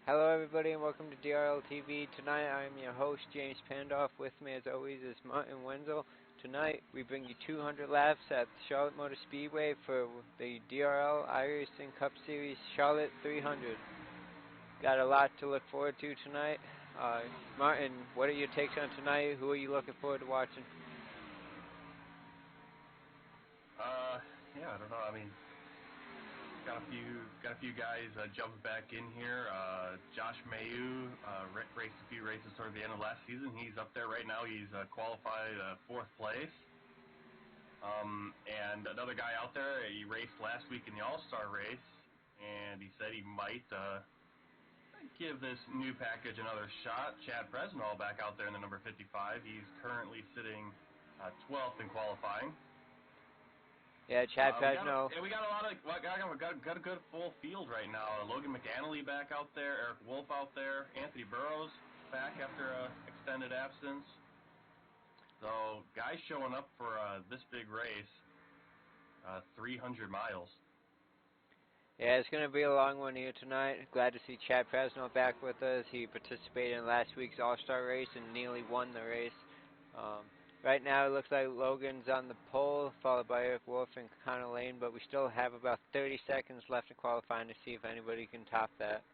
Hello everybody and welcome to DRL TV. Tonight I'm your host James Pandoff. With me as always is Martin Wenzel. Tonight we bring you 200 laps at Charlotte Motor Speedway for the DRL iRacing Cup Series Charlotte 300. Got a lot to look forward to tonight. Martin, what are your takes on tonight? Who are you looking forward to watching? Yeah, I don't know. I mean, got a few guys jumping back in here. Josh Mayu raced a few races toward the end of last season. He's up there right now. He's qualified 4th place. And another guy out there, he raced last week in the All-Star race, and he said he might give this new package another shot. Chad Presnell back out there in the number 55. He's currently sitting 12th in qualifying. Yeah, Chad Presnell. We got a good full field right now. Logan McAnally back out there, Eric Wolf out there, Anthony Burrows back after an extended absence. So guys showing up for this big race, 300 miles. Yeah, it's going to be a long one here tonight. Glad to see Chad Presnell back with us. He participated in last week's All-Star race and nearly won the race. Right now it looks like Logan's on the pole, followed by Eric Wolf and Connor Lane, but we still have about 30 seconds left in qualifying to see if anybody can top that.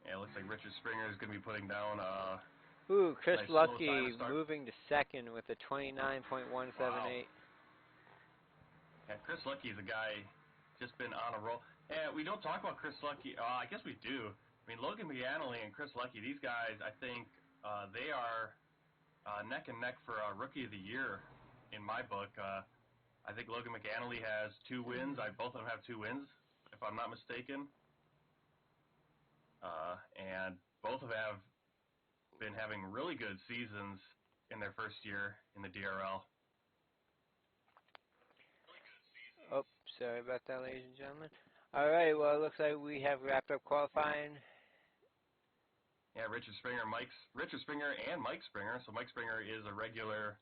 Yeah, it looks like Richard Springer is going to be putting down Chris nice Lucky moving to second with a 29.178. Wow. Yeah, Chris Lucky is a guy just been on a roll. Yeah, we don't talk about Chris Lucky. I guess we do. I mean, Logan McAnally and Chris Lucky, these guys, I think they are neck and neck for Rookie of the Year in my book. I think Logan McAnally has 2 wins. Both of them have 2 wins, if I'm not mistaken. And both of them have been having really good seasons in their first year in the DRL. Oh, sorry about that, ladies and gentlemen. All right, well, it looks like we have wrapped up qualifying. Yeah, Richard Springer and Mike Springer. So Mike Springer is a regular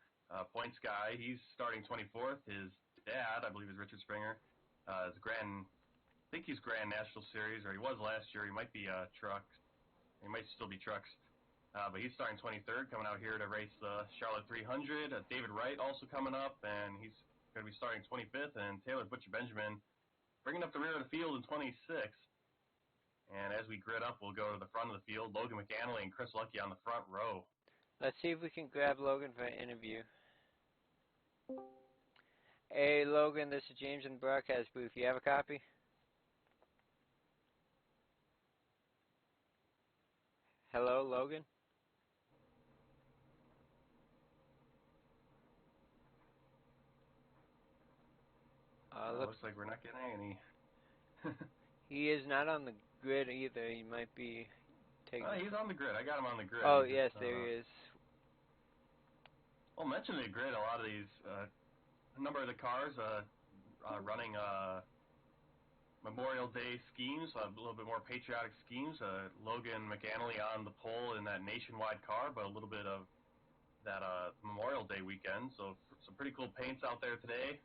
points guy. He's starting 24th. His dad, I believe, is Richard Springer. Is I think he's Grand National Series, or he was last year. He might be Trucks. He might still be Trucks. But he's starting 23rd, coming out here to race the Charlotte 300. David Wright also coming up, and he's going to be starting 25th. And Taylor Butcher Benjamin bringing up the rear of the field in 26th. And as we grid up, we'll go to the front of the field. Logan McAnally and Chris Lucky on the front row. Let's see if we can grab Logan for an interview. Hey, Logan, this is James in the broadcast booth. You have a copy? Hello, Logan? Looks like we're not getting any. He is not on the grid either. He might be taking... He's on the grid. I got him on the grid. Oh, yes, there he is. Well, mentioning the grid, a lot of these, a number of the cars running Memorial Day schemes, a little bit more patriotic schemes. Logan McAnally on the pole in that nationwide car, but a little bit of that Memorial Day weekend. So some pretty cool paints out there today.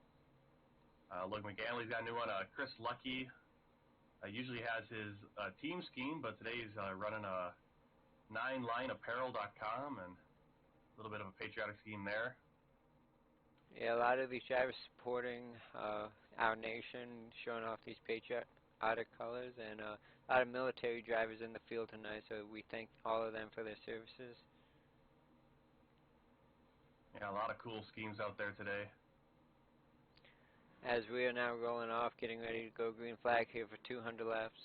Logan McAnally's got a new one. Chris Lucky usually has his team scheme, but today he's running a 9lineapparel.com and a little bit of a patriotic scheme there. Yeah, a lot of these drivers supporting our nation, showing off these patriotic colors, and a lot of military drivers in the field tonight, so we thank all of them for their services. Yeah, a lot of cool schemes out there today. As we are now rolling off, getting ready to go green flag here for 200 laps.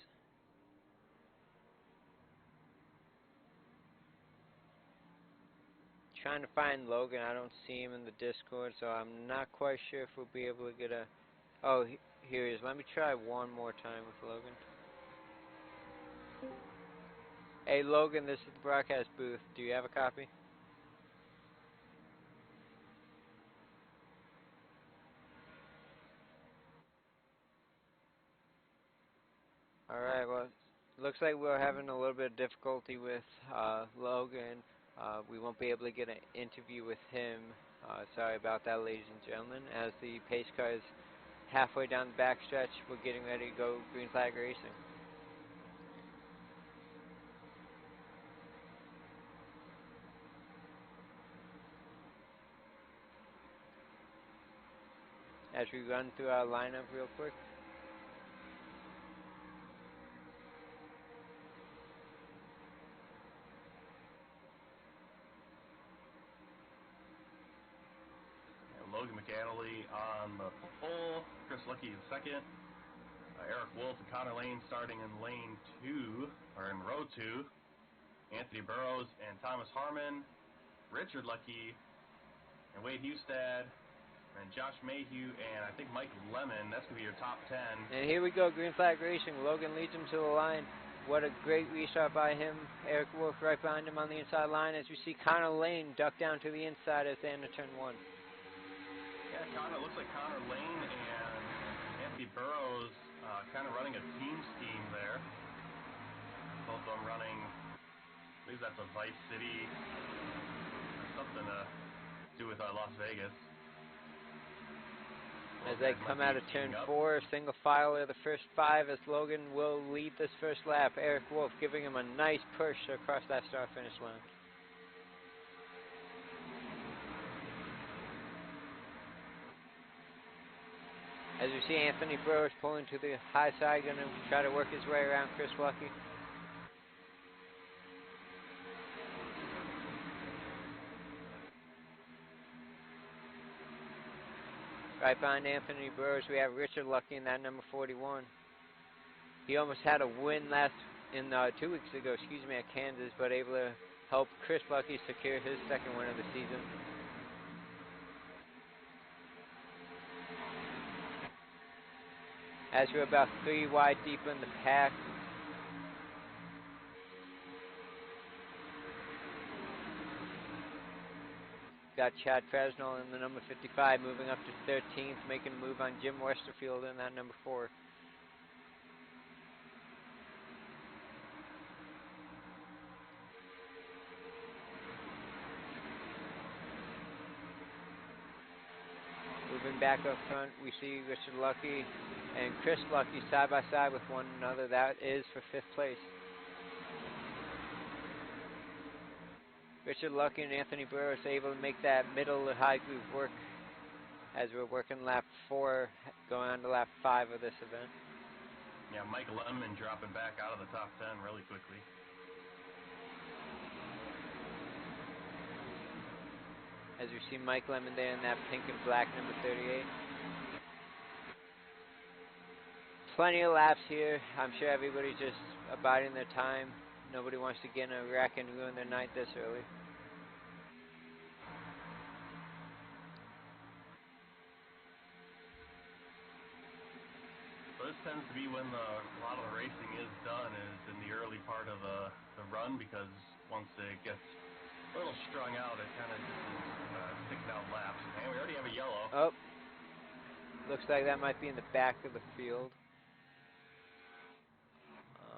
Trying to find Logan. I don't see him in the Discord, so I'm not quite sure if we'll be able to get a... Oh, here he is. Let me try one more time with Logan. Hey, Logan, this is the broadcast booth. Do you have a copy? Alright, well, looks like we're having a little bit of difficulty with Logan. We won't be able to get an interview with him. Sorry about that, ladies and gentlemen. As the pace car is halfway down the backstretch, we're getting ready to go green flag racing. as we run through our lineup real quick. Logan McAnally on the pole, Chris Lucky in second, Eric Wolf and Connor Lane starting in lane 2, or in row 2, Anthony Burrows and Thomas Harmon, Richard Lucky, and Wade Hustad, and Josh Mayhew, and I think Mike Lemon. That's going to be your top 10. And here we go, green flag racing. Logan leads him to the line. What a great restart by him. Eric Wolf right behind him on the inside line as we see Connor Lane duck down to the inside as they enter turn 1. Yeah, looks like Connor Lane and Anthony Burrows kind of running a team scheme there. Both of them running, I believe that's a Vice City, something to do with Las Vegas. As they come out of turn 4, single file are the first 5 as Logan will lead this first lap. Eric Wolf giving him a nice push across that start-finish line. As we see Anthony Burrows pulling to the high side, going to try to work his way around Chris Lucky. Right behind Anthony Burrows, we have Richard Lucky in that number 41. He almost had a win 2 weeks ago, at Kansas, but able to help Chris Lucky secure his second win of the season. As we're about 3 wide deep in the pack. Got Chad Fresnel in the number 55 moving up to 13th, making a move on Jim Westerfield in that number 4. Moving back up front, we see Richard Lucky and Chris Lucky side by side with one another. That is for 5th place. Richard Lucky and Anthony Burrows able to make that middle to high groove work as we're working lap 4, going on to lap 5 of this event. Yeah, Mike Lemon dropping back out of the top 10 really quickly. As we see Mike Lemon there in that pink and black number 38. Plenty of laps here. I'm sure everybody's just abiding their time. Nobody wants to get in a wreck and ruin their night this early. So this tends to be when a lot of the racing is done, is in the early part of the run, because once it gets a little strung out, it kind of just sticks out laps. And we already have a yellow. Oh, looks like that might be in the back of the field.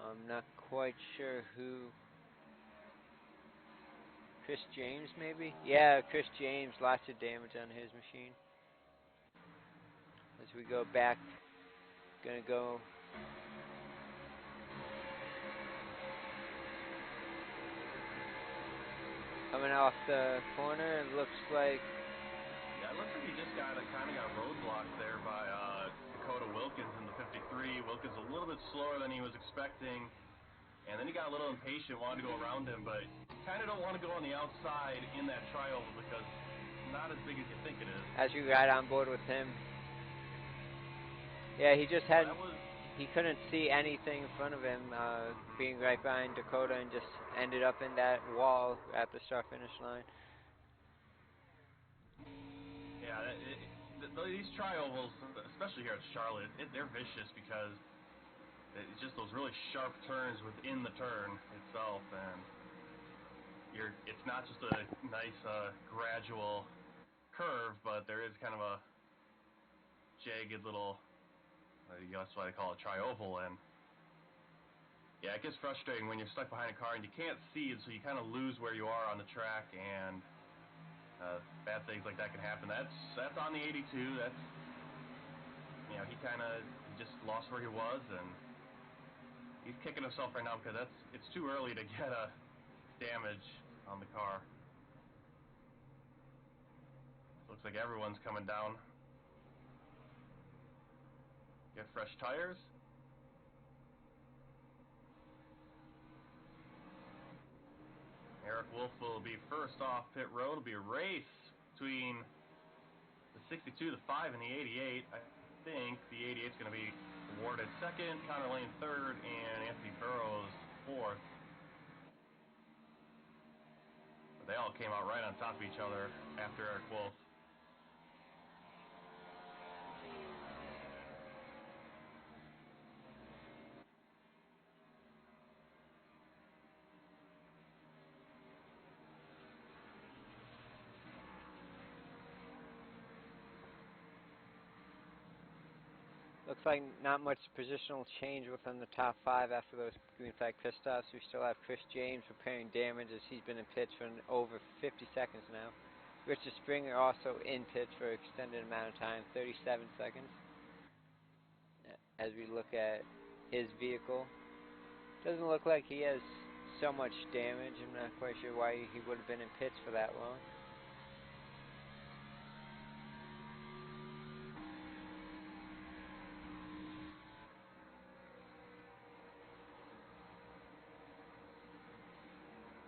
I'm not quite sure who. Chris James, maybe? Yeah, Chris James, lots of damage on his machine. As we go back, gonna go. Coming off the corner, it looks like. Yeah, it looks like he just kind of got roadblocked there by Dakota Wilkins in the 53. Wilkins a little bit slower than he was expecting, and then he got a little impatient, wanted to go around him, but you kind of don't want to go on the outside in that trioval because it's not as big as you think it is. As you ride on board with him. Yeah, he just had. He couldn't see anything in front of him, being right behind Dakota, and just ended up in that wall at the start-finish line. Yeah, these triovals, especially here at Charlotte, they're vicious because it's just those really sharp turns within the turn itself, and it's not just a nice gradual curve, but there is kind of a jagged little, that's what I call a trioval, and yeah, it gets frustrating when you're stuck behind a car and you can't see it, so you kind of lose where you are on the track, and bad things like that can happen. That's on the 82. That's, he just lost where he was, and he's kicking himself right now because it's too early to get a damage on the car. Looks like everyone's coming down. get fresh tires. Eric Wolf will be first off pit road. It'll be a race between the 62, the 5, and the 88. I think the 88 is going to be awarded second, Connor Lane third, and Anthony Burrows fourth. But they all came out right on top of each other after Eric Wolf. Looks like not much positional change within the top 5 after those green flag pit stops. We still have Chris James repairing damage as he's been in pits for over 50 seconds now. Richard Springer also in pits for an extended amount of time, 37 seconds. As we look at his vehicle, doesn't look like he has so much damage. I'm not quite sure why he would have been in pits for that long.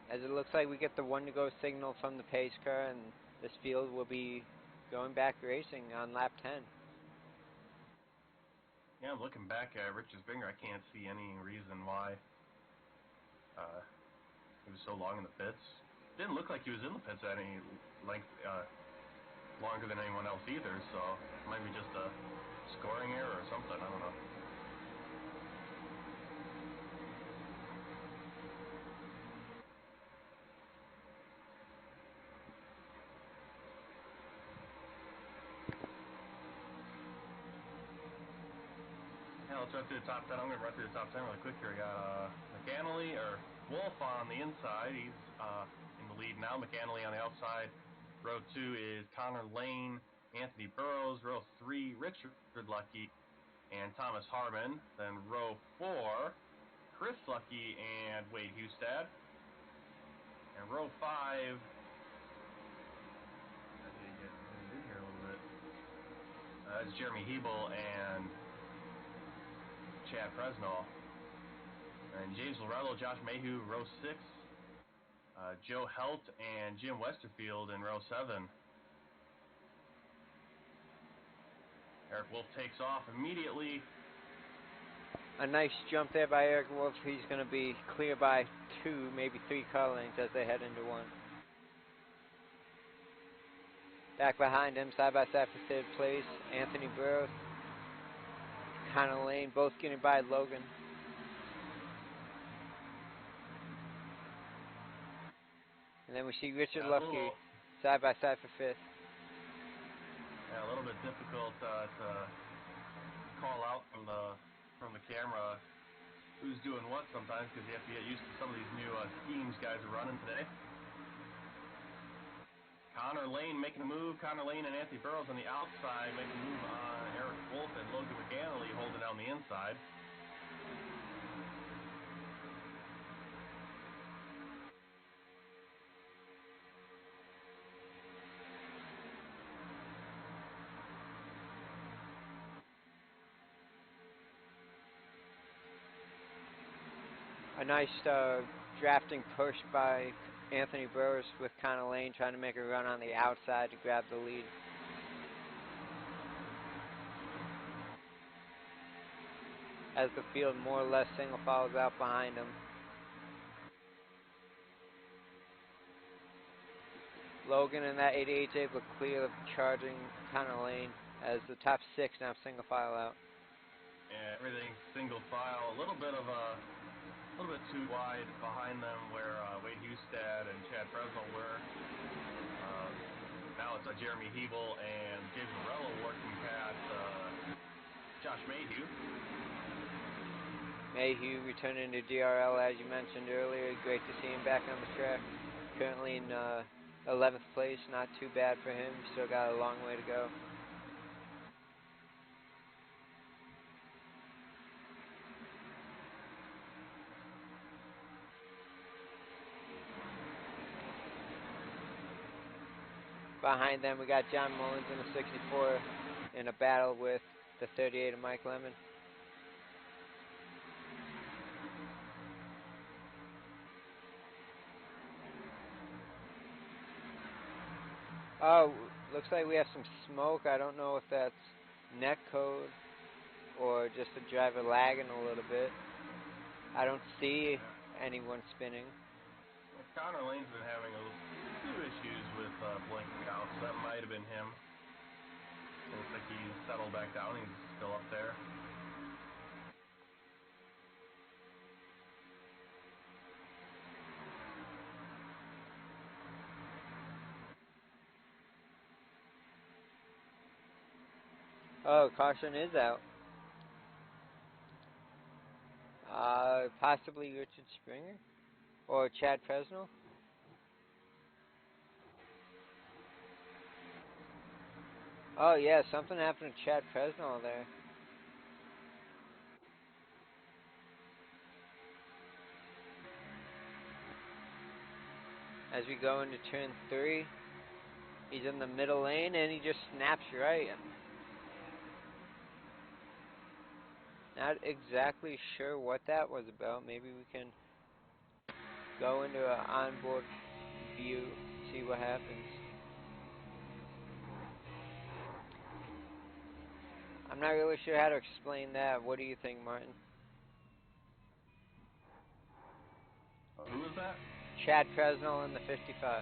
As it looks like we get the 1 to go signal from the pace car, and this field will be going back racing on lap 10. Yeah, looking back at Richard Springer, I can't see any reason why he was so long in the pits. Didn't look like he was in the pits any length longer than anyone else either, so it might be just a scoring error or something, I don't know. Yeah, let's run through the top 10. I'm going to run through the top 10 really quick here. We got Wolf on the inside. He's in the lead now. McAnally on the outside. Row 2 is Connor Lane, Anthony Burrows. Row 3, Richard Lucky and Thomas Harmon. Then row 4, Chris Lucky and Wade Hustad. And row 5, that's Jeremy Hebel and Chad Fresnel. And James Lorello, Josh Mayhew, row 6. Joe Helt and Jim Westerfield in row 7. Eric Wolf takes off immediately. A nice jump there by Eric Wolf. He's going to be clear by 2, maybe 3 car lengths as they head into 1. Back behind him, side by side for 3rd place, Anthony Burrows, Connor Lane, both getting by Logan. And then we see Richard Lucky side by side for 5th. Yeah, a little bit difficult to call out from the camera who's doing what sometimes, because you have to get used to some of these new schemes guys are running today. Connor Lane making a move. Connor Lane and Anthony Burrows on the outside making a move on Eric Wolf and Logan McAnally holding down the inside. A nice drafting push by Anthony Burrows with Connor Lane trying to make a run on the outside to grab the lead. As the field more or less single files out behind him. Logan in that 88 is able to clear the charging Connor Lane as the top 6 now single file out. Yeah, everything's single file. A little bit too wide behind them where Wade Hustad and Chad Fresnel were. Now it's Jeremy Hebel and James Morello working past Josh Mayhew. Mayhew returning to DRL as you mentioned earlier. Great to see him back on the track. Currently in 11th place, not too bad for him. Still got a long way to go. Behind them, we got John Mullins in the 64 in a battle with the 38 of Mike Lemon. Oh, looks like we have some smoke. I don't know if that's net code or just the driver lagging a little bit. I don't see anyone spinning. Well, Connor Lane's been having a few issues with blinking out, so that might have been him. It looks like he's settled back down. He's still up there. Oh, caution is out. Possibly Richard Springer or Chad Presnell. Oh yeah, something happened to Chad Presnell there. As we go into turn 3, he's in the middle lane and he just snaps right. Not exactly sure what that was about. Maybe we can go into an onboard view, see what happens. I'm not really sure how to explain that. What do you think, Martin? Who was that? Chad Presnell in the 55. Yeah,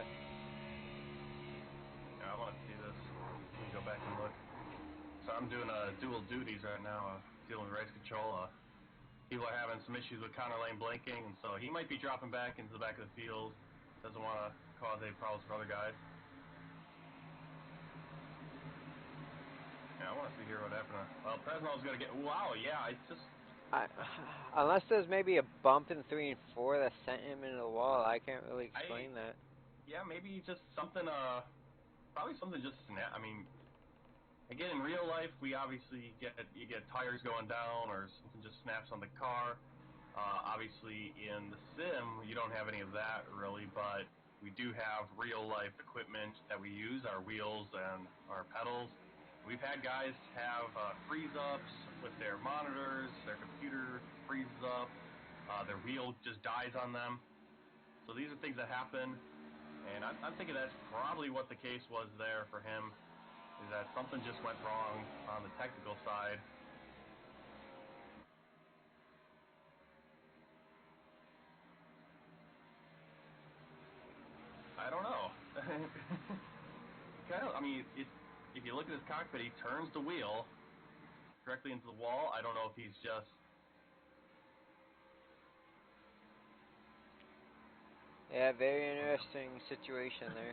I want to see this. Let me go back and look. So I'm doing dual duties right now, dealing with race control. People are having some issues with Connor Lane blinking, and so he might be dropping back into the back of the field. Doesn't want to cause any problems for other guys. Yeah, I want to see here what happened. Well, Presnell's going to get... Wow, yeah, it's just... Unless there's maybe a bump in 3 and 4 that sent him into the wall, I can't really explain that. Yeah, maybe just something, probably something just snap. I mean, again, in real life, we obviously you get tires going down or something just snaps on the car. Obviously, in the sim, you don't have any of that really, but we do have real-life equipment that we use, our wheels and our pedals. We've had guys have freeze-ups with their monitors, their computer freezes up, their wheel just dies on them. So these are things that happen, and I'm thinking that's probably what the case was there for him, is that something just went wrong on the technical side. I don't know. I mean, if you look at his cockpit, he turns the wheel directly into the wall. I don't know if he's just... Yeah, very interesting situation there.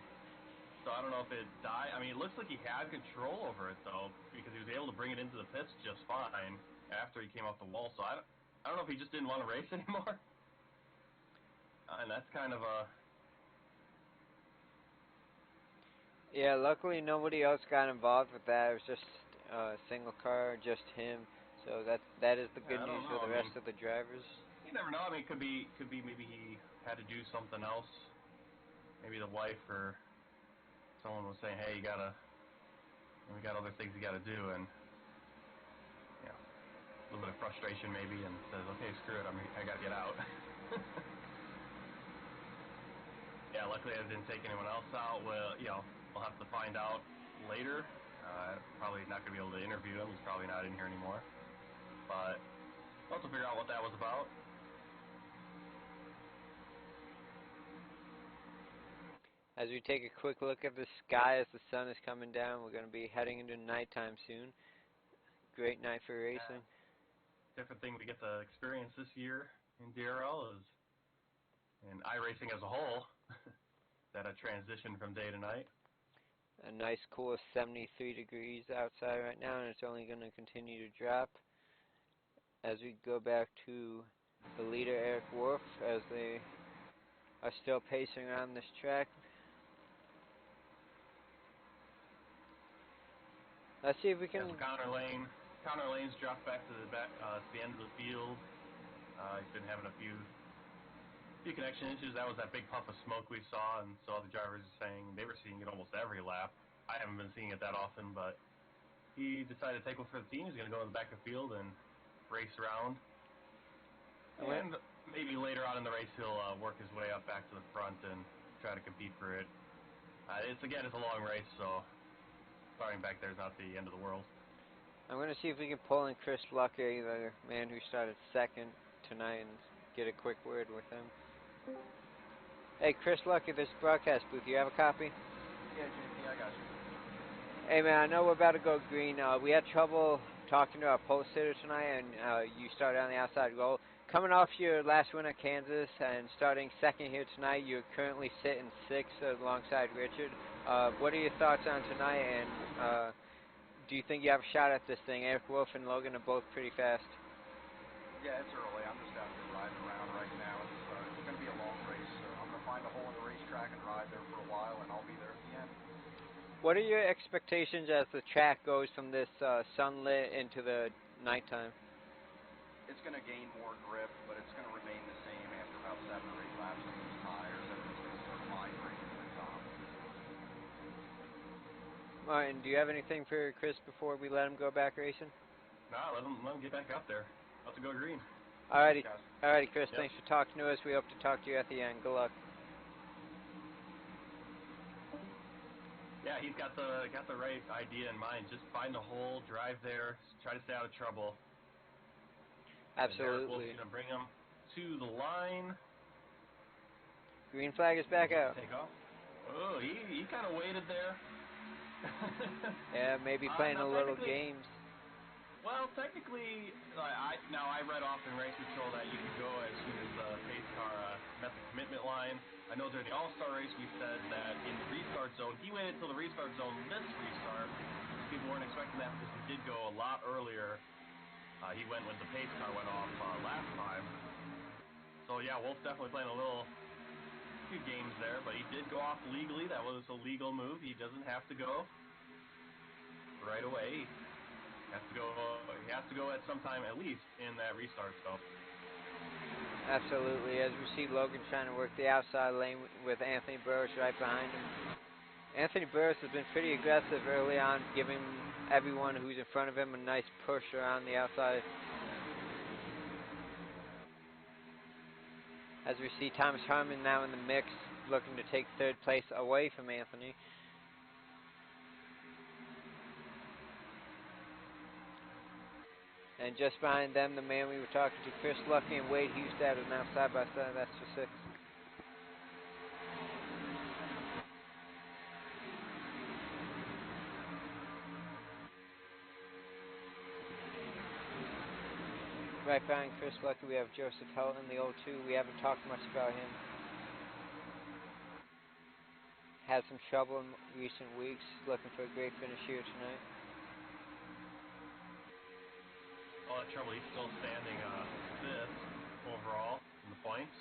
So I don't know if it died. I mean, it looks like he had control over it, though, because he was able to bring it into the pits just fine after he came off the wall. So I don't know if he just didn't want to race anymore. And that's kind of a... Yeah, luckily nobody else got involved with that. It was just a single car, just him. So that is the good I don't news for know. the rest of the drivers. You never know. I mean, it could be maybe he had to do something else. Maybe the wife or someone was saying, hey, we got other things you got to do, and you know, a little bit of frustration maybe, and says, okay, screw it, I got to get out. Yeah, luckily I didn't take anyone else out. Well, you know, we'll have to find out later. Probably not going to be able to interview him. He's probably not in here anymore. But we'll have to figure out what that was about. As we take a quick look at the sky as the sun is coming down, we're going to be heading into nighttime soon. Great night for racing. Different thing we get to experience this year in DRL is, in iRacing as a whole, that a transition from day to night. A nice cool 73 degrees outside right now, and it's only going to continue to drop as we go back to the leader, Eric Wolf, as they are still pacing around this track. Let's see if we can... Yeah, so Connor Lane's dropped back to the end of the field. He's been having a few connection issues. That was that big puff of smoke we saw, and so the drivers are saying they were seeing it almost every lap. I haven't been seeing it that often, but he decided to take one for the team. He's going to go in the back of the field and race around. And maybe later on in the race, he'll work his way up back to the front and try to compete for it. It's a long race, so starting back there is not the end of the world. I'm going to see if we can pull in Chris Lucker, the man who started second tonight, and get a quick word with him. Hey, Chris Lucker, this broadcast booth, you have a copy? Yeah, JP, I got you. Hey, man, I know we're about to go green. We had trouble talking to our pole sitter tonight, and you started on the outside goal. Coming off your last win at Kansas and starting second here tonight, you're currently sitting sixth alongside Richard. What are your thoughts on tonight, and do you think you have a shot at this thing? Eric Wolf and Logan are both pretty fast. Yeah, it's early. I'm just out there riding around right now. It's going to be a long race, so I'm going to find a hole in the racetrack and ride there for a while, and I'll be there at the end. What are your expectations as the track goes from this sunlit into the nighttime? It's going to gain more grip, but it's going to remain the same after about 7 or 8 laps of those tires, and it's going to start migrating to the top. Martin, do you have anything for Chris before we let him go back racing? No, let him get back out there. About to go green. Alrighty, Chris. Yep. Thanks for talking to us. We hope to talk to you at the end. Good luck. Yeah, he's got the right idea in mind. Just find a hole, drive there, try to stay out of trouble. Absolutely. We're going to bring him to the line. Green flag is back out. Take off. Oh, he kind of waited there. Yeah, maybe playing a little games. Well, technically, I read off in race control that you can go as soon as the pace car met the commitment line. I know during the All-Star race we said that in the restart zone, he waited until the restart zone missed restart. People weren't expecting that because he did go a lot earlier. He went when the pace car went off last time. So yeah, Wolf's definitely playing a few games there, but he did go off legally. That was a legal move. He doesn't have to go right away. He has to go at some time at least in that restart. So. Absolutely. As we see Logan trying to work the outside lane with Anthony Burris right behind him. Anthony Burris has been pretty aggressive early on, giving everyone who's in front of him a nice push around the outside. As we see Thomas Harmon now in the mix, looking to take third place away from Anthony. And just behind them, the man we were talking to, Chris Lucky and Wade Hustad, are now side by side. That's for sixth. Right behind Chris Lucky, we have Joseph Helton, the 02. We haven't talked much about him. Had some trouble in recent weeks, looking for a great finish here tonight. All that trouble, he's still standing fifth overall in the points.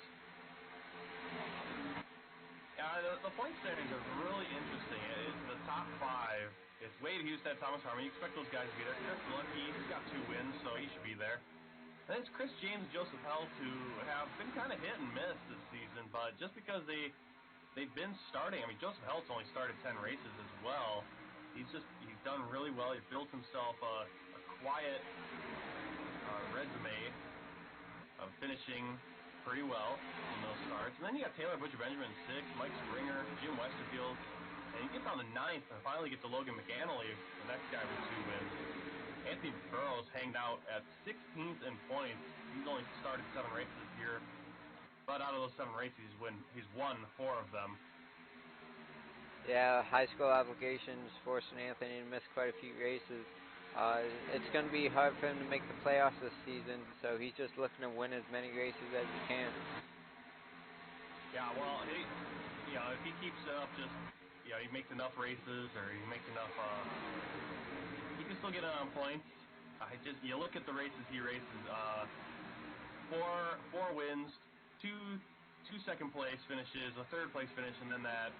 Yeah, the point standings are really interesting. It's the top 5. It's Wade Hustad, Thomas Harmon. You expect those guys to be there. Chris Lucky, he's got 2 wins, so he should be there. And it's Chris James, Joseph Helt, who have been kind of hit and miss this season, but just because they've been starting. I mean, Joseph Helt's only started 10 races as well. He's done really well. He's built himself a quiet resume of finishing pretty well in those starts. And then you got Taylor Butcher-Benjamin 6th, Mike Springer, Jim Westerfield, and he gets on the 9th and finally gets to Logan McAnally, the next guy with 2 wins. Anthony Burrows hanged out at 16th in points. He's only started 7 races this year, but out of those 7 races, he's won 4 of them. Yeah, high school obligations forcing Anthony to miss quite a few races. It's going to be hard for him to make the playoffs this season, so he's just looking to win as many races as he can. Yeah, well, if he keeps it up, he makes enough races, or he makes enough, he can still get on points. You look at the races he races, 4 wins, 2 second place finishes, a third place finish, and then that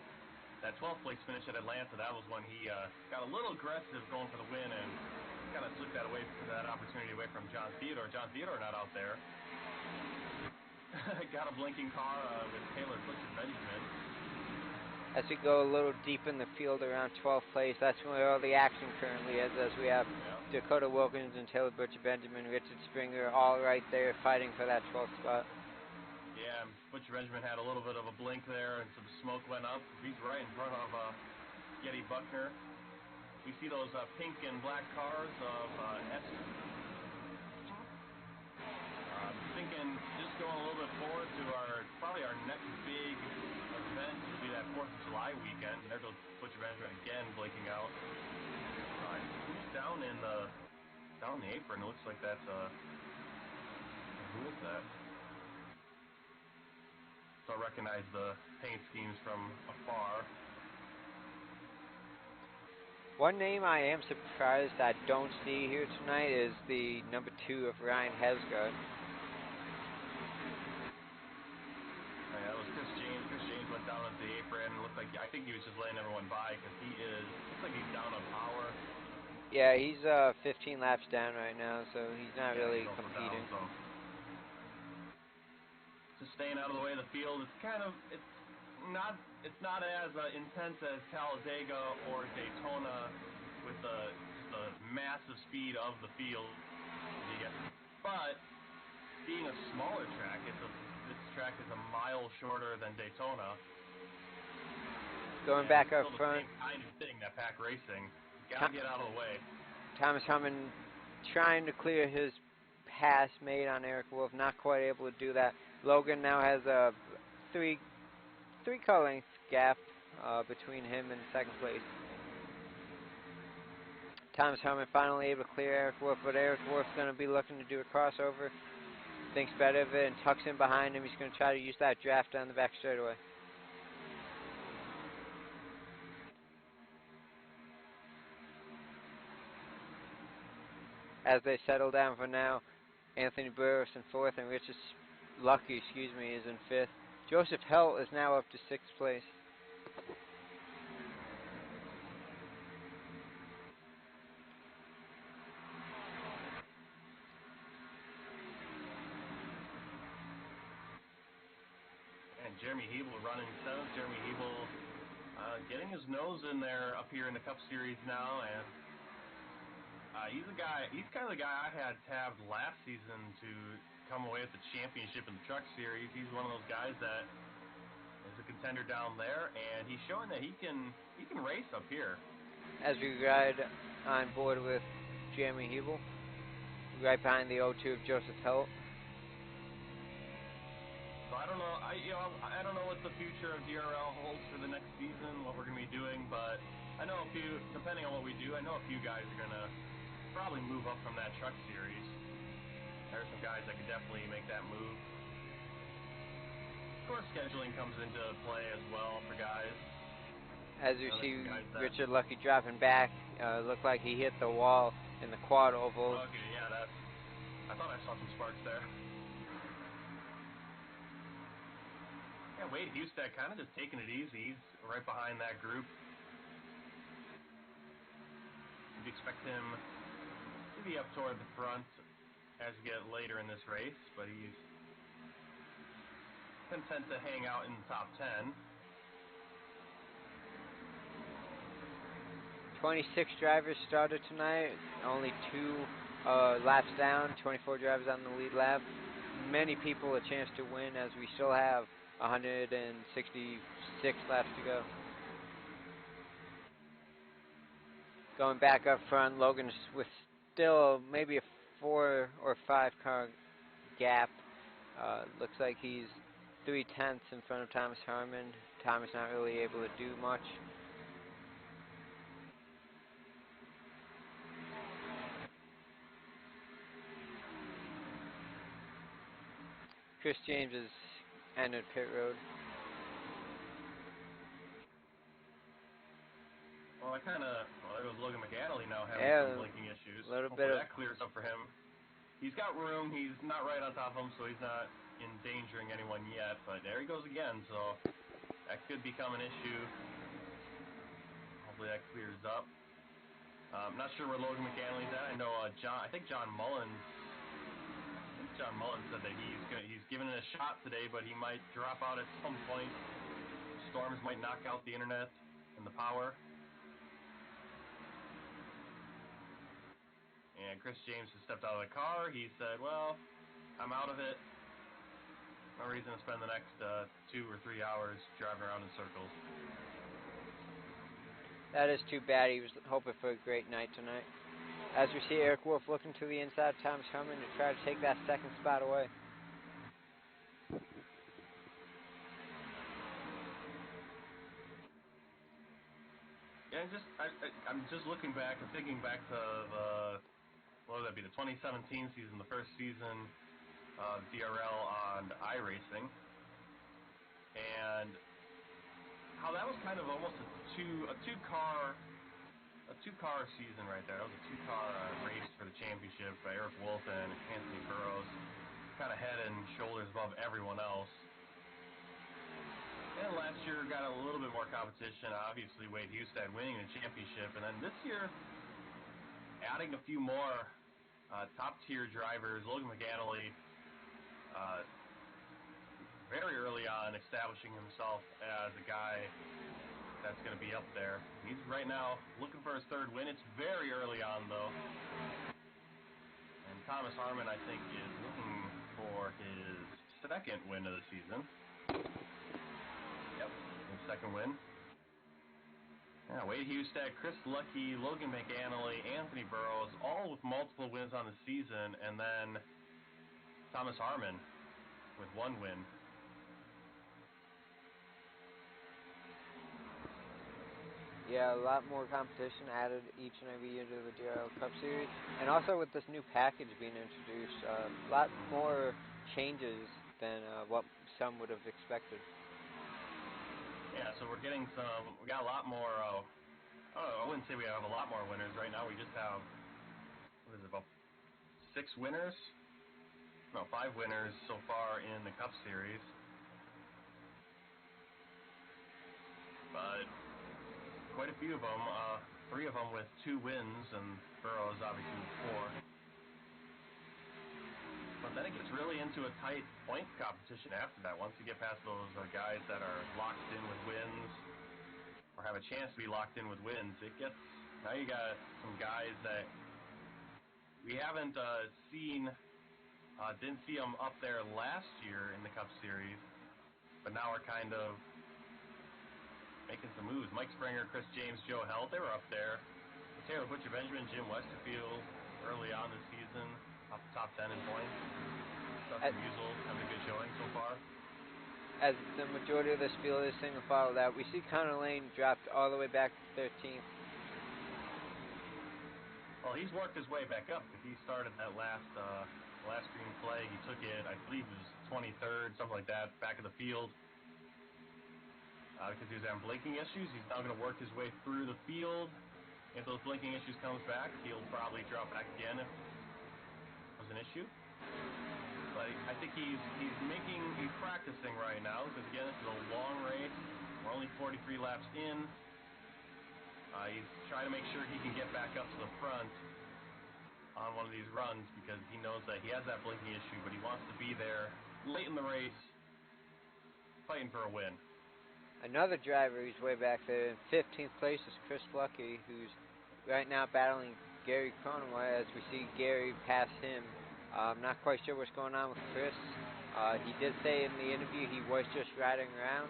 12th place finish at Atlanta. That was when he got a little aggressive going for the win and kind of took that opportunity away from John Theodore. John Theodore not out there. Got a blinking car with Taylor Butcher-Benjamin. As we go a little deep in the field around 12th place, that's where all the action currently is, as we have Dakota Wilkins and Taylor Butcher Benjamin, Richard Springer, all right there fighting for that 12th spot. Yeah, Butcher Benjamin had a little bit of a blink there, and some smoke went up. He's right in front of Getty Buckner. We see those pink and black cars of thinking just going a little bit forward to probably our next big event will be that 4th of July weekend. And there goes Butcher Benjamin again blinking out. Who's down in the apron? It looks like that's who is that? So I recognize the paint schemes from afar. One name I am surprised I don't see here tonight is the number 2 of Ryan Hesgard. Yeah, that was Chris James. Chris James went down at the apron. Looked like, I think he was just letting everyone by because looks like he's down on power. Yeah, he's 15 laps down right now, so he's not really competing. Down, so. Just staying out of the way of the field. It's not as intense as Talladega or Daytona with the massive speed of the field. But being a smaller track, this track is a mile shorter than Daytona. Going back up front. Same kind of thing that pack racing. Gotta get out of the way. Thomas Harmon trying to clear his pass made on Eric Wolf, not quite able to do that. Logan now has a three car length gap between him and second place. Thomas Harmon finally able to clear Eric Wolf, but Eric Wolf's going to be looking to do a crossover. Thinks better of it and tucks in behind him. He's going to try to use that draft on the back straightaway. As they settle down for now, Anthony Burris in 4th and Richard Lucky, is in 5th. Joseph Helt is now up to 6th place. And Jeremy Hebel running 7th. Jeremy Hebel getting his nose in there up here in the Cup Series now, and he's kind of the guy I had tabbed last season to come away with the championship in the Truck Series. He's one of those guys that is a contender down there, and he's showing that he can race up here. As we ride on board with Jeremy Hebel, right behind the O2 of Joseph Helt. So I don't know. I don't know what the future of DRL holds for the next season, what we're going to be doing, but I know depending on what we do, I know a few guys are going to probably move up from that Truck Series. There are some guys that could definitely make that move. Of course, scheduling comes into play as well for guys. As you see Richard Lucky dropping back, looked like he hit the wall in the quad oval. Okay, yeah, I thought I saw some sparks there. Yeah, Wade Husted kind of just taking it easy. He's right behind that group. You'd expect him to be up toward the front as you get later in this race, but he's content to hang out in the top 10. 26 drivers started tonight, only 2 laps down, 24 drivers on the lead lap. Many people a chance to win as we still have 166 laps to go. Going back up front, Logan with still maybe a 4 or 5 car gap. Looks like he's 3/10 in front of Thomas Harmon. Thomas not really able to do much. Chris James has entered pit road. Well, there goes Logan McAnally now having some blinking issues. Hopefully that clears up for him. He's got room. He's not right on top of him, so he's not endangering anyone yet. But there he goes again, so that could become an issue. Hopefully that clears up. I'm not sure where Logan McAnally's at. I know I think John Mullins said that he's giving it a shot today, but he might drop out at some point. storms might knock out the internet and the power. And Chris James has stepped out of the car. He said, well, I'm out of it. No reason to spend the next 2 or 3 hours driving around in circles. That is too bad. He was hoping for a great night tonight. As we see Eric Wolf looking to the inside, Thomas Herman to try to take that second spot away. Yeah, I'm just looking back and thinking back to the, what would that be, the 2017 season, the first season of DRL on iRacing, and how that was kind of almost a two-car season right there. That was a two-car race for the championship by Eric Wolf and Anthony Burrows, kind of head and shoulders above everyone else. And last year got a little bit more competition. Obviously, Wade Hustad winning the championship, and then this year adding a few more top-tier drivers. Logan McAnally, very early on, establishing himself as a guy that's going to be up there. He's right now looking for his third win. It's very early on, though. And Thomas Harmon, I think, is looking for his second win of the season. Yep, his second win. Yeah, Wade Hustad, Chris Lucky, Logan McAnally, Anthony Burrows, all with multiple wins on the season, and then Thomas Harmon with 1 win. Yeah, a lot more competition added each and every year to the DRL Cup Series. And also with this new package being introduced, a lot more changes than what some would have expected. Yeah, so we got a lot more, I wouldn't say we have a lot more winners right now. We just have, what is it, about 6 winners? No, 5 winners so far in the Cup Series. But quite a few of them, 3 of them with 2 wins, and Burrows obviously with 4. But then it gets really into a tight point competition after that. Once you get past those guys that are locked in with wins, or have a chance to be locked in with wins, now you got some guys that we haven't didn't see them up there last year in the Cup Series, but now are kind of making some moves. Mike Springer, Chris James, Joe Held, they were up there. Taylor Butcher Benjamin, Jim Westerfield, early on this season, up top 10 in points. Dustin Musial having a good showing so far. As the majority of this field is single file out, we see Connor Lane dropped all the way back to 13th. Well, he's worked his way back up. He started that last green flag. He took it, I believe it was 23rd, something like that, back of the field. Because he was having blinking issues. He's now going to work his way through the field. If those blinking issues comes back, he'll probably drop back again if it was an issue. But I think he's practicing right now, because again, this is a long race. We're only 43 laps in. He's trying to make sure he can get back up to the front on one of these runs, because he knows that he has that blinking issue, but he wants to be there late in the race, fighting for a win. Another driver who's way back there in 15th place is Chris Lucky, who's right now battling Gary Cronaway as we see Gary pass him. I'm not quite sure what's going on with Chris. He did say in the interview he was just riding around.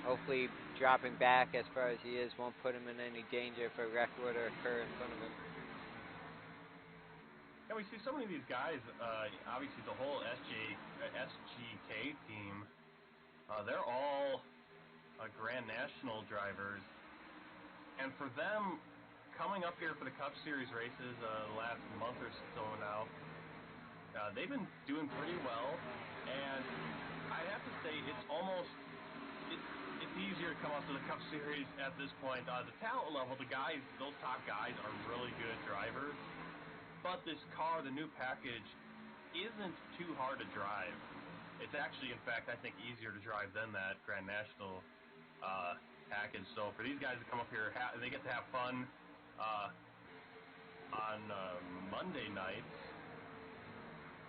Hopefully dropping back as far as he is won't put him in any danger if a wreck were to occur in front of him. Yeah, we see so many of these guys, obviously the whole SGK team, they're all Grand National drivers, and for them, coming up here for the Cup Series races the last month or so now, they've been doing pretty well, and I have to say it's easier to come up to the Cup Series at this point. The talent level, those top guys are really good drivers, but this car, the new package, isn't too hard to drive. It's actually, in fact, I think easier to drive than that Grand National package. So for these guys to come up here, they get to have fun on Monday nights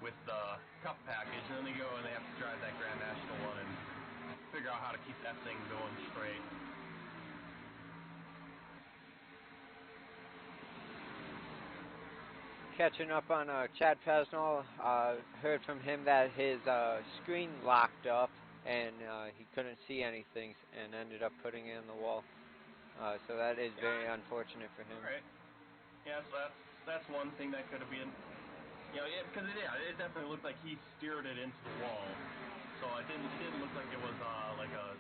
with the Cup package, and then they go and they have to drive that Grand National one. And figure out how to keep that thing going straight. Catching up on Chad Pesnell, heard from him that his screen locked up and he couldn't see anything and ended up putting it in the wall. So that is very unfortunate for him. All right. Yeah, so that's one thing that could have been, you know, because it definitely looked like he steered it into the wall. So it didn't look like it was like a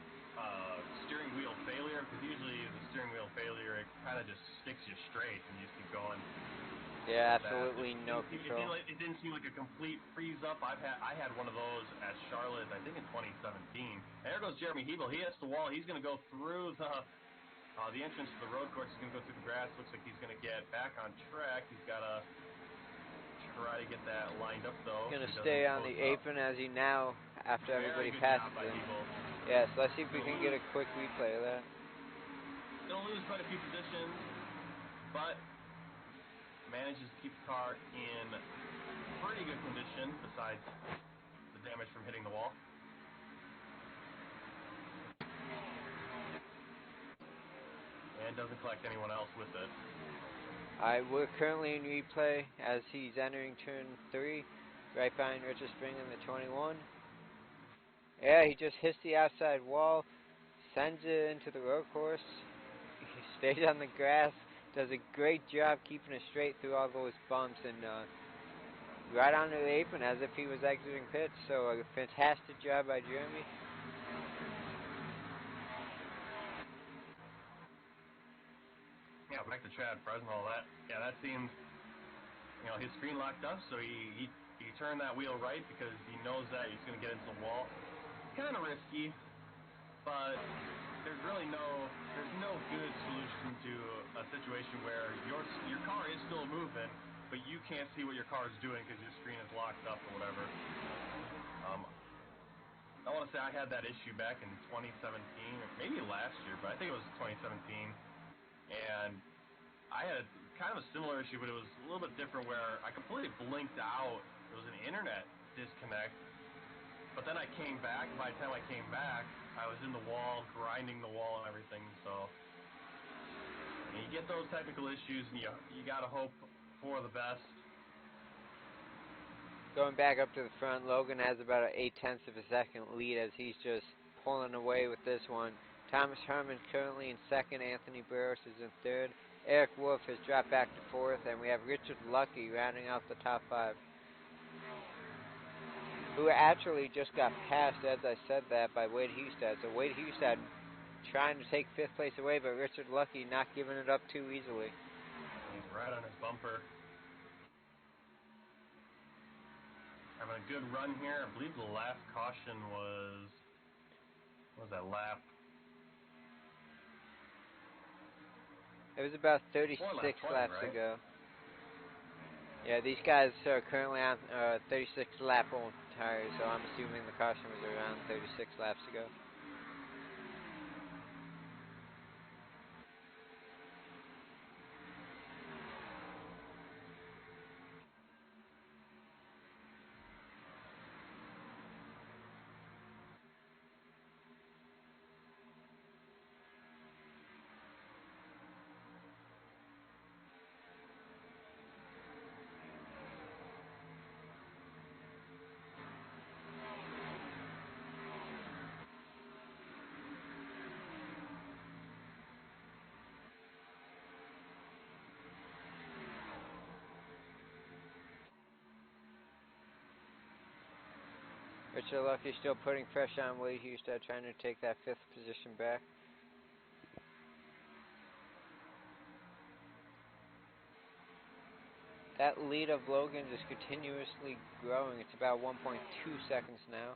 steering wheel failure, because usually the steering wheel failure, it kind of just sticks you straight and you just keep going. Yeah, absolutely no control. It didn't seem like a complete freeze up. I had one of those at Charlotte, I think in 2017. And there goes Jeremy Hebel. He hits the wall. He's going to go through the entrance to the road course. He's going to go through the grass. Looks like he's going to get back on track. He's got to try to get that lined up, though. Going to stay on the apron as he now, after everybody passes him. Yeah, so let's see if we can get a quick replay of that. Going to lose quite a few positions, but manages to keep the car in pretty good condition, besides the damage from hitting the wall. And doesn't collect anyone else with it. We're currently in replay as he's entering turn 3, right behind Richard Spring in the 21. Yeah, he just hits the outside wall, sends it into the road course. He stays on the grass, does a great job keeping it straight through all those bumps, and right onto the apron as if he was exiting pits. So a fantastic job by Jeremy. Yeah, back to Chad Fresnel. That seems, you know, his screen locked up, so he turned that wheel right because he knows that he's going to get into the wall. Kind of risky, but there's no good solution to a situation where your car is still moving, but you can't see what your car is doing because your screen is locked up or whatever. I want to say I had that issue back in 2017, or maybe last year, but I think it was 2017. And I had kind of a similar issue, but it was a little bit different where I completely blinked out. It was an internet disconnect. But then I came back, and by the time I came back, I was in the wall, grinding the wall and everything. So you get those technical issues, and you got to hope for the best. Going back up to the front, Logan has about an 0.8 of a second lead as he's just pulling away with this one. Thomas Herman currently in second, Anthony Barros is in third. Eric Wolf has dropped back to fourth, and we have Richard Lucky rounding out the top 5. Who actually just got passed, as I said that, by Wade Hustad. So Wade Hustad trying to take 5th place away, but Richard Lucky not giving it up too easily. He's right on his bumper. Having a good run here. I believe the last caution was, what was that lap? It was about 36 laps right? ago. Yeah, these guys are currently on 36 lap old tires, so I'm assuming the caution was around 36 laps ago. Richard Lucky still putting pressure on Wade Hustad, trying to take that 5th position back. That lead of Logan is continuously growing. It's about 1.2 seconds now.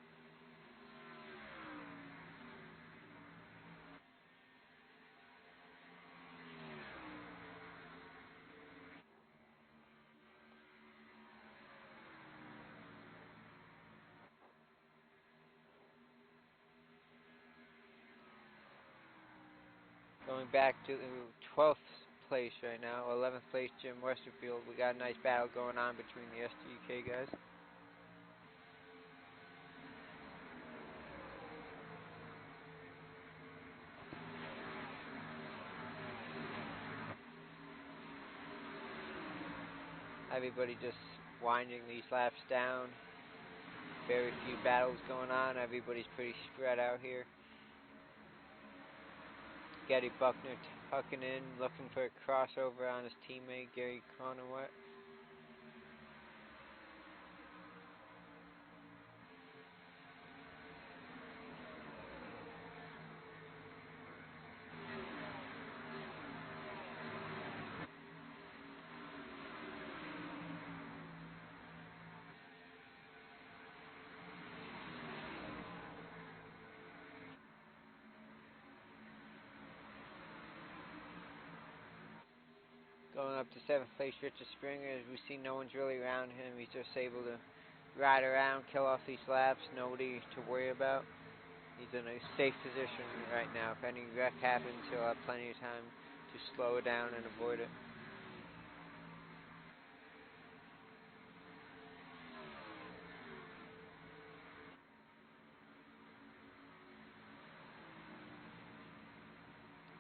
Going back to 12th place right now, 11th place Jim Westerfield. We got a nice battle going on between the SGK guys. Everybody just winding these laps down. Very few battles going on. Everybody's pretty spread out here. Getty Buckner tucking in, looking for a crossover on his teammate Gary Cronenwet. Going up to 7th place, Richard Springer. As we see, no one's really around him. He's just able to ride around, kill off these laps. Nobody to worry about. He's in a safe position right now. If any wreck happens, he'll have plenty of time to slow it down and avoid it.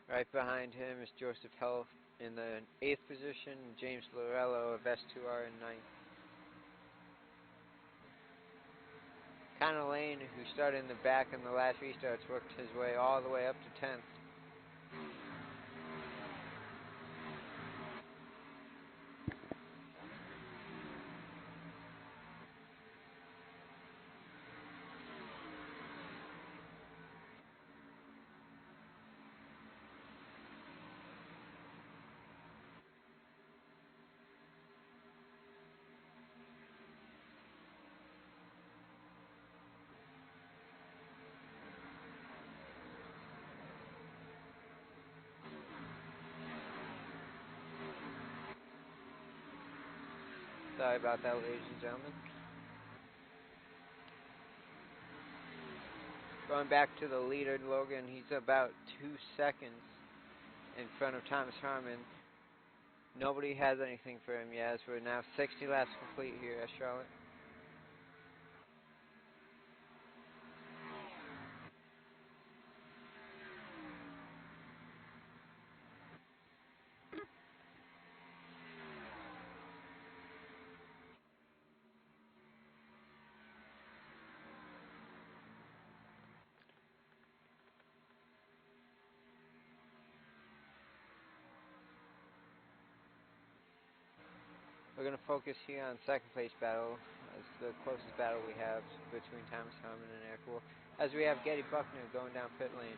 Right behind him is Joseph Health in the 8th position, James Lorello of S2R in 9th. Connor Lane, who started in the back in the last restarts, worked his way all the way up to 10th. Sorry about that, ladies and gentlemen. Going back to the leader, Logan, he's about 2 seconds in front of Thomas Harmon. Nobody has anything for him yet, as we're now 60 laps complete here at Charlotte. We're going to focus here on 2nd place battle. It's the closest battle we have between Thomas Harmon and Eric Wolf. As we have Getty Buckner going down pit lane.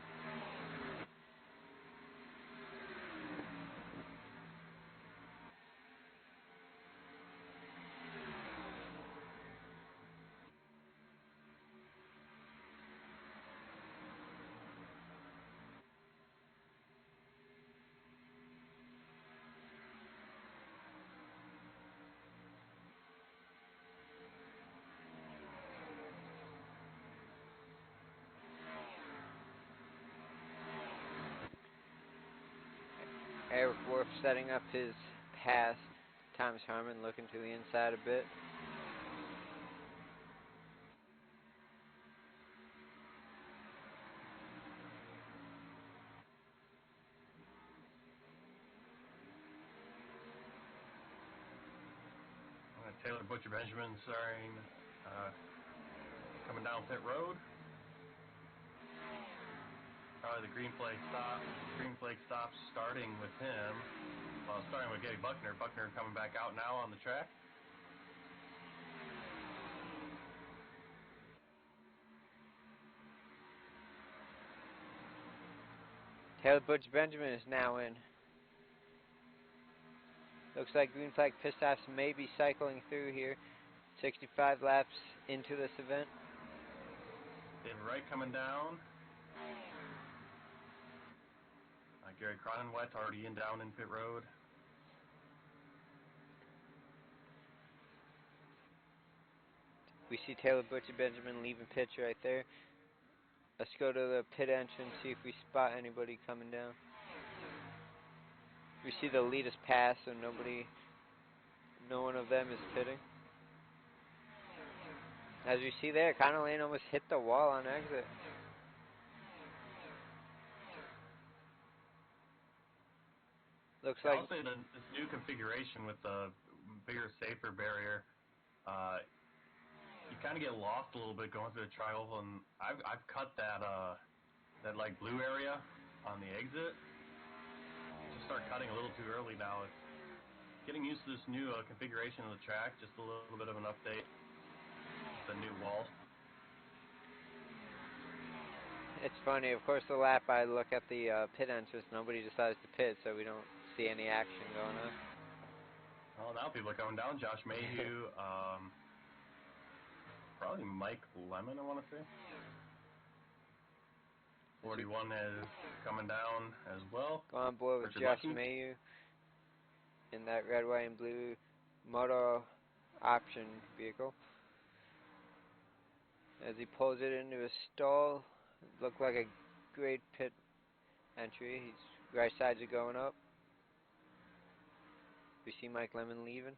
Eric Wolf setting up his pass. Thomas Harmon looking to the inside a bit. Taylor Butcher Benjamin starring, coming down pit road. Probably the green flag stop. Green flag stops starting with him. Well, starting with Getty Buckner. Buckner coming back out now on the track. Taylor Butcher Benjamin is now in. Looks like green flag pit stops may be cycling through here. 65 laps into this event. David Wright coming down. Gary Cronenwet already down in pit road. We see Taylor Butcher Benjamin leaving pits right there. Let's go to the pit entrance, see if we spot anybody coming down. We see the lead is passed, so no one of them is pitting. As you see there, Connor Lane almost hit the wall on exit. Looks like I'll say this new configuration with the bigger, safer barrier. You kind of get lost a little bit going through the tri-oval, and I've cut that like blue area on the exit. Just start cutting a little too early now. It's getting used to this new configuration of the track. Just a little bit of an update. The new wall. It's funny, of course, the lap I look at the pit entrance, nobody decides to pit, so we don't see any action going on. Well, now people are coming down. Josh Mayhew, probably Mike Lemon, I want to say. 41 is coming down as well. Go on board with Josh Mayhew in that red, white, and blue moto option vehicle. As he pulls it into a stall, it looked like a great pit entry. His right sides are going up. We see Mike Lemon leaving.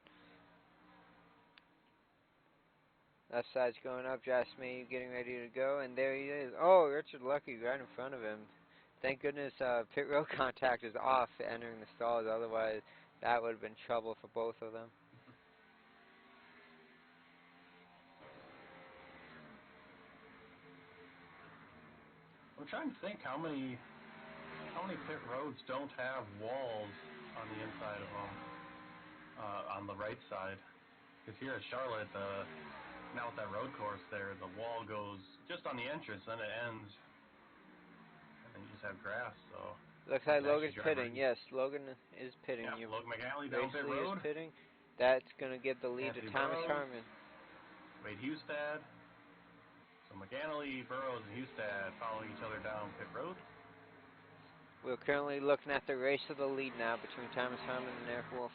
Left side's going up. Josh Mayhew getting ready to go, and there he is. Oh, Richard Lucky right in front of him. Thank goodness pit road contact is off entering the stalls. Otherwise, that would have been trouble for both of them. I'm trying to think how many pit roads don't have walls on the inside of them, on the right side. Because here at Charlotte, now with that road course there, the wall goes just on the entrance, then it ends, and then you just have grass. So looks like Logan's pitting. Yes, Logan is pitting. Yeah, Logan McAnally down pit road. Is pitting. That's going to give the lead Anthony to Thomas Burrows, Harmon. Wade Hustad. So McAnally, Burrows, and Hustad following each other down pit road. We're currently looking at the race of the lead now between Thomas Harmon and Eric Wolf.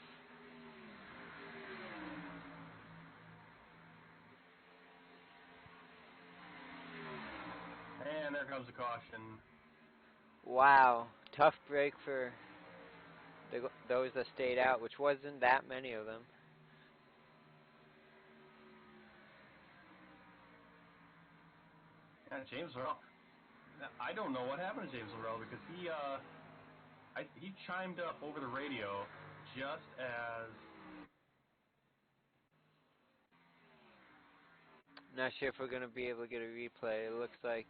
And there comes the caution. Wow, tough break for those that stayed out, which wasn't that many of them. Yeah, James Earl. I don't know what happened to James Earl because he chimed up over the radio just as. Not sure if we're going to be able to get a replay. It looks like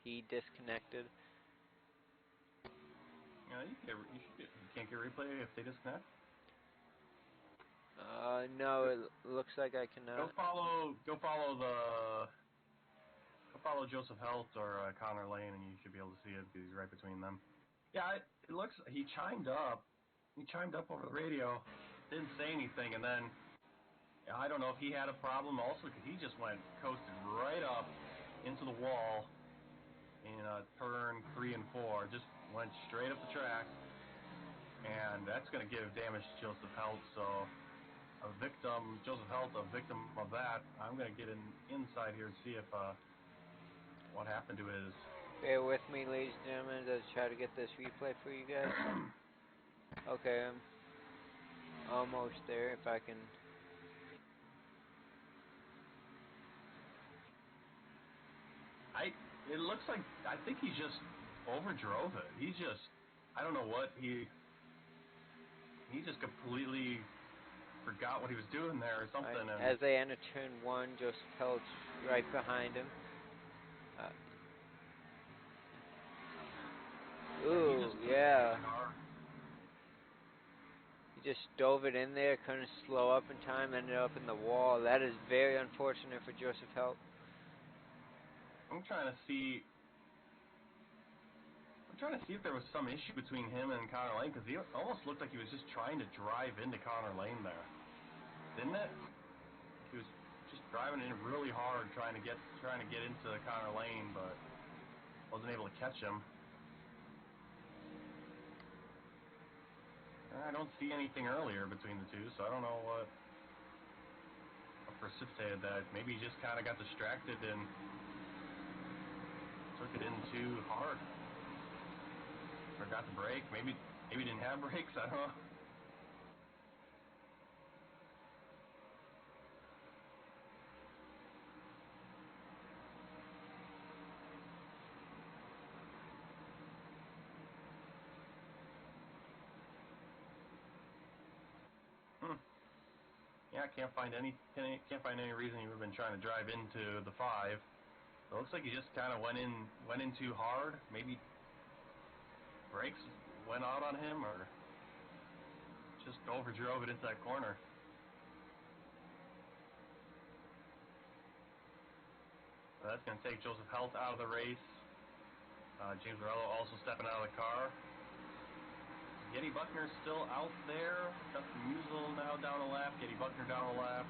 he disconnected. Yeah, you can't get a replay if they disconnect. No, it looks like I cannot. Go follow Joseph Helt or Connor Lane, and you should be able to see it because he's right between them. Yeah, it looks. He chimed up. He chimed up over the radio. Didn't say anything, and then I don't know if he had a problem also because he just coasted right up into the wall in turn 3 and 4. Just went straight up the track, and that's going to give damage to Joseph Helt. So Joseph Helt, a victim of that. I'm going to get inside here and see if what happened to his. Bear with me, ladies and gentlemen, as I try to get this replay for you guys. Okay, I'm almost there. If I can. It looks like I think he just overdrove it. I don't know what he just completely forgot what he was doing there or something. Right. As they enter turn 1, Joseph Helt's right behind him. Yeah. He just dove it in there, couldn't slow up in time, ended up in the wall. That is very unfortunate for Joseph Helt. I'm trying to see if there was some issue between him and Connor Lane because he almost looked like he was just trying to drive into Connor Lane there, didn't it? He was just driving in really hard, trying to get into Connor Lane, but wasn't able to catch him. I don't see anything earlier between the two, so I don't know what precipitated that. Maybe he just kind of got distracted and took it in too hard. Forgot to brake. Maybe he didn't have brakes. I don't know. Yeah, Yeah, can't find any reason he would have been trying to drive into the 5. It looks like he just kind of went in too hard. Maybe brakes went out on him, or just overdrove it into that corner. So that's going to take Joseph Helt out of the race. James Morello also stepping out of the car. Getty Buckner still out there. Dustin Musial now down a lap. Getty Buckner down a lap.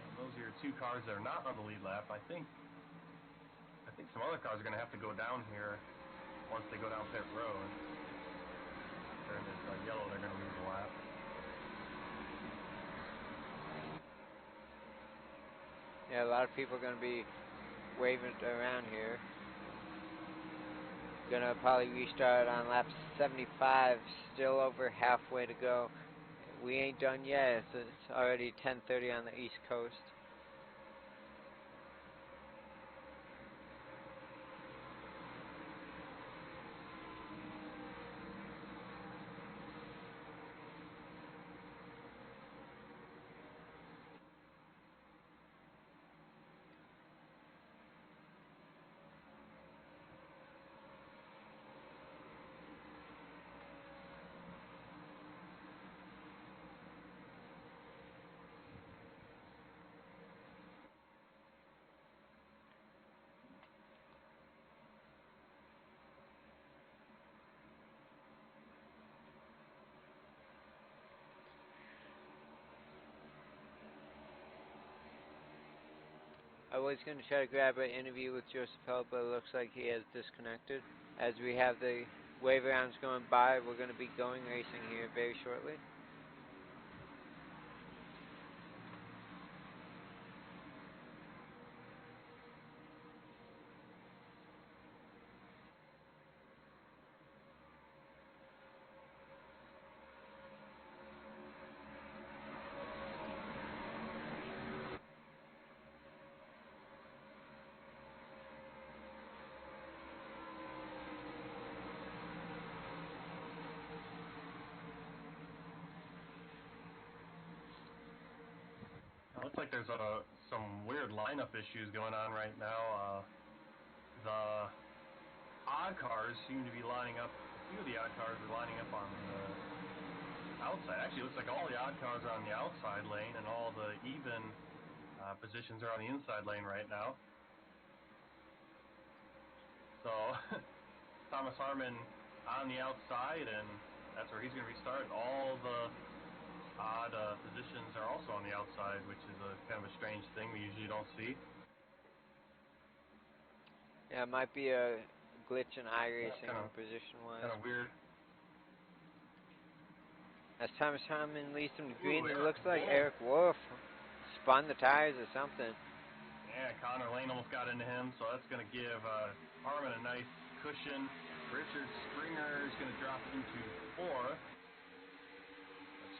And those are your two cars that are not on the lead lap. I think some other cars are going to have to go down here once they go down pit road. They're in this yellow, they're going to lose a lap. Yeah, a lot of people are going to be waving around here. Gonna probably restart on lap 75, still over halfway to go. We ain't done yet, it's already 10:30 on the East Coast. I was going to try to grab an interview with Joseph Helt, but it looks like he has disconnected. As we have the wave rounds going by, we're going to be going racing here very shortly. It looks like there's some weird lineup issues going on right now. The odd cars seem to be lining up. A few of the odd cars are lining up on the outside. Actually, it looks like all the odd cars are on the outside lane, and all the even positions are on the inside lane right now. So Thomas Harmon on the outside, and that's where he's going to restart. All the odd positions are also on the outside, which is a kind of a strange thing we usually don't see. Yeah, it might be a glitch in iRacing position-wise. Kind of weird. As Thomas Harmon leads him to green, it looks like Eric Wolf spun the tires or something. Yeah, Connor Lane almost got into him, so that's going to give Harmon a nice cushion. Richard Springer is going to drop into 4th.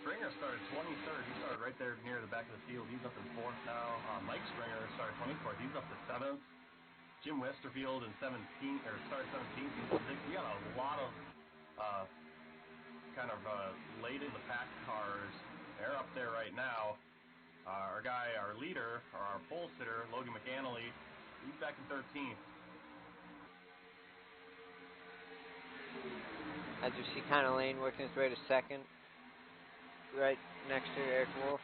Springer started 23rd. He started right there near the back of the field. He's up in 4th now. Mike Springer started 24th. He's up to 7th. Jim Westerfield in 17th, or started 17th. He's in 6th. We got a lot of kind of late in the pack cars. They're up there right now. Our leader, or our pole sitter, Logan McAnally, he's back in 13th. As you see Connor Lane working his way to 2nd, right next to Eric Wolf.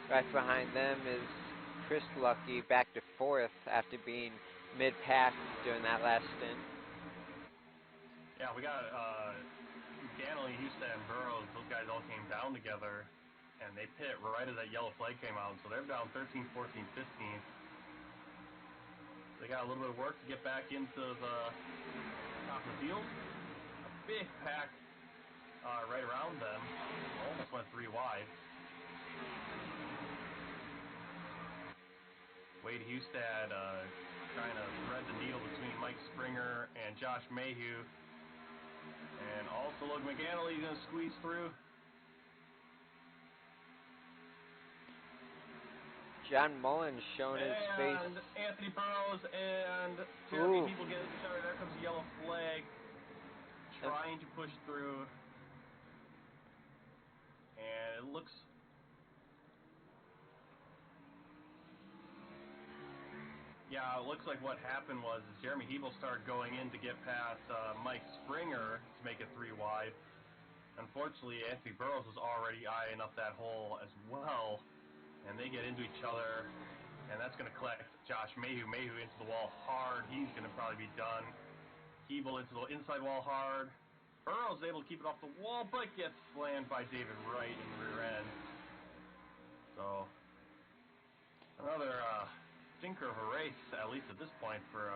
Right behind them is Chris Lucky, back to 4th after being mid-pack during that last stint. Yeah, we got McAnally, Houston, Burrows, those guys all came down together, and they pit right as that yellow flag came out, so they're down 13th, 14th, 15th. They got a little bit of work to get back into the top of the field. A big pack right around them. Almost went 3 wide. Wade Hustad trying to thread the needle between Mike Springer and Josh Mayhew. And also Logan McAnally going to squeeze through. John Mullins showing his face. And Anthony Burrows and Jeremy People getting started. There comes the yellow flag. Trying to push through. And it looks... Yeah, it looks like what happened was Jeremy Hebel started going in to get past Mike Springer to make it 3 wide. Unfortunately, Anthony Burrows was already eyeing up that hole as well, and they get into each other, and that's going to collect Josh Mayhew. Mayhew into the wall hard. He's going to probably be done. Hebel into the inside wall hard. Burrows able to keep it off the wall, but gets slammed by David Wright in the rear end. So, another stinker of a race, at least at this point, for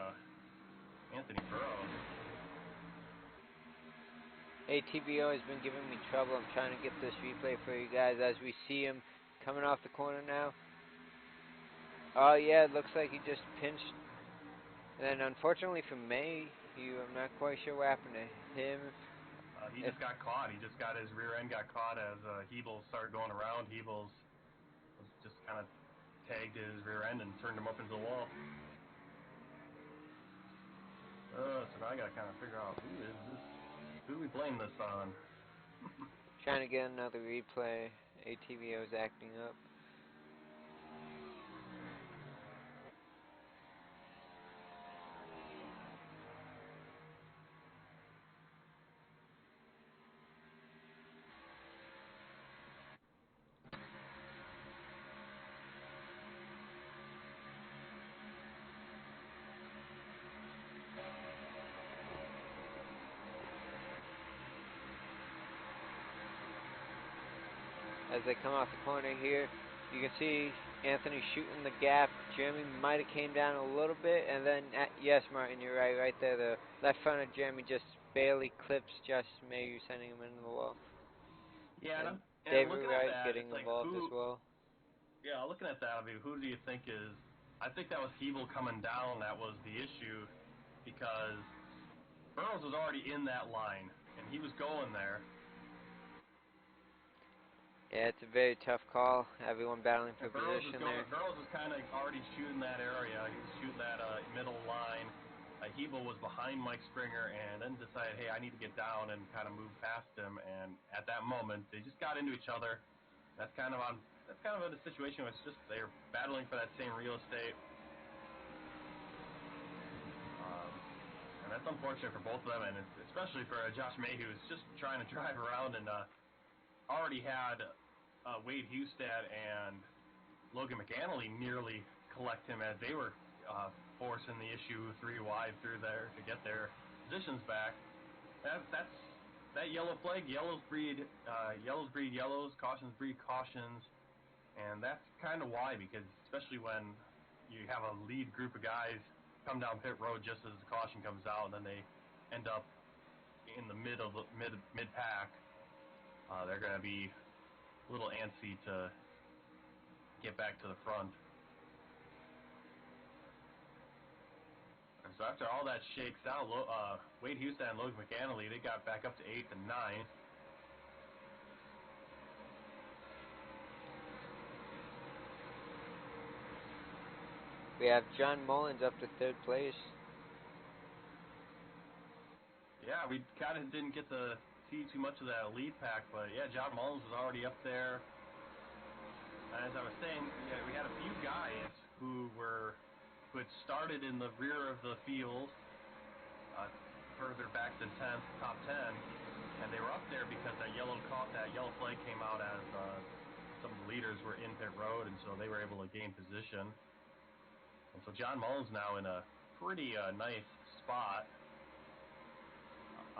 Anthony Burrows. ATVO has been giving me trouble. I'm trying to get this replay for you guys as we see him coming off the corner now. Oh yeah, it looks like he just pinched. And then unfortunately for Mayhew, I'm not quite sure what happened to him. He just got caught. He just got his rear end got caught as Hebel started going around. Hebel was just kind of tagged his rear end and turned him up into the wall. So now I got to kind of figure out who is this. Who do we blame this on? Trying to get another replay. ATVO is acting up. As they come off the corner here, you can see Anthony shooting the gap. Jeremy might have came down a little bit, and then, yes, Martin, you're right there. The left front of Jeremy just barely clips Josh Mayhew, sending him into the wall. Yeah, And and David looking at Wright that, getting it's like involved as well. Yeah, looking at that, I mean, who do you think is... I think that was Hebel coming down that was the issue, because Burrows was already in that line, and he was going there. Yeah, it's a very tough call. Everyone battling for position there. Burrows was kind of already shooting that area. He was shooting that middle line. Hebel was behind Mike Springer, and then decided, hey, I need to get down and kind of move past him. And at that moment, they just got into each other. That's kind of a situation where it's just they're battling for that same real estate. And that's unfortunate for both of them, and especially for Josh Mayhew, who's just trying to drive around and already had Wade Hustad and Logan McAnally nearly collect him as they were forcing the issue 3 wide through there to get their positions back. That yellow flag. Yellows breed yellows. Cautions breed cautions, and that's kind of why, because especially when you have a lead group of guys come down pit road just as the caution comes out, and then they end up in the mid pack. They're going to be a little antsy to get back to the front. And so after all that shakes out, Wade Hustad and Logan McAnally, they got back up to 8th and 9th. We have John Mullins up to 3rd place. Yeah, we kind of didn't get to see too much of that lead pack, but yeah, John Mullins was already up there. As I was saying, yeah, we had a few guys who had started in the rear of the field, further back than top 10, and they were up there because that yellow flag came out as some of the leaders were in pit road, and so they were able to gain position. And so John Mullins now in a pretty nice spot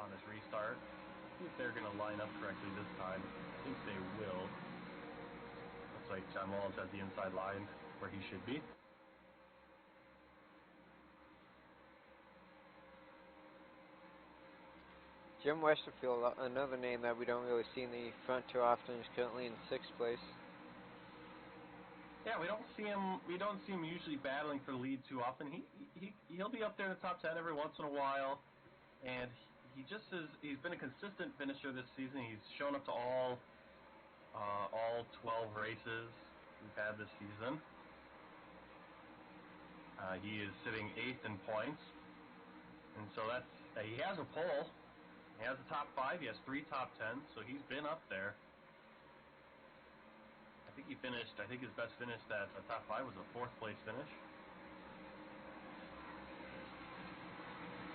on this restart. Let's see if they're going to line up correctly this time. I think they will. Looks like John Mullins has the inside line where he should be. Jim Westerfield, another name that we don't really see in the front too often, is currently in 6th place. Yeah, we don't see him usually battling for the lead too often. He'll be up there in the top 10 every once in a while, and he's been a consistent finisher this season. He's shown up to all 12 races we've had this season. He is sitting 8th in points, and so he has a pole. He has a top 5. He has 3 top 10s, so he's been up there. think he finished, I think his best finish at the top 5 was a 4th place finish.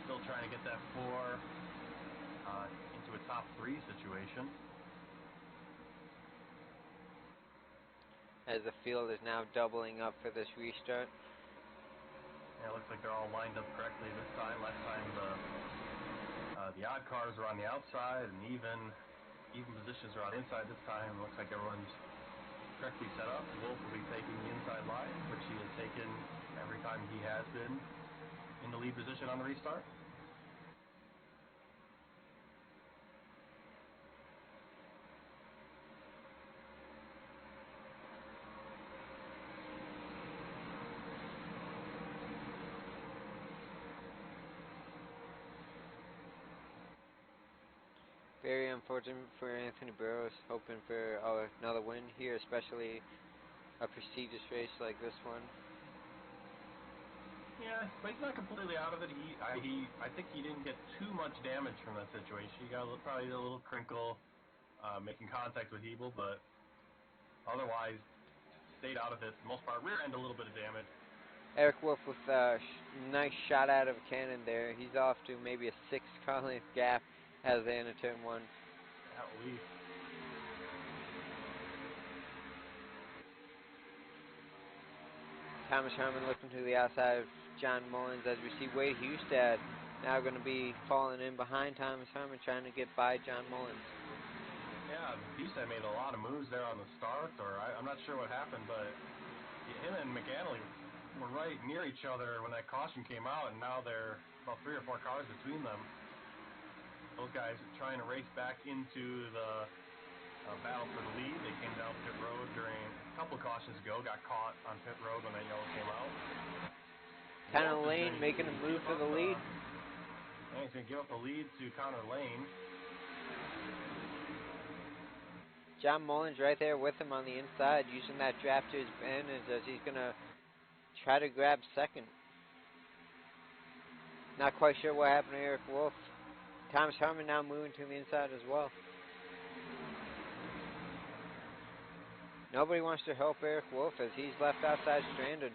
Still trying to get that 4 into a top 3 situation. As the field is now doubling up for this restart. Yeah, it looks like they're all lined up correctly this time. Last time the odd cars were on the outside and even positions are on the inside. This time it looks like everyone's correctly set up. Wolf will be taking the inside line, which he has taken every time he has been in the lead position on the restart. Very unfortunate for Anthony Burrows, hoping for another win here, especially a prestigious race like this one. Yeah, but he's not completely out of it. I think he didn't get too much damage from that situation. He got probably a little crinkle making contact with Hebel, but otherwise stayed out of it for the most part. Rear end a little bit of damage. Eric Wolf with a nice shot out of a cannon there. He's off to maybe a 6 car length gap as they enter turn 1. At least. Thomas Herman looking to the outside of John Mullins as we see Wade Hustad now going to be falling in behind Thomas Herman, trying to get by John Mullins. Yeah, Hustad made a lot of moves there on the start, or I'm not sure what happened, but him and McAnally were right near each other when that caution came out, and now they're about 3 or 4 cars between them. Those guys are trying to race back into the battle for the lead. They came down pit road during a couple cautions ago, got caught on pit road when that yellow came out. Connor Lane making a move for the lead. Yeah, he's going to give up the lead to Connor Lane. John Mullins right there with him on the inside, using that draft to his advantage as he's going to try to grab second. Not quite sure what happened to Eric Wolf. Thomas Herman now moving to the inside as well. Nobody wants to help Eric Wolf as he's left outside stranded.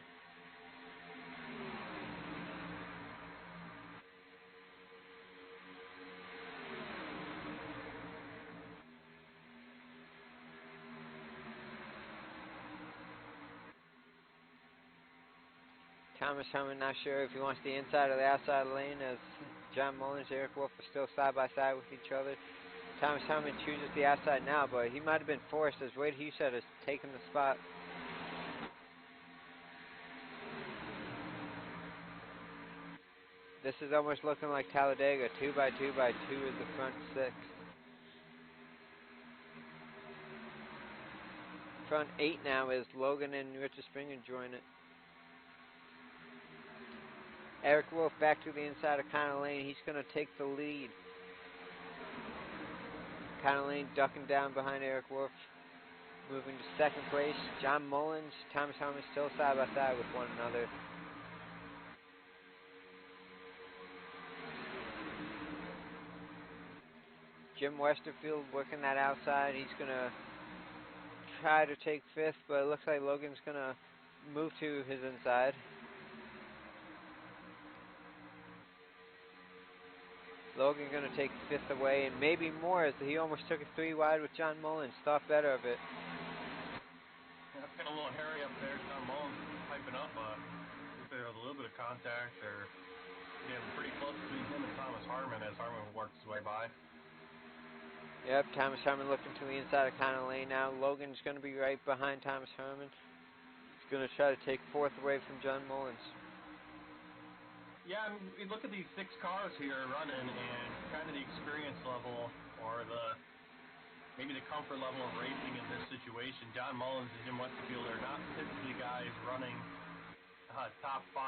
Thomas Herman not sure if he wants the inside or the outside lane as John Mullins and Eric Wolf are still side by side with each other. Thomas Herman chooses the outside now, but he might have been forced as Wade Hustad has taken the spot. This is almost looking like Talladega. 2x2x2 is the front 6. Front 8 now is Logan and Richard Springer join it. Eric Wolf back to the inside of Connor Lane. He's going to take the lead. Connor Lane ducking down behind Eric Wolf. Moving to second place. John Mullins, Thomas Herman still side by side with one another. Jim Westerfield working that outside. He's going to try to take 5th, but it looks like Logan's going to move to his inside. Logan going to take 5th away, and maybe more as he almost took it 3 wide with John Mullins. Thought better of it. Yeah, it's got a little hairy up there. John Mullins piping up. Looks like there was a little bit of contact. They're getting pretty close between him and Thomas Harmon as Harmon works his way by. Yep, Thomas Herman looking to the inside of Connor Lane now. Logan's going to be right behind Thomas Herman. He's going to try to take 4th away from John Mullins. Yeah, I mean, we look at these 6 cars here running and kind of the experience level or maybe the comfort level of racing in this situation. John Mullins and Jim Westerfield are not typically guys running top 5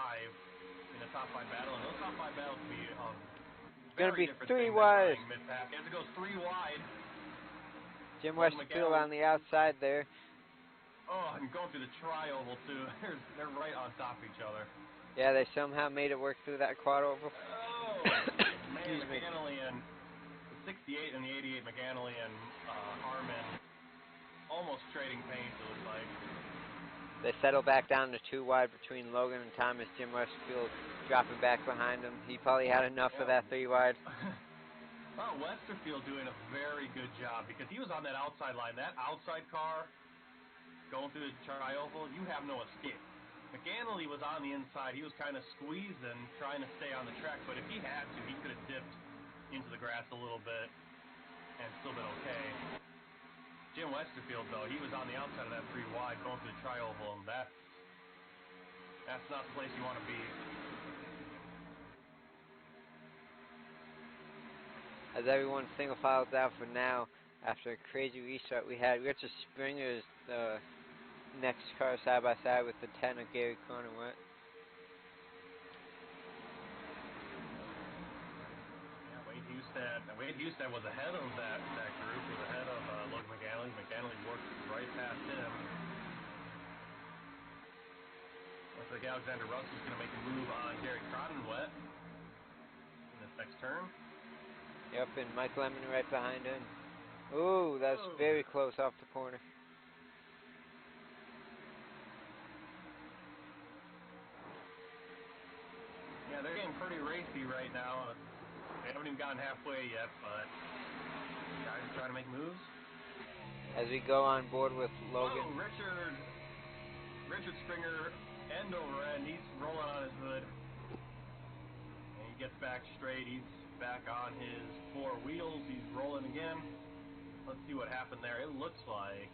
in a top 5 battle, and those top 5 battles will be going to be different 3 wide. Mid-pack. As it goes 3 wide. Jim Westerfield on the outside there. Oh, and going through the tri-oval too. They're right on top of each other. Yeah, they somehow made it work through that quad oval. Oh, man, McAnally and the 68 and the 88, McAnally and Harmon almost trading paints, it looks like. They settle back down to 2 wide between Logan and Thomas. Jim Westerfield dropping back behind him. He probably had enough of that 3 wide. Well, Westerfield doing a very good job because he was on that outside line. That outside car going through the tri-oval, you have no escape. McAnally was on the inside. He was kind of squeezing, trying to stay on the track, but if he had to, he could have dipped into the grass a little bit and still been okay. Jim Westerfield, though, he was on the outside of that 3 wide going through the tri-oval, and that's not the place you want to be. As everyone single files out for now, after a crazy restart, we had Richard Springer's next car side by side with the 10 of Gary Cronenwett. Wade Houston was ahead of that group. He was ahead of Logan McAnally. McAnally worked right past him. Looks like Alexander Russell's going to make a move on Gary Cronenwett in this next turn. Yep, and Mike Lemon right behind him. Ooh, that's very close off the corner. Yeah, they're getting pretty racy right now. They haven't even gotten halfway yet, but guys are trying to make moves. As we go on board with Logan. Oh, Richard Springer, end over end. He's rolling on his hood. And he gets back straight. He's back on his 4 wheels. He's rolling again. Let's see what happened there. It looks like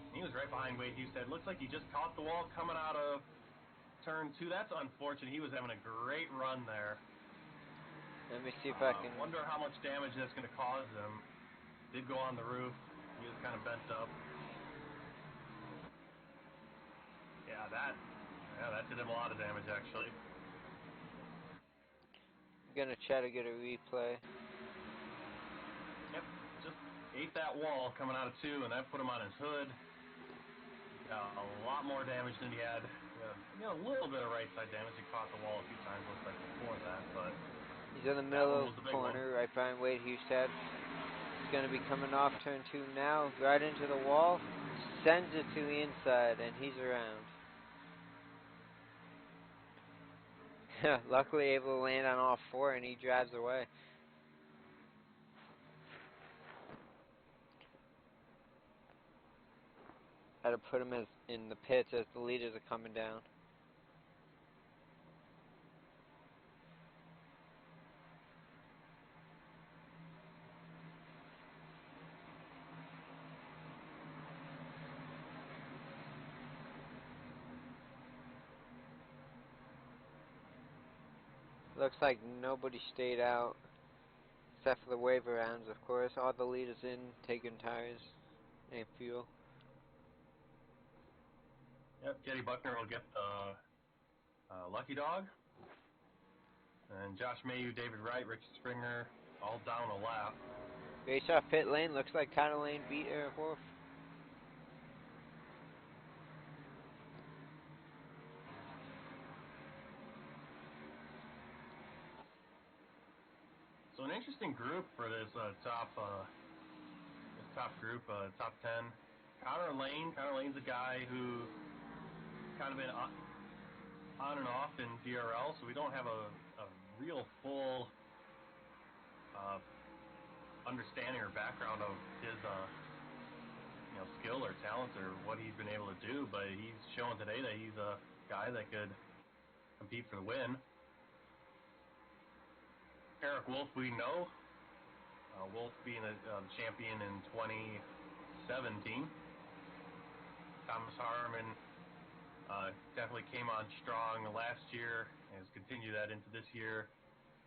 he was right behind Wade Houston. It looks like he just caught the wall coming out of turn 2. That's unfortunate. He was having a great run there. Let me see if I can... wonder how much damage that's going to cause him. Did go on the roof. He was kind of bent up. Yeah, that did him a lot of damage, actually. I'm going to try to get a replay. Yep, just ate that wall coming out of 2, and that put him on his hood. Got a lot more damage than he had. A little bit of right side damage. He caught the wall a few times, looks like before that, but... He's in the middle of the corner, right behind Wade Houston. He's going to be coming off turn 2 now, right into the wall. Sends it to the inside, and he's around. Luckily able to land on all 4, and he drives away. Had to put him in the pits as the leaders are coming down. Looks like nobody stayed out, except for the waiver rounds, of course. All the leaders in, taking tires and fuel. Yep, Getty Buckner will get the Lucky Dog. And Josh Mayhew, David Wright, Richard Springer, all down a lap. Race off pit lane, looks like Connor Lane beat Eric Wolf. So an interesting group for this top group, top 10. Connor Lane's a guy who kind of been on and off in DRL, so we don't have a real full understanding or background of his skill or talent or what he's been able to do, but he's showing today that he's a guy that could compete for the win. Eric Wolf, we know. Wolf being the champion in 2017. Thomas Harmon definitely came on strong last year and has continued that into this year.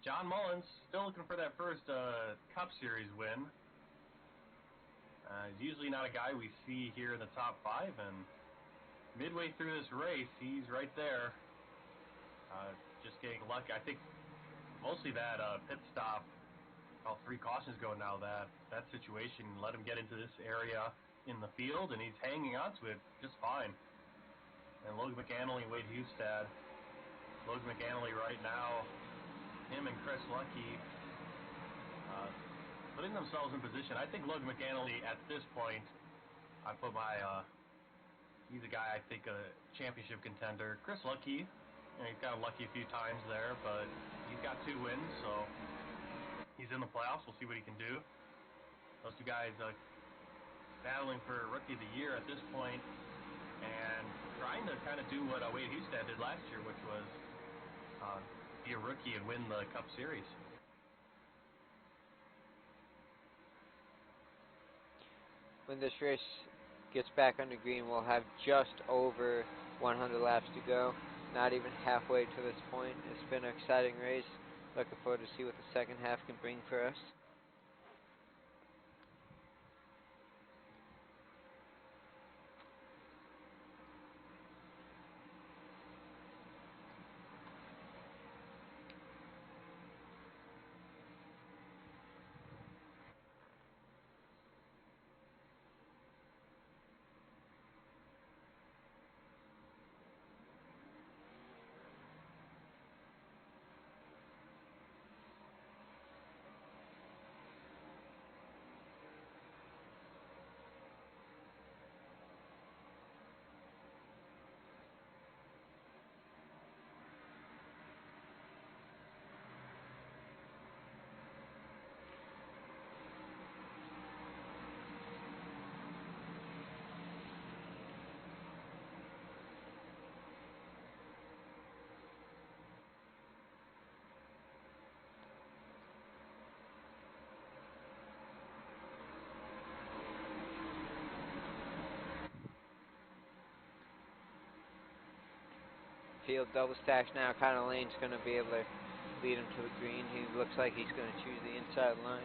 John Mullins still looking for that first Cup Series win. He's usually not a guy we see here in the top 5, and midway through this race, he's right there. Just getting lucky. I think mostly that pit stop, all 3 cautions ago now, that situation let him get into this area in the field, and he's hanging on to it just fine. And Logan McAnally and Wade Hustad. Logan McAnally right now, him and Chris Lucky putting themselves in position. I think Logan McAnally at this point I put my he's a guy I think a championship contender. Chris Lucky, he's got lucky a few times there, but he's got 2 wins, so he's in the playoffs. We'll see what he can do. Those 2 guys battling for Rookie of the Year at this point, and trying to kind of do what Wade Hustad did last year, which was be a rookie and win the Cup Series. When this race gets back under green, we'll have just over 100 laps to go. Not even halfway to this point. It's been an exciting race. Looking forward to see what the second half can bring for us. Field double stacks now. Connor Lane's going to be able to lead him to the green. He looks like he's going to choose the inside line.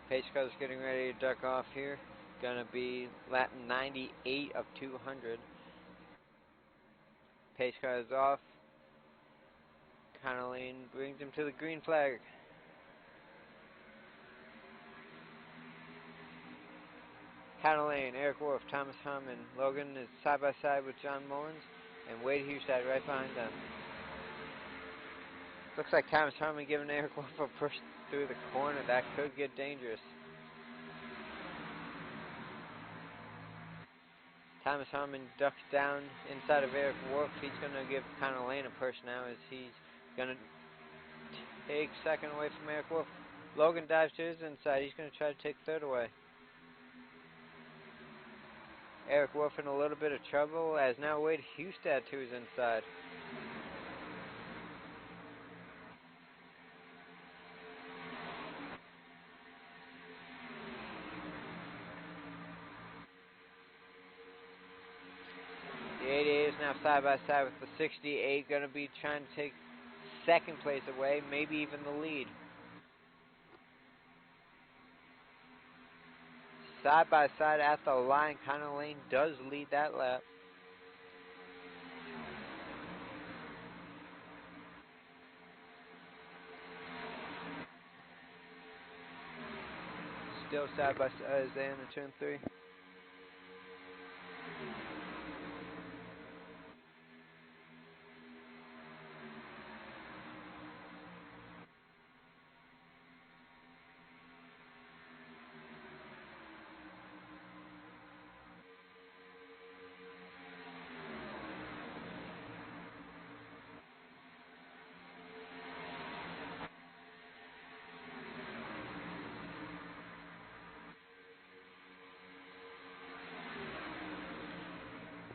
Pace car's getting ready to duck off here. Gonna be lap 98 of 200. Pace car is off. Connor Lane brings him to the green flag. Connor Lane, Eric Wolf, Thomas Harmon, Logan is side by side with John Mullins, and Wade Hustad right behind them. Looks like Thomas Harmon giving Eric Wolf a push through the corner. That could get dangerous. Thomas Harmon ducks down inside of Eric Wolf. He's going to give Connor Lane a push now as he's going to take second away from Eric Wolf. Logan dives to his inside. He's going to try to take third away. Eric Wolf in a little bit of trouble as now Wade Hustad to his inside. The 88 is now side by side with the 68, going to be trying to take second place away, maybe even the lead. Side by side at the line, Connor Lane does lead that lap. Still side by side as they enter turn 3.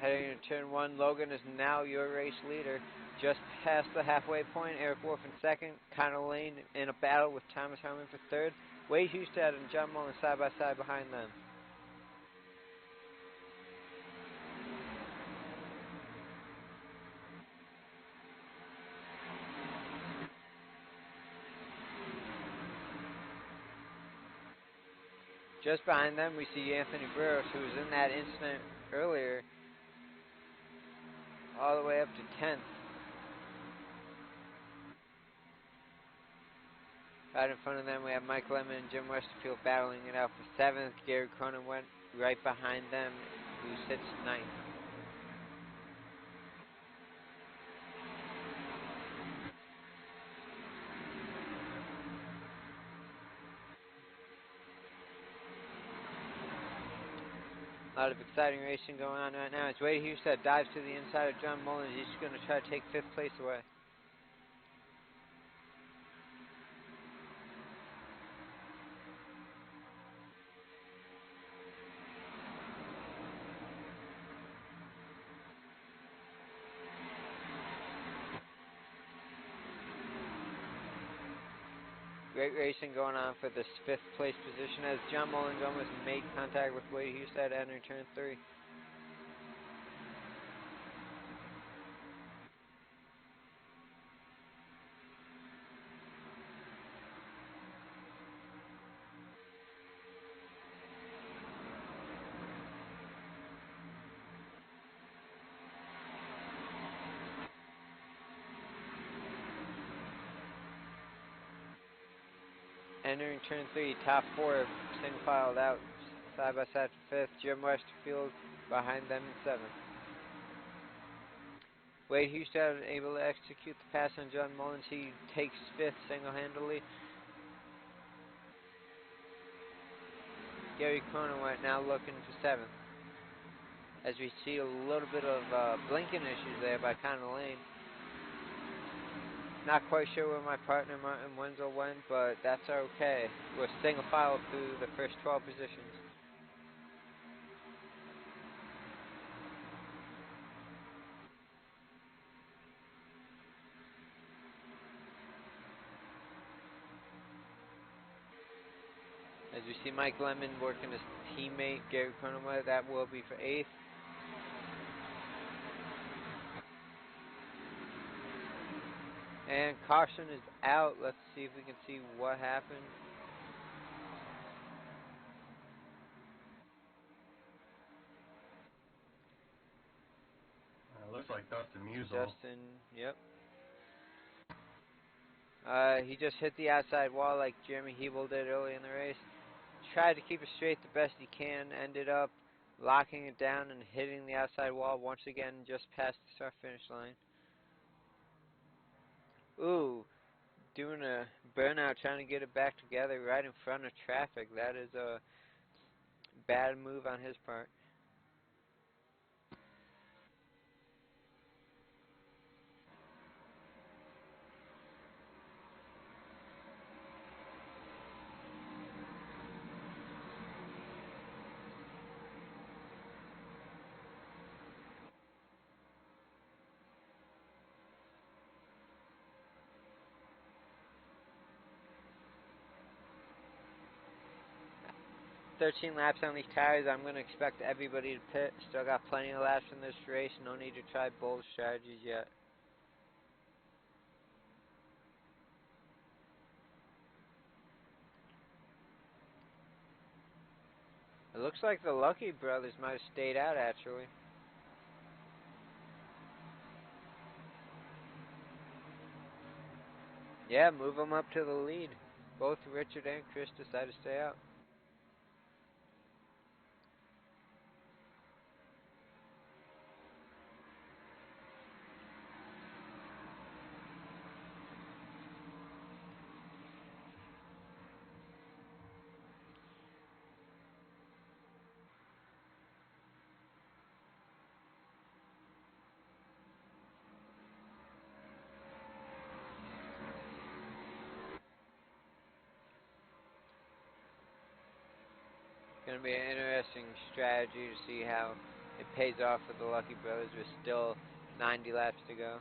Heading into turn 1, Logan is now your race leader. Just past the halfway point, Eric Wolf in second. Connor Lane in a battle with Thomas Harmon for third. Wade Hustad and John Mullins side by side behind them. Just behind them, we see Anthony Burris, who was in that incident earlier, all the way up to 10th. Right in front of them, we have Mike Lemon and Jim Westerfield battling it out for 7th. Gary Cronin went right behind them, who sits 9th. A lot of exciting racing going on right now. It's Wade Hughes dives to the inside of John Mullins. He's going to try to take 5th place away. Great racing going on for this 5th place position as John Mullins almost made contact with Wade Hughes entering turn 3. Entering turn 3, top 4 single filed out side by side for 5th. Jim Westerfield behind them in 7th. Wade Hughes able to execute the pass on John Mullins. He takes 5th single-handedly. Gary Cronin now looking for 7th. As we see a little bit of blinking issues there by Connor Lane. Not quite sure where my partner Martin Wenzel went, but that's okay. We're single file through the first 12 positions. As we see Mike Lemon working his teammate Gary Cronin, that will be for 8th. And caution is out. Let's see if we can see what happened. Looks like Dustin Musial. Dustin, yep. He just hit the outside wall like Jeremy Hebel did early in the race. Tried to keep it straight the best he can. Ended up locking it down and hitting the outside wall once again just past the start-finish line. Ooh, doing a burnout, trying to get it back together right in front of traffic. That is a bad move on his part. $13 laps on these tires. I'm going to expect everybody to pit. Still got plenty of laps in this race. No need to try bold strategies yet. It looks like the Lucky brothers might have stayed out, actually. Yeah, move them up to the lead. Both Richard and Chris decided to stay out. Going to be an interesting strategy to see how it pays off for the Lucky brothers with still 90 laps to go.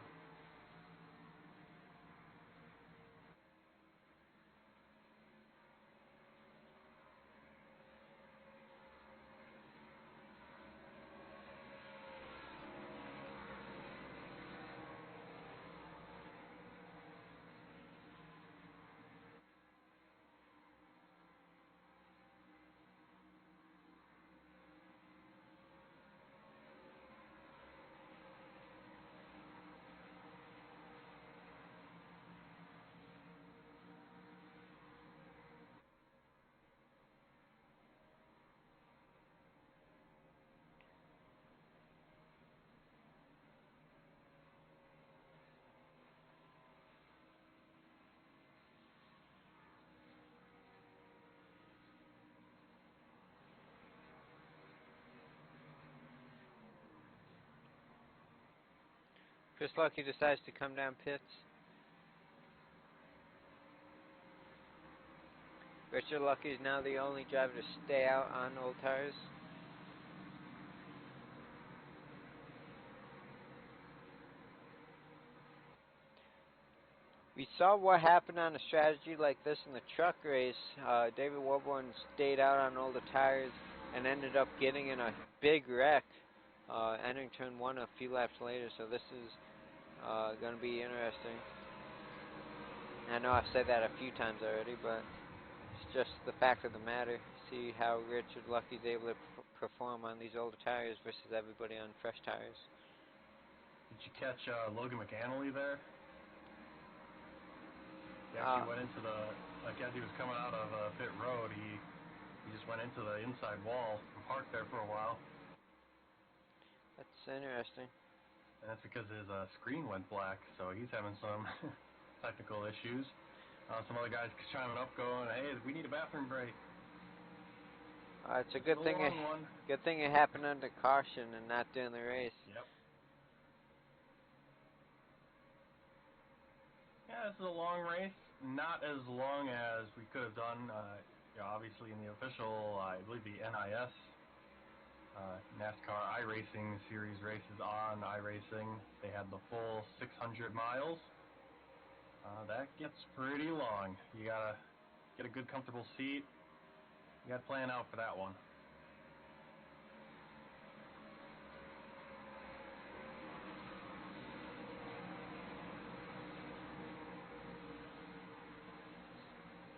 Chris Lucky decides to come down pits. Richard Lucky is now the only driver to stay out on old tires. We saw what happened on a strategy like this in the truck race. David Warborn stayed out on older tires and ended up getting in a big wreck, entering turn 1 a few laps later. So this is going to be interesting. I know I've said that a few times already, but it's just the fact of the matter. See how Richard Lucky's able to perform on these older tires versus everybody on fresh tires. Did you catch Logan McAnally there? He actually went into the, like as he was coming out of pit road, he just went into the inside wall and parked there for a while. That's interesting. And that's because his screen went black, so he's having some technical issues. Some other guys chiming up going, hey, we need a bathroom break. It's a good thing it happened under caution and not during the race. Yep. Yeah, this is a long race. Not as long as we could have done. Obviously in the official, I believe the NIS NASCAR iRacing series races on iRacing, they had the full 600 miles. That gets pretty long. You gotta get a good comfortable seat. You gotta plan out for that one.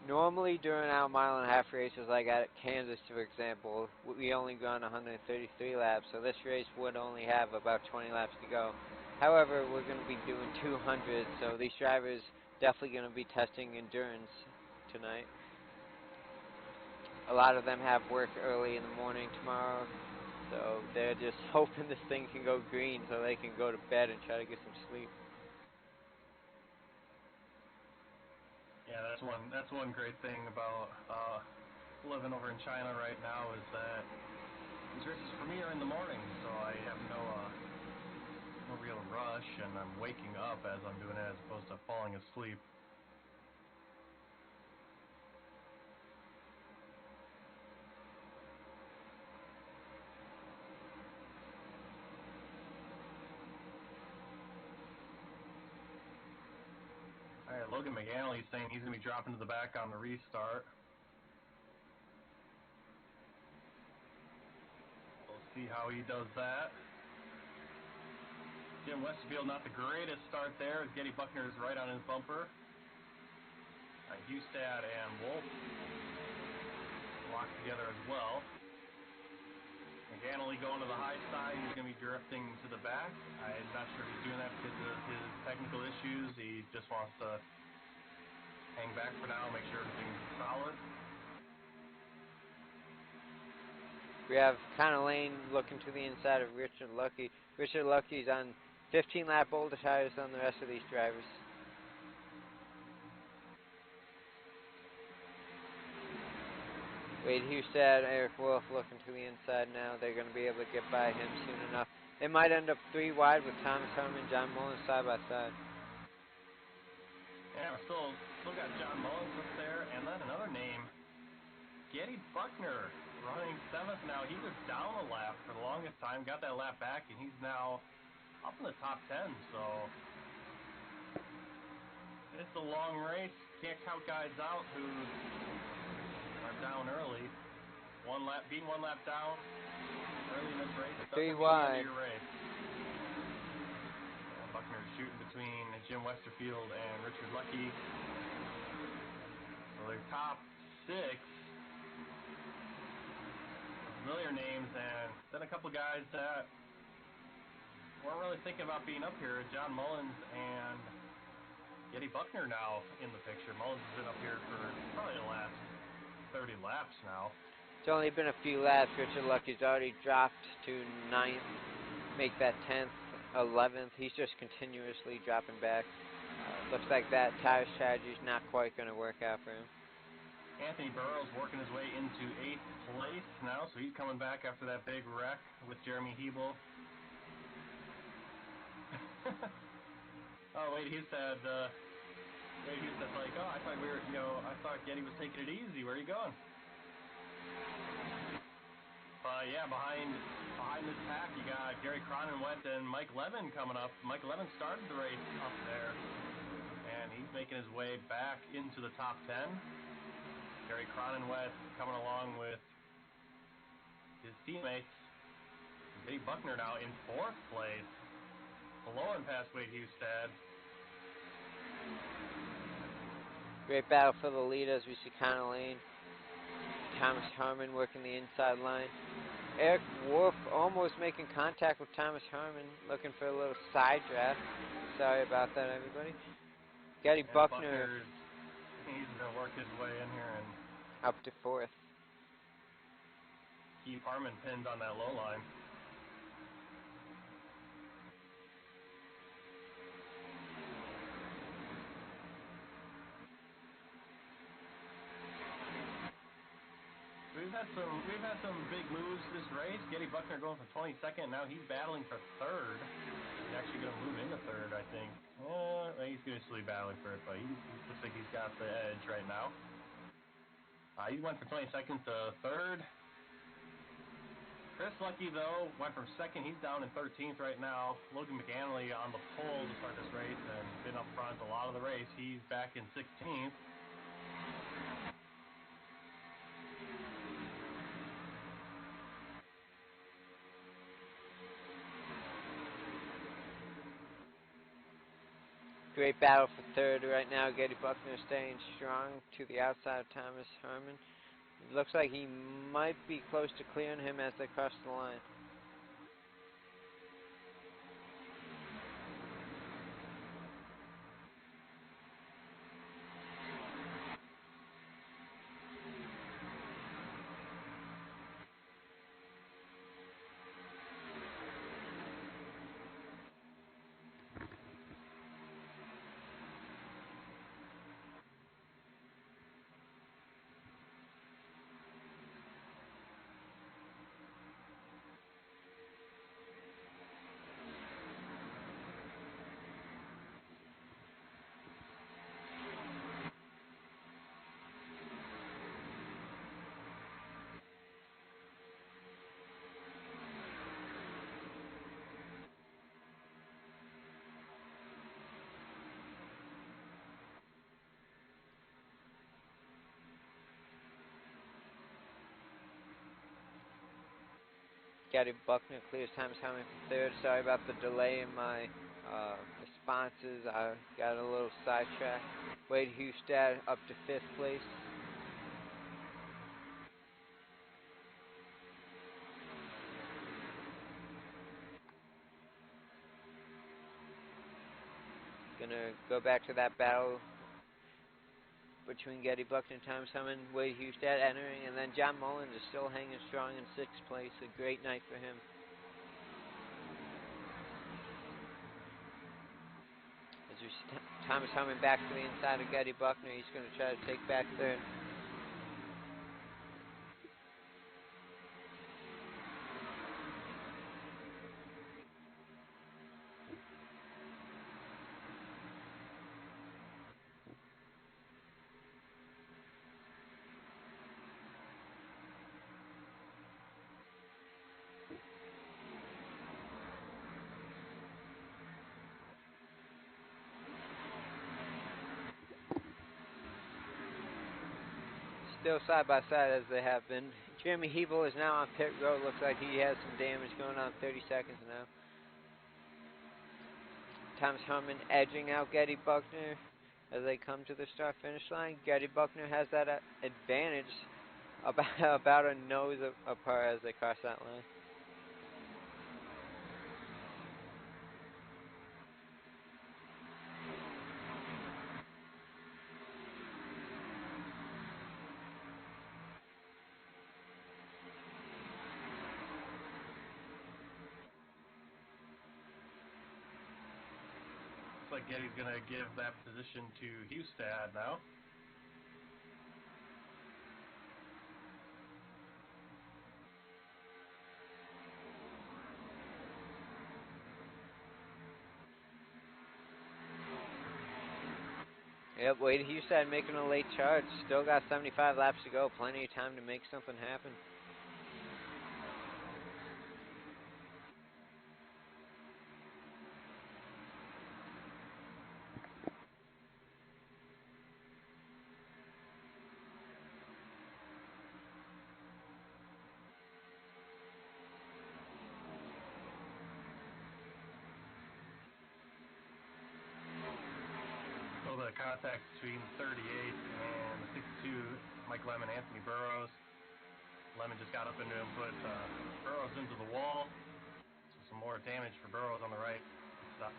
Normally during our mile-and-a-half races, like at Kansas, for example, we only run 133 laps, so this race would only have about 20 laps to go. However, we're going to be doing 200, so these drivers definitely going to be testing endurance tonight. A lot of them have work early in the morning tomorrow, so they're just hoping this thing can go green so they can go to bed and try to get some sleep. Yeah, that's one great thing about living over in China right now is that these races for me are in the morning, so I have no real rush, and I'm waking up as I'm doing it as opposed to falling asleep. Alright, Logan McAnally is saying he's going to be dropping to the back on the restart. We'll see how he does that. Jim Westerfield, not the greatest start there, as Getty Buckner is right on his bumper. Hustad and Wolf locked together as well. McAnally going to the high side, he's going to be drifting to the back. I'm not sure if he's doing that because of his technical issues. He just wants to hang back for now, make sure everything's solid. We have Connor Lane looking to the inside of Richard Lucky. Richard Lucky's on 15-lap older tires than the rest of these drivers. Wade Hustad, Eric Wolf looking to the inside now. They're going to be able to get by him soon enough. They might end up 3 wide with Thomas Herman and John Mullins side by side. Yeah, we're still got John Mullins up there, and then another name, Getty Buckner, running 7th now. He was down a lap for the longest time, got that lap back, and he's now up in the top 10. So it's a long race. Can't count guys out who are down early. Being one lap down early in this race. 3 wide. Buckner shooting between Jim Westerfield and Richard Lucky. So their top 6 familiar names, and then a couple guys that weren't really thinking about being up here. John Mullins and Getty Buckner now in the picture. Mullins has been up here for probably the last 30 laps now. It's only been a few laps. Richard Lucky's already dropped to 9th, make that 10th, 11th. He's just continuously dropping back. Looks like that tire strategy is not quite going to work out for him. Anthony Burrows working his way into 8th place now, so he's coming back after that big wreck with Jeremy Hebel. Wade Hustad, like, oh, I thought I thought Getty was taking it easy. Where are you going? Yeah, behind this pack, you got Gary Cronenwet and Mike Levin coming up. Mike Levin started the race up there, and he's making his way back into the top 10. Gary Cronenwet coming along with his teammates. Dave Buckner now in 4th place, blowing past Wade Hustad. Great battle for the lead as we see Connor Lane. Thomas Harmon working the inside line. Eric Wolf almost making contact with Thomas Harmon, looking for a little side draft. Sorry about that, everybody. Getty Buckner. He's going to work his way in here and up to 4th. Keith Harmon pinned on that low line. We've had some big moves this race. Getty Buckner going for 22nd. Now he's battling for 3rd. He's actually going to move into 3rd, I think. He's going to still be battling for it, but he looks like he's got the edge right now. He went from 22nd to 3rd. Chris Lucky, though, went from 2nd. He's down in 13th right now. Logan McAnally on the pole to start this race and been up front a lot of the race. He's back in 16th. Great battle for 3rd right now. Getty Buckner staying strong to the outside of Thomas Harmon. It looks like he might be close to clearing him as they cross the line. Getty Buckner clears Thomas Harmon for 3rd. Sorry about the delay in my responses. I got a little sidetracked. Wade Hustad up to 5th place. Gonna go back to that battle between Getty Buckner and Thomas Harmon. Wade Hustad entering, and then John Mullins is still hanging strong in 6th place. A great night for him. As we see Thomas Harmon back to the inside of Getty Buckner, he's going to try to take back 3rd. Still side by side as they have been. Jeremy Hebel is now on pit road. Looks like he has some damage going on. 30 seconds now. Thomas Harmon edging out Getty Buckner as they come to the start-finish line. Getty Buckner has that advantage about a nose apart as they cross that line. Looks like Getty's going to give that position to Hustad now. Yep, Wade Hustad making a late charge. Still got 75 laps to go. Plenty of time to make something happen. So the contact between 38 and the 62, Mike Lemon, Anthony Burrows. Lemon just got up into him, put Burrows into the wall. Some more damage for Burrows on the right. Stop.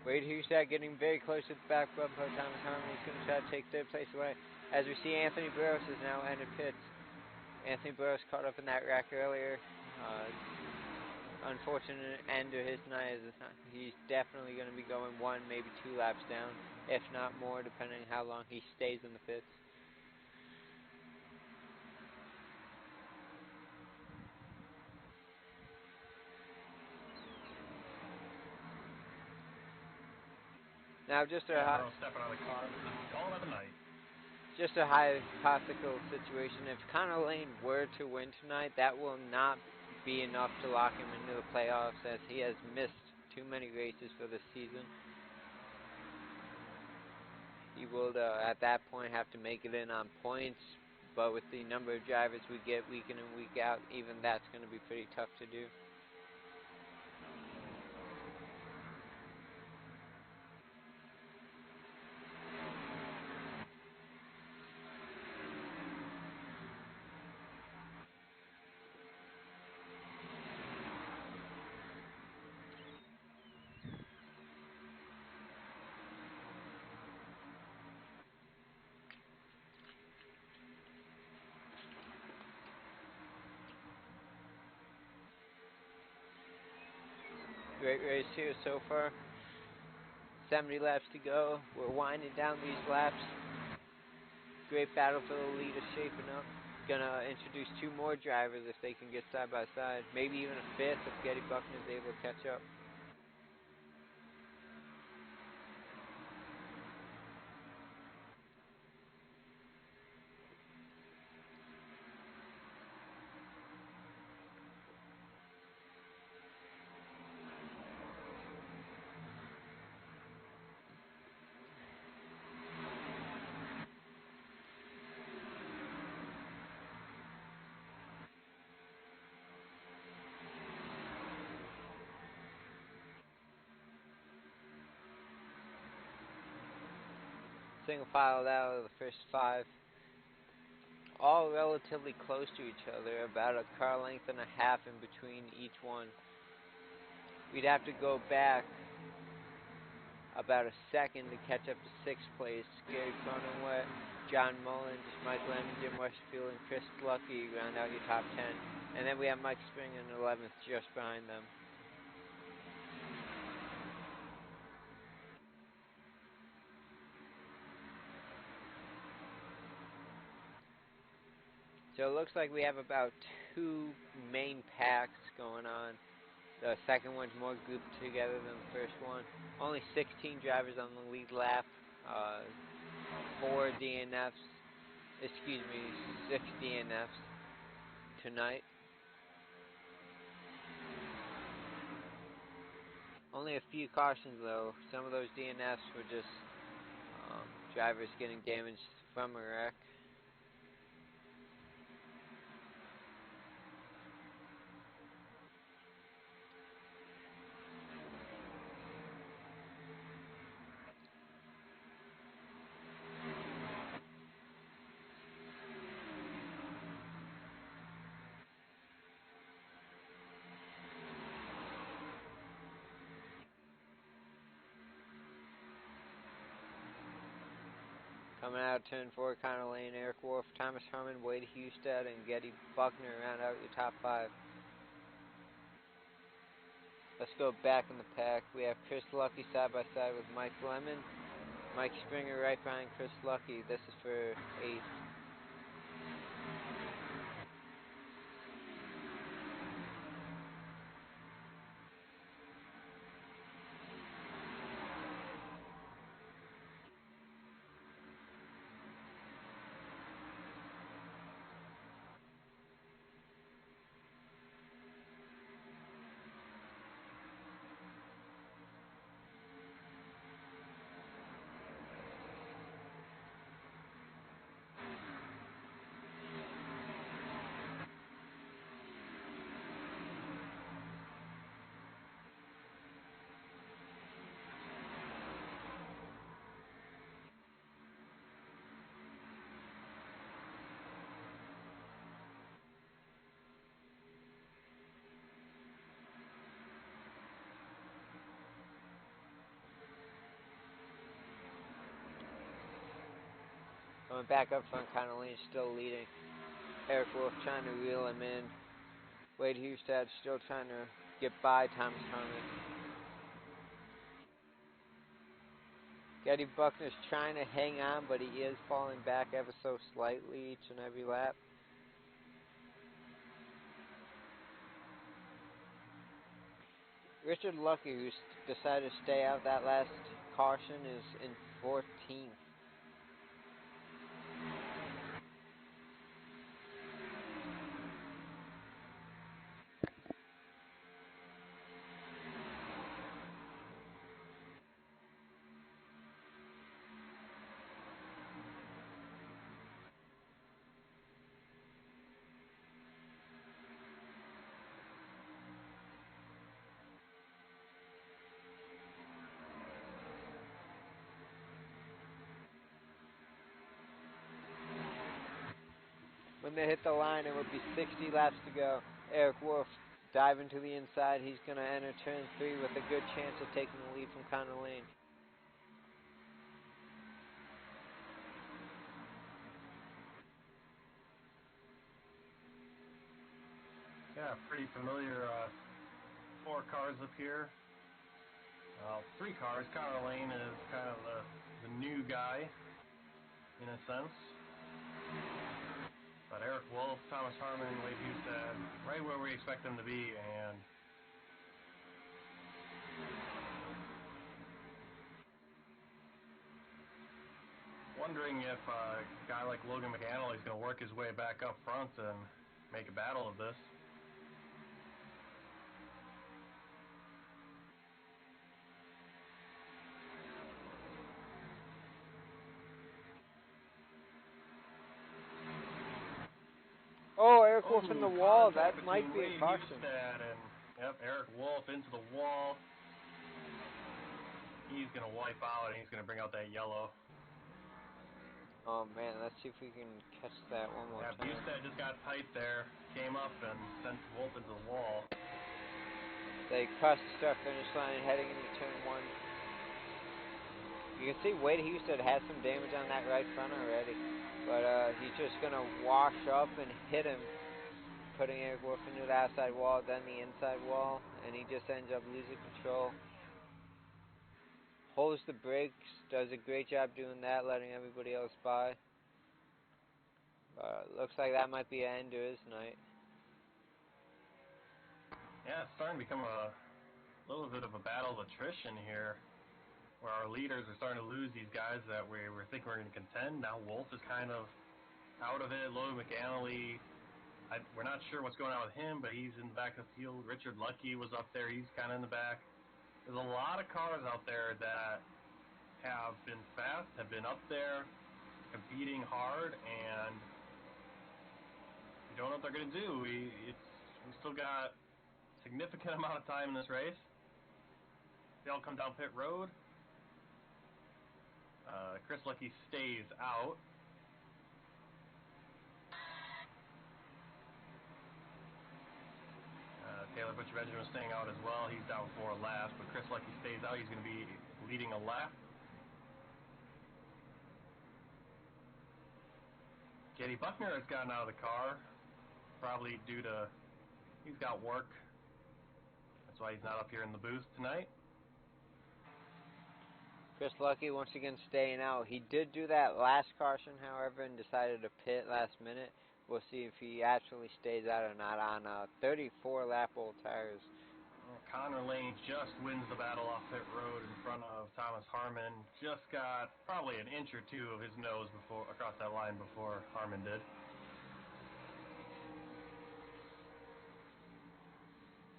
Wade Hustad getting very close to the back bumper. Thomas Harmon is going to try to take third place away. As we see, Anthony Burrows has now entered pits. Anthony Burrows caught up in that wreck earlier. Unfortunate end to his night. He's definitely going to be going 1, maybe 2 laps down, if not more, depending on how long he stays in the pits. Now, just a stepping on the car. All of the night. Just a hypothetical situation. If Connor Lane were to win tonight, that will not be enough to lock him into the playoffs, as he has missed too many races for this season. He will, at that point, have to make it in on points, but with the number of drivers we get week in and week out, even that's going to be pretty tough to do. Great race here so far. 70 laps to go. We're winding down these laps. Great battle for the lead is shaping up. Gonna introduce 2 more drivers if they can get side by side. Maybe even a 5th if Getty Buckner is able to catch up. Single filed out of the first 5. All relatively close to each other, about a car length and a half in between each one. We'd have to go back about a second to catch up to 6th place. Gary Cronenwet, John Mullins, Mike Lemon, Jim Westerfield, and Chris Lucky round out your top 10. And then we have Mike Springer in 11th just behind them. So it looks like we have about 2 main packs going on. The second one's more grouped together than the first one. Only 16 drivers on the lead lap. 4 DNFs. Excuse me, 6 DNFs tonight. Only a few cautions though. Some of those DNFs were just drivers getting damaged from a wreck. Coming out of turn 4, Connor Lane, Eric Wolf, Thomas Harmon, Wade Hustad, and Getty Buckner round out your top 5. Let's go back in the pack. We have Chris Lucky side by side with Mike Lemon. Mike Springer right behind Chris Lucky. This is for 8th. Going back up front, Connor Lane still leading. Eric Wolf trying to reel him in. Wade Hustad still trying to get by Thomas Harmon. Getty Buckner's trying to hang on, but he is falling back ever so slightly each and every lap. Richard Lucky, who decided to stay out that last caution, is in 14th. When they hit the line, it would be 60 laps to go. Eric Wolf diving to the inside. He's going to enter turn 3 with a good chance of taking the lead from Connor Lane. Yeah, pretty familiar 4 cars up here. 3 cars. Connor Lane is kind of the new guy, in a sense. But Eric Wolf, Thomas Harmon, Wade Hustad, right where we expect them to be, and wondering if a guy like Logan McAnally is going to work his way back up front and make a battle of this. Oh, Eric Wolf in the wall. That might be a caution. Yep, Eric Wolf into the wall. He's going to wipe out, and he's going to bring out that yellow. Oh, man, let's see if we can catch that one more time. Hustad just got tight there, came up and sent Wolf into the wall. They crossed the start finish line heading into turn 1. You can see Wade Hustad has some damage on that right front already. But he's just going to wash up and hit him, putting Eric Wolf into the outside wall, then the inside wall, and he just ends up losing control. Holds the brakes, does a great job doing that, letting everybody else by. Looks like that might be an end to his night. Yeah, it's starting to become a little bit of a battle of attrition here, where our leaders are starting to lose these guys that we were thinking were going to contend. Now Wolf is kind of out of it. Logan McAnally, we're not sure what's going on with him, but he's in the back of the field. Richard Lucky was up there. He's kind of in the back. There's a lot of cars out there that have been fast, have been up there, competing hard, and we don't know what they're going to do. We still got a significant amount of time in this race. They all come down pit road. Chris Lucky stays out. Taylor Butcher Benjamin is staying out as well. He's down 4 laps, but Chris Lucky stays out. He's going to be leading a lap. Getty Buckner has gotten out of the car, probably due to he's got work. That's why he's not up here in the booth tonight. Chris Lucky once again staying out. He did do that last caution, however, and decided to pit last minute. We'll see if he actually stays out or not on 34 lap old tires. Connor Lane just wins the battle off pit road in front of Thomas Harmon. Just got probably an inch or two of his nose across that line before Harmon did.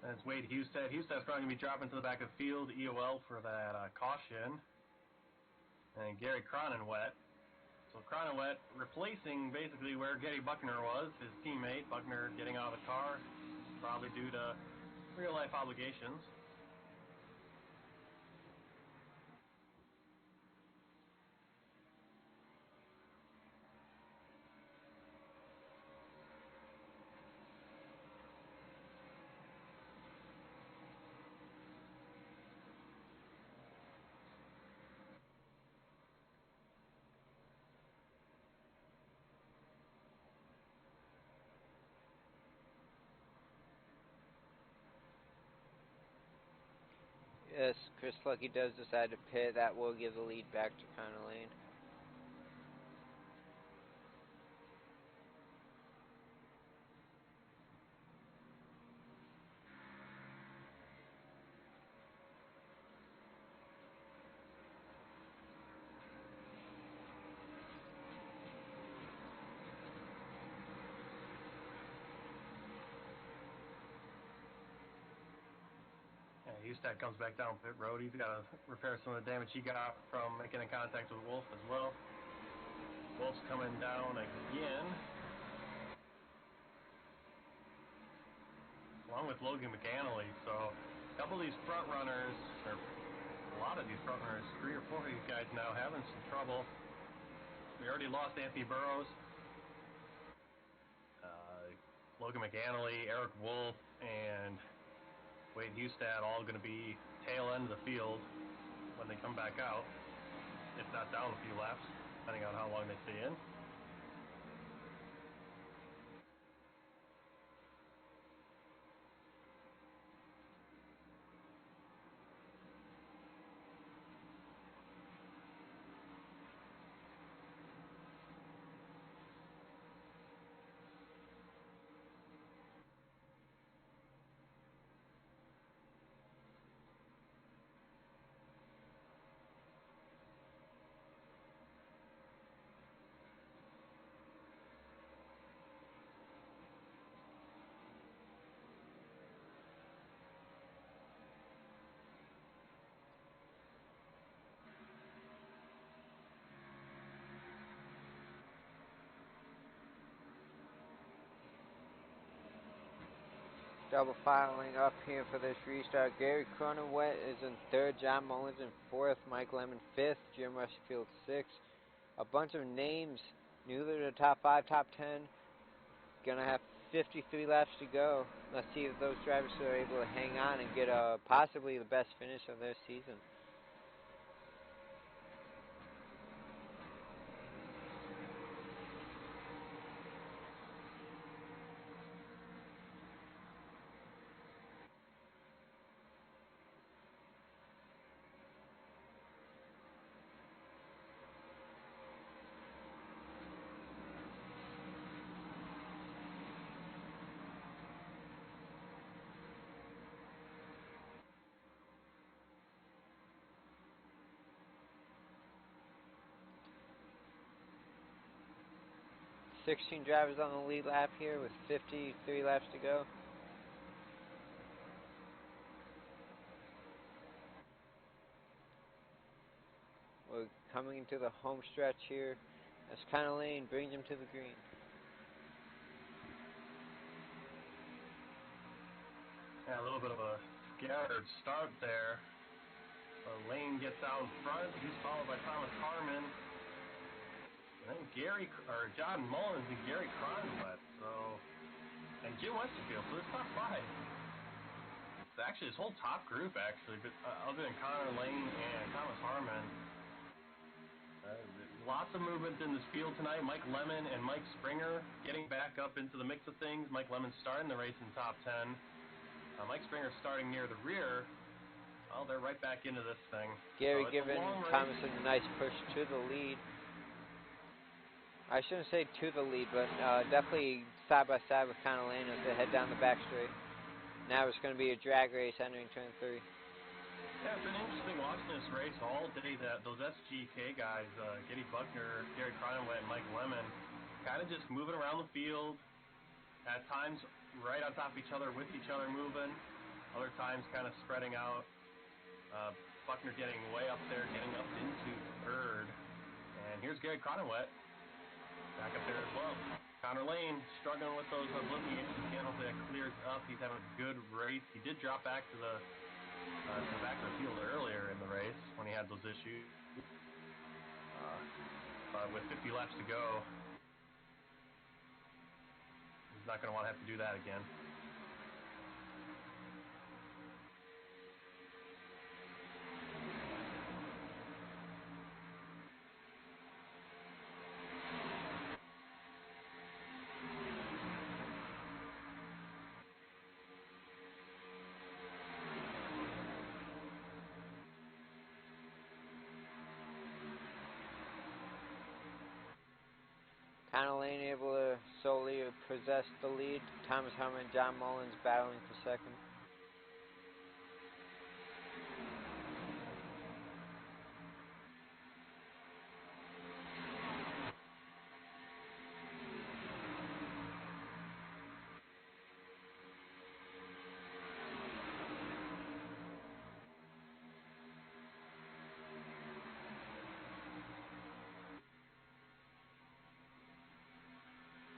That's Wade Husted. Husted's probably going to be dropping to the back of the field, EOL for that caution. And Gary Cronenwet. So Cronenwet replacing basically where Getty Buckner was, his teammate. Buckner getting out of the car, probably due to real-life obligations. Yes, Chris Lucky does decide to pit. That will give the lead back to Connor Lane. Husted comes back down pit road. He's got to repair some of the damage he got from making in contact with Wolf as well. Wolf's coming down again, along with Logan McAnally. So a couple of these front runners, or a lot of these front runners, 3 or 4 of these guys now having some trouble. We already lost Anthony Burrows, Logan McAnally, Eric Wolf, and Wade Husted all going to be tail end of the field when they come back out, if not down a few laps, depending on how long they stay in. Double filing up here for this restart. Gary Cronenwet is in 3rd, John Mullins in 4th, Mike Lemon 5th, Jim Rushfield 6th. A bunch of names new to the top 5, top 10. Gonna have 53 laps to go. Let's see if those drivers are able to hang on and get possibly the best finish of their season. $16 drivers on the lead lap here with 53 laps to go. We're coming into the home stretch here as Connor Lane brings him to the green. Yeah, a little bit of a scattered start there. Lane gets out in front. He's followed by Thomas Harmon. And then John Mullins and Gary Cronenwet. And Jim Westerfield. So this top 5. It's actually this whole top group, actually, but other than Connor Lane and Thomas Harmon. Lots of movement in this field tonight. Mike Lemon and Mike Springer getting back up into the mix of things. Mike Lemon starting the race in top 10. Mike Springer starting near the rear Well, they're right back into this thing. Gary so giving Thomason a nice push to the lead. I shouldn't say to the lead, but definitely side by side with Connor Lane as they head down the back straight. Now it's going to be a drag race entering turn 3. Yeah, it's been interesting watching this race all day. That those SGK guys, Giddy Buckner, Gary Cronenwet, and Mike Lemon, kind of just moving around the field. At times, right on top of each other, with each other moving. Other times, kind of spreading out. Buckner getting way up there, getting up into third. And here's Gary Cronenwet back up there as well. Connor Lane struggling with those obliviations again. Hopefully that clears up. He's having a good race. He did drop back to the back of the field earlier in the race when he had those issues. But with 50 laps to go, he's not going to want to have to do that again. Connor Lane able to solely possess the lead. Thomas Hummer and John Mullins battling for second.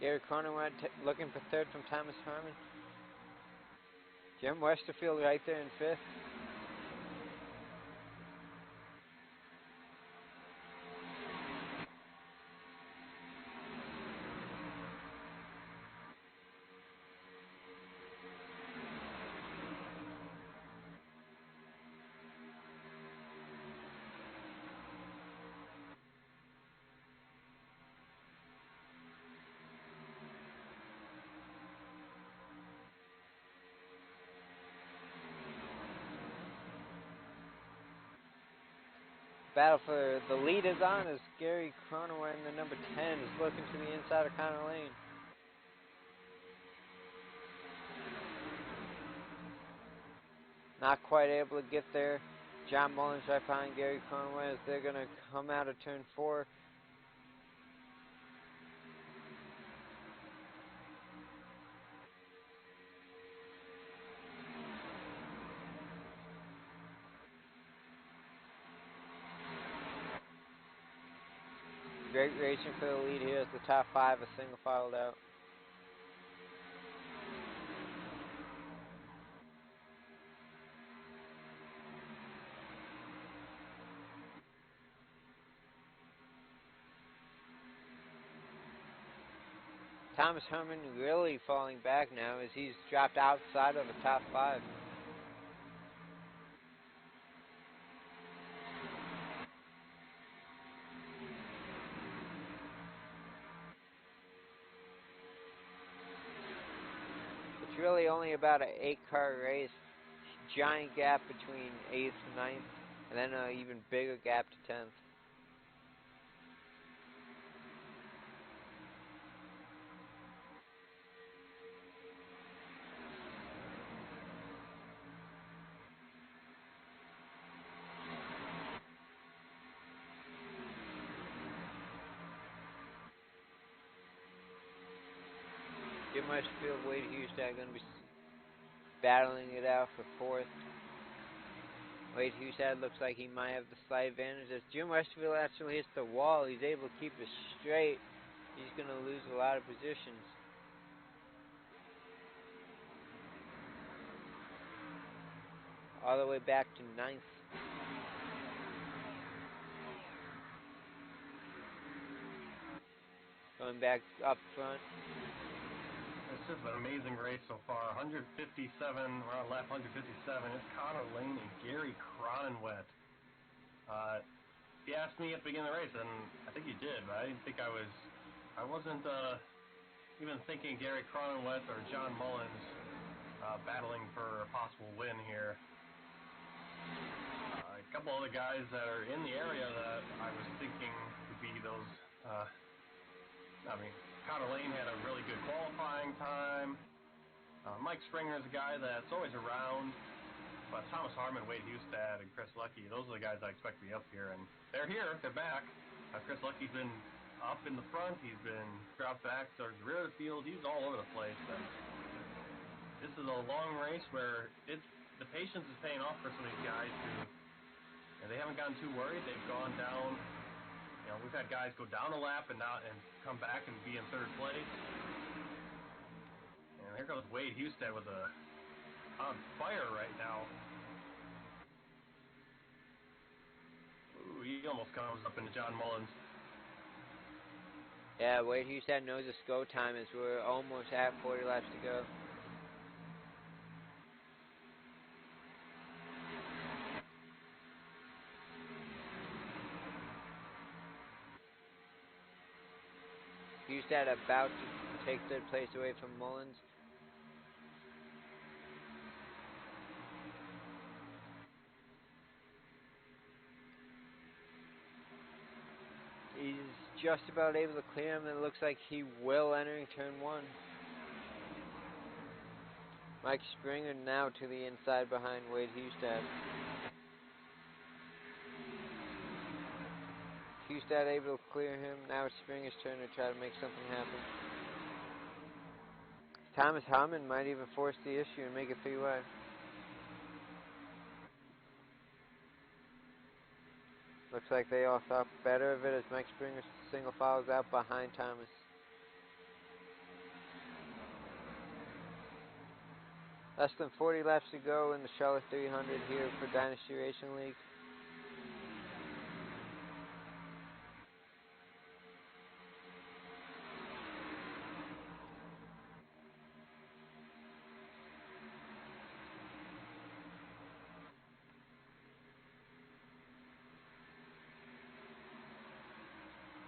Gary Cronenwet looking for third from Thomas Harmon. Jim Westerfield right there in fifth. Battle for the lead is on as Gary Cronenwet in the number 10 is looking to the inside of Connor Lane. Not quite able to get there. John Mullins right behind Gary Cronenwet as they're going to come out of turn 4. Great racing for the lead here as the top 5 is single filed out. Thomas Herman really falling back now as he's dropped outside of the top 5. It's really only about an 8-car race. Giant gap between 8th and 9th, and then an even bigger gap to 10th. Jim Westerfield, Wade Hustad going to be battling it out for 4th. Wade Hustad looks like he might have the slight advantage. As Jim Westerfield actually hits the wall, he's able to keep it straight. He's going to lose a lot of positions. All the way back to 9th. Going back up front. It's just an amazing race so far. 157, we're on lap 157. It's Connor Lane and Gary Cronenwet. He asked me at the beginning of the race, and I think he did, but I didn't think I wasn't even thinking Gary Cronenwet or John Mullins battling for a possible win here. A couple other guys that are in the area that I was thinking would be those, Connor Lane had a really good qualifying time. Mike Springer is a guy that's always around. But Thomas Harmon, Wade Hustad, and Chris Lucky, those are the guys I expect to be up here. And they're here. They're back. Chris Lucky's been up in the front. He's been dropped back towards the rear of the field. He's all over the place. And this is a long race where the patience is paying off for some of these guys who they haven't gotten too worried. They've gone down. We've had guys go down a lap and come back and be in third place. And here goes Wade Hustad with on fire right now. Ooh, he almost comes up into John Mullins. Yeah, Wade Hustad knows his go time as we're almost at 40 laps to go. Hustad about to take third place away from Mullins. He's just about able to clear him, and it looks like he will entering turn 1. Mike Springer now to the inside behind Wade Hustad. Hustad able to clear him. Now it's Springer's turn to try to make something happen. Thomas Harmon might even force the issue and make it 3 wide. Looks like they all thought better of it as Mike Springer single files out behind Thomas. Less than 40 laps to go in the Charlotte 300 here for Dynasty Racing League.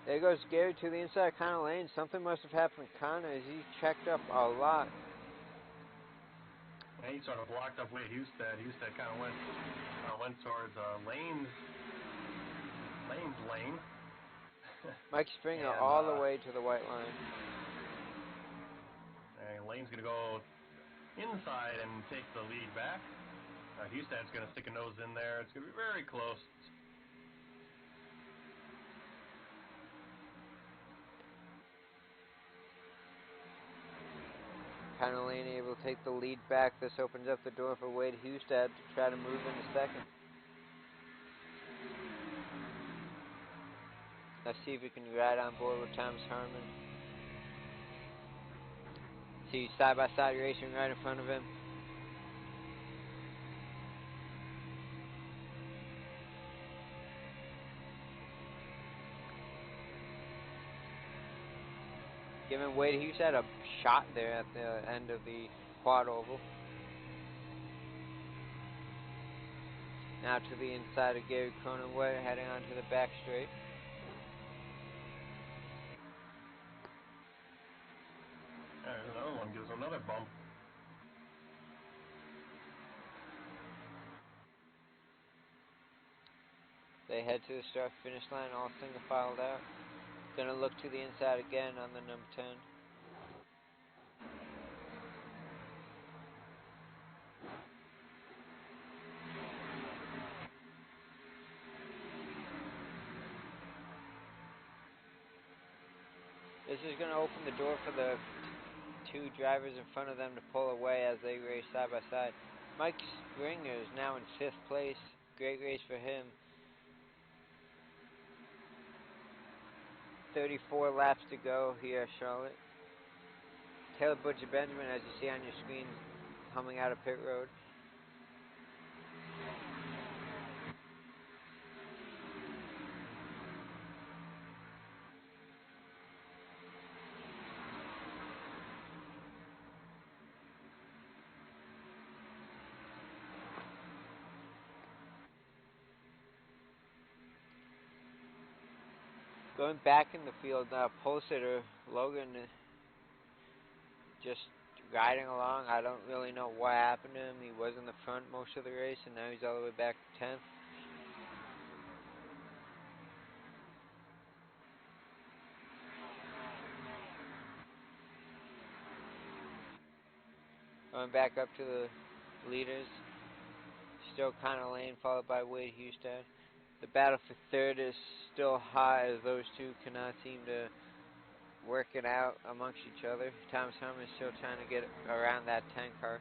There goes Gary to the inside of Connor Lane. Something must have happened to Connor as he checked up a lot. Yeah, he sort of blocked up Wade Hustad. Hustad kind of went towards Lane's lane. Mike Springer and, all the way to the white line. And Lane's going to go inside and take the lead back. Hustad's going to stick a nose in there. It's going to be very close. Connor Lane able to take the lead back. This opens up the door for Wade Hustad to try to move into second. Let's see if we can ride on board with Thomas Harmon. See side-by-side racing right in front of him. Giving Wade Hustad a shot there at the end of the quad oval. Now to the inside of Gary Cronenway, heading onto the back straight. There's another one, gives another bump. They head to the start-finish line, all single filed out. Gonna look to the inside again on the number 10. This is going to open the door for the 2 drivers in front of them to pull away as they race side by side. Mike Springer is now in 5th place. Great race for him. 34 laps to go here at Charlotte. Taylor Butcher Benjamin, as you see on your screen, coming out of pit road. Going back in the field now, pole sitter Logan just riding along. I don't really know what happened to him. He was in the front most of the race, and now he's all the way back to 10th. Going back up to the leaders. Still Connor Lane, followed by Wade Hustad. The battle for third is still hot as those two cannot seem to work it out amongst each other. Thomas Harmon is still trying to get around that 10 car.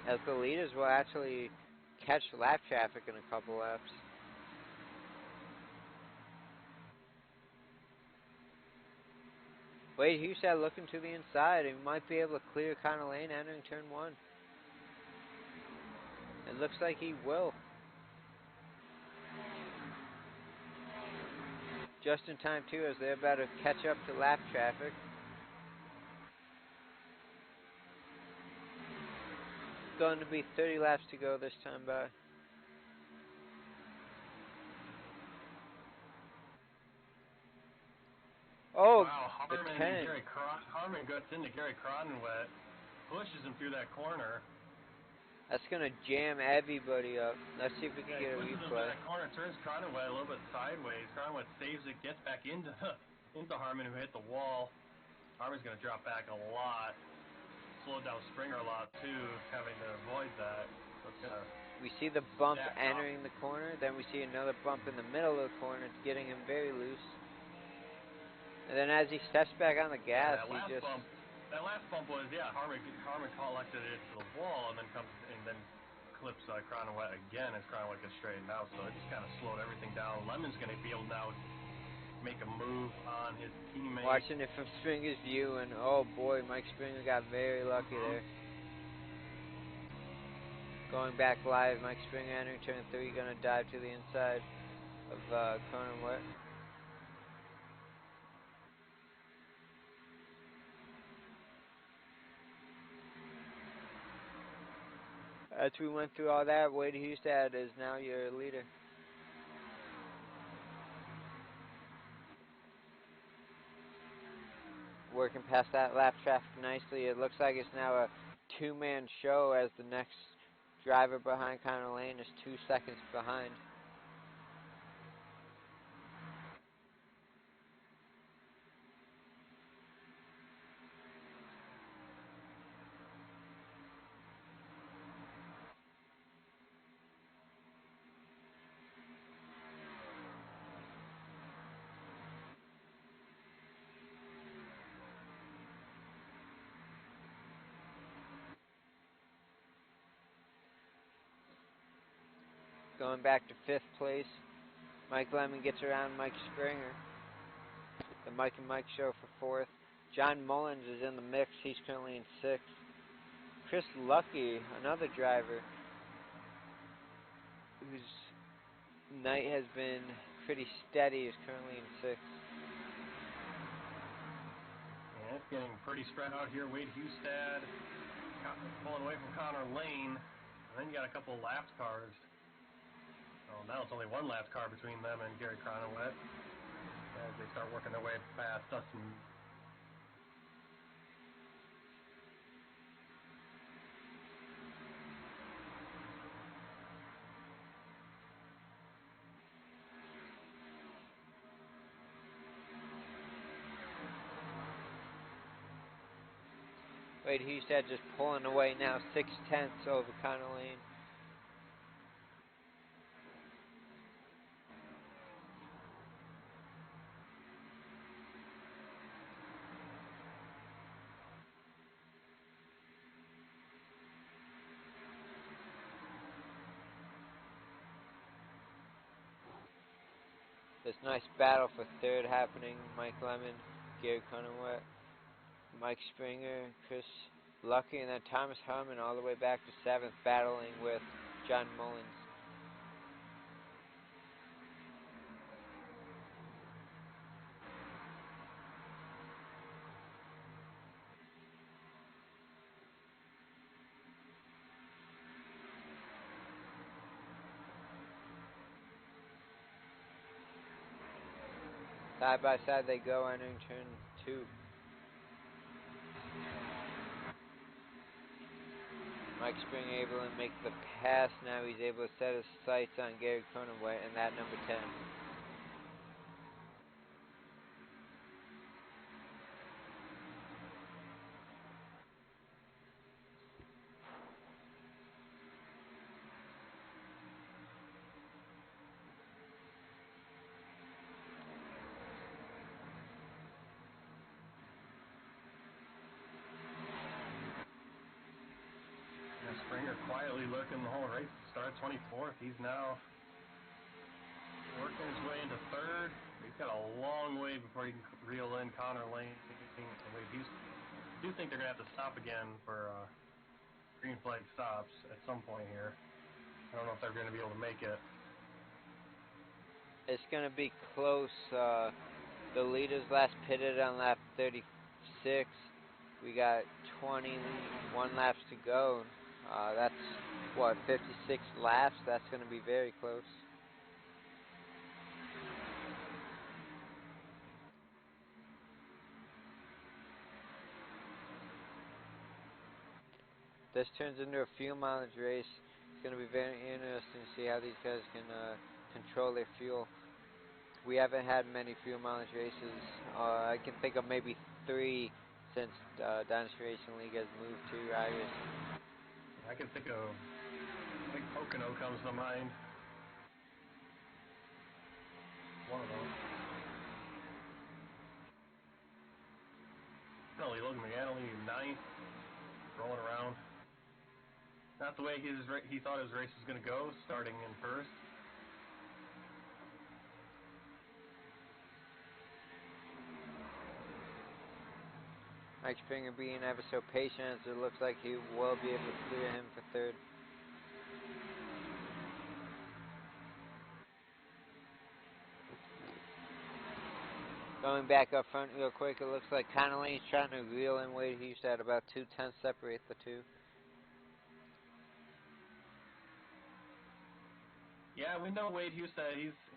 As the leaders will actually catch lap traffic in a couple laps. Wade Hustad looking to the inside and might be able to clear Connor Lane entering turn 1. It looks like he will. Just in time too, as they're about to catch up to lap traffic. Going to be 30 laps to go this time by. Oh, wow, the Harmon 10. Harmon gets into Gary Cronenwet, pushes him through that corner. That's going to jam everybody up. Let's see if we can get a Pushes him replay. to that corner, turns Cronenwet a little bit sideways. Cronenwet saves it, gets back into Harmon, who hit the wall. Harmon's going to drop back a lot. Slowed down Springer a lot too, having to avoid that. So it's gonna we see the bump entering the corner, then we see another bump in the middle of the corner, getting him very loose. And then as he steps back on the gas, that last bump was Harmon collected it to the wall and then clips Cronenwet again as Cronenwet gets straightened out. So it just kind of slowed everything down. Lemon's gonna be able now make a move on his teammate. Watching it from Springer's view, and oh boy, Mike Springer got very lucky there. Going back live, Mike Springer entering turn 3, going to dive to the inside of Cronenwet. As we went through all that, Wade Hustad is now your leader. Working past that lap traffic nicely. It looks like it's now a two-man show as the next driver behind Connor Lane is 2 seconds behind. Going back to 5th place, Mike Lemon gets around Mike Springer. The Mike and Mike show for 4th. John Mullins is in the mix. He's currently in 6th. Chris Lucky, another driver whose night has been pretty steady, is currently in 6th. And it's getting pretty spread out here. Wade Hustad pulling away from Connor Lane. And then you got a couple of lapped cars. So now it's only one lapped car between them and Gary Cronenwet as they start working their way past Dustin. Wade Hustad just pulling away now, 6/10 over Connor Lane. This nice battle for 3rd happening. Mike Lemon, Gary Cronenwet, Mike Springer, Chris Lucky, and then Thomas Harmon all the way back to 7th, battling with John Mullins. Side by side they go, entering turn 2. Mike Springer able to make the pass. Now he's able to set his sights on Gary Cronenway and that number 10. Springer quietly lurking the whole race. Started 24th. He's now working his way into 3rd. He's got a long way before he can reel in Connor Lane and Wade Houston. I do think they're going to have to stop again for green flag stops at some point here. I don't know if they're going to be able to make it. It's going to be close. The leaders last pitted on lap 36. We got 21 laps to go. That's, what, 56 laps? That's going to be very close. This turns into a fuel mileage race. It's going to be very interesting to see how these guys can control their fuel. We haven't had many fuel mileage races. I can think of maybe 3 since Dynasty Racing League has moved to iRacing. I can think of, I think Pocono comes to mind. One of those. Really, Logan McAnally, 9th, rolling around. Not the way he thought his race was going to go, starting in 1st. Mike Springer being ever so patient, as it looks like he will be able to clear him for 3rd. Going back up front real quick, it looks like Connor Lane's trying to reel in Wade Houston at about 2 tenths separate the two. Yeah, we know Wade Houston.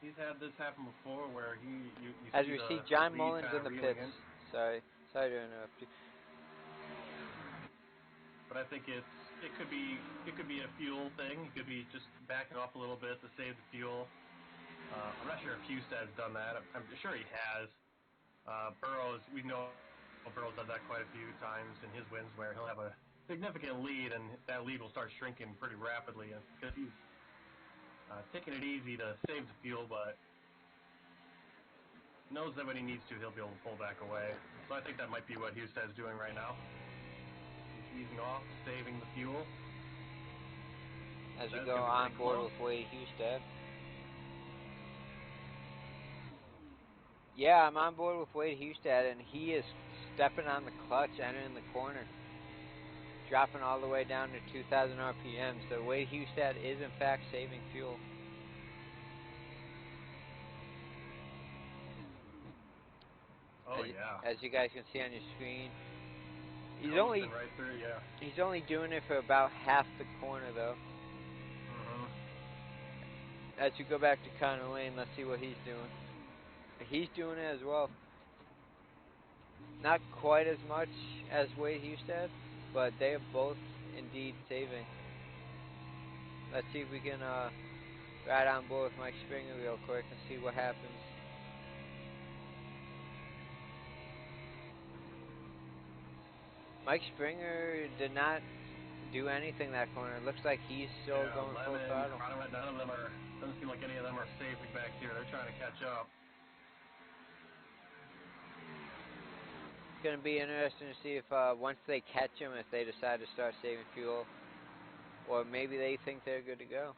He's had this happen before, where you as we see John Mullins in the pits. In. Sorry to interrupt you. But I think it could be a fuel thing. It could be just backing off a little bit to save the fuel. I'm not sure if Houston has done that. I'm sure he has. Burrows, we know Burrows does that quite a few times in his wins, where he'll have a significant lead, and that lead will start shrinking pretty rapidly because he's taking it easy to save the fuel, but knows that when he needs to, he'll be able to pull back away. So I think that might be what Houston is doing right now. He's easing off, saving the fuel. As we go on board with Wade Houston. Yeah, I'm on board with Wade Houston, and he is stepping on the clutch, entering the corner, dropping all the way down to 2,000 RPM. So Wade Houston is in fact saving fuel. Oh yeah. As you guys can see on your screen, he's he's only doing it for about half the corner though. As you go back to Connor Lane, let's see what he's doing. He's doing it as well. Not quite as much as Wade Houston, but they are both indeed saving. Let's see if we can ride on board with Mike Springer real quick and see what happens. Mike Springer did not do anything that corner. It looks like he's still going full throttle. None of them doesn't seem like any of them are safe back here. They're trying to catch up. It's going to be interesting to see if once they catch him, if they decide to start saving fuel, or maybe they think they're good to go.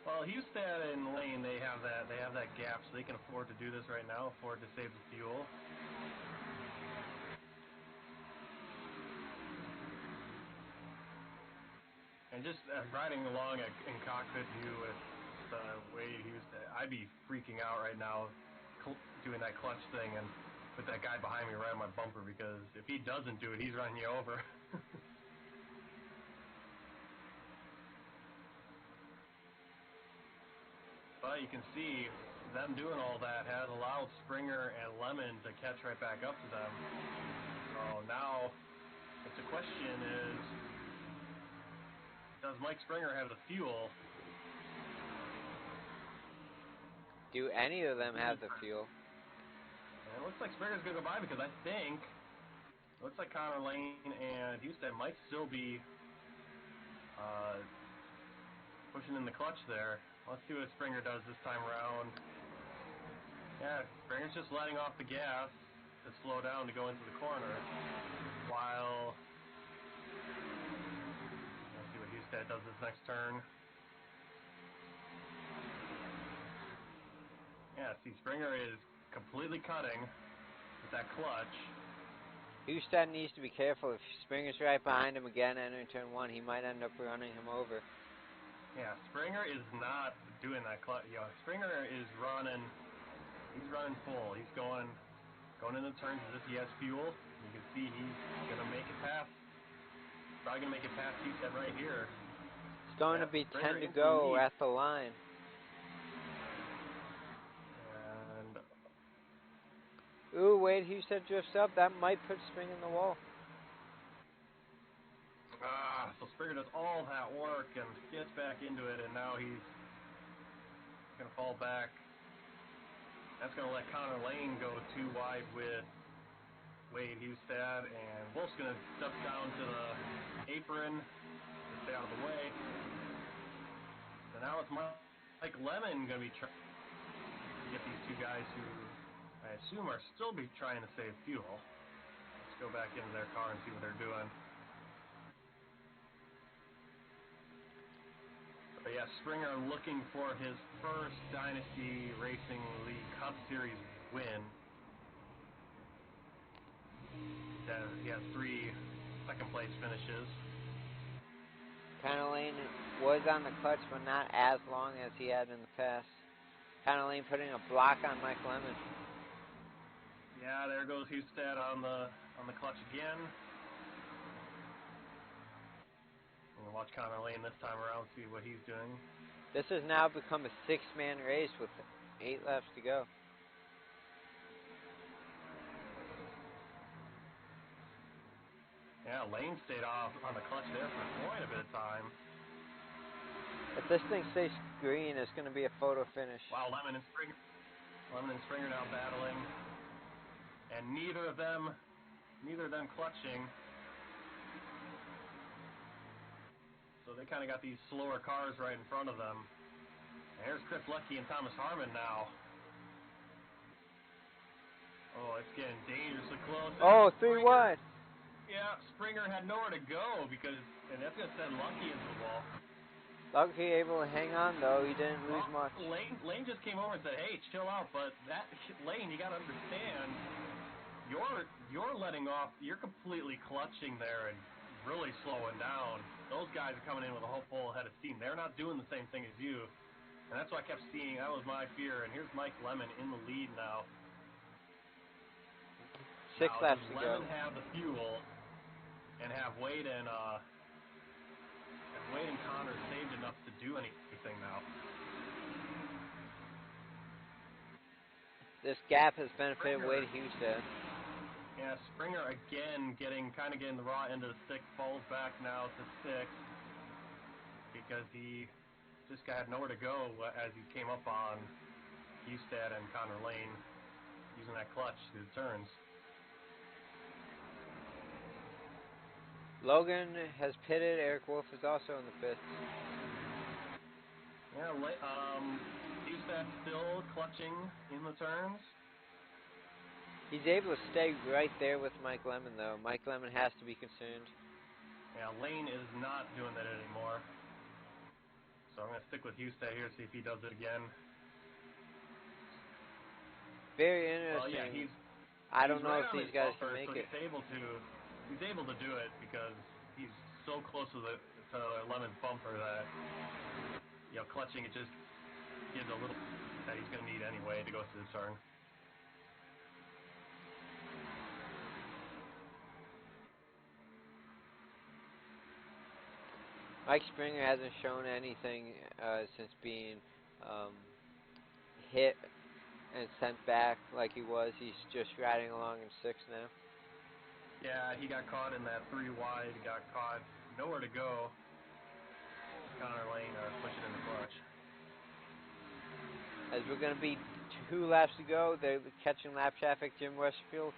Well, Houston and Lane, they have that gap, so they can afford to do this right now, afford to save the fuel. And just riding along in cockpit view with Wade Houston, I'd be freaking out right now doing that clutch thing and with that guy behind me right on my bumper, because if he doesn't do it, he's running you over. But you can see them doing all that has allowed Springer and Lemon to catch right back up to them. So now the question is, does Mike Springer have the fuel? Do any of them have the fuel? And it looks like Springer's going to go by because I think it looks like Connor Lane and Houston might still be pushing in the clutch there. Let's see what Springer does this time around. Yeah, Springer's just letting off the gas to slow down to go into the corner. While, let's see what Houston does this next turn. Yeah, see, Springer is completely cutting with that clutch. Houston needs to be careful. If Springer's right behind him again entering turn 1, he might end up running him over. Yeah, Springer is not doing that clutch. You know, Springer is running. He's running full. He's going into turns as if he has fuel. You can see he's gonna make it past. Probably gonna make it past Houston right here. It's going to be 10 to go at the line. And Ooh, Wade Houston drifts up. That might put Springer in the wall. so Springer does all that work and gets back into it, and now he's gonna fall back. That's gonna let Connor Lane go too wide with Wade Hustad, and Wolf's gonna step down to the apron to stay out of the way. So now it's Mike Lemon gonna be trying to get these two guys who I assume are still be trying to save fuel. Let's go back into their car and see what they're doing. But yeah, Springer looking for his first Dynasty Racing League Cup Series win. He has 3 second place finishes. Connor Lane was on the clutch, but not as long as he had in the past. Connor Lane putting a block on Mike Lemon. Yeah, there goes Hustad on the clutch again. I'm gonna watch Connor Lane this time around, see what he's doing. This has now become a 6-man race with 8 laps to go. Yeah, Lane stayed off on the clutch there for quite a bit of time. If this thing stays green, it's going to be a photo finish. Wow, Lemon and Springer now battling, and neither of them clutching. So they kind of got these slower cars right in front of them. And here's Chris Lucky and Thomas Harmon now. Oh, it's getting dangerously close. Oh, 3 wide. Yeah, Springer had nowhere to go and that's going to send Lucky into the wall. Lucky able to hang on, though. He didn't lose much. Lane just came over and said, hey, chill out. But Lane, you got to understand, you're letting off, you're completely clutching there and really slowing down. Those guys are coming in with a whole full head of steam. They're not doing the same thing as you. And that's what I kept seeing. That was my fear. And here's Mike Lemon in the lead now. 6 laps to go. Lemon have the fuel and have Wade and Connor saved enough to do anything now. This gap has benefited Wade Houston. Yeah, Springer again getting the raw end of the stick, falls back now to 6th because he just had nowhere to go as he came up on Hustad and Connor Lane using that clutch through the turns. Logan has pitted. Eric Wolf is also in the pits. Yeah, Hustad still clutching in the turns. He's able to stay right there with Mike Lemon, though. Mike Lemon has to be concerned. Yeah, Lane is not doing that anymore. So I'm going to stick with Hustad here, see if he does it again. Very interesting. Well, yeah, I don't know right if these guys can make it. He's able to do it because he's so close to Lemon's bumper that, clutching it just gives a little that he's going to need anyway to go through the turn. Mike Springer hasn't shown anything since being hit and sent back like he was. He's just riding along in 6th now. Yeah, he got caught in that 3 wide, got caught nowhere to go. Connor Lane pushing in the clutch. As we're going to be 2 laps to go, they're catching lap traffic, Jim Westerfield.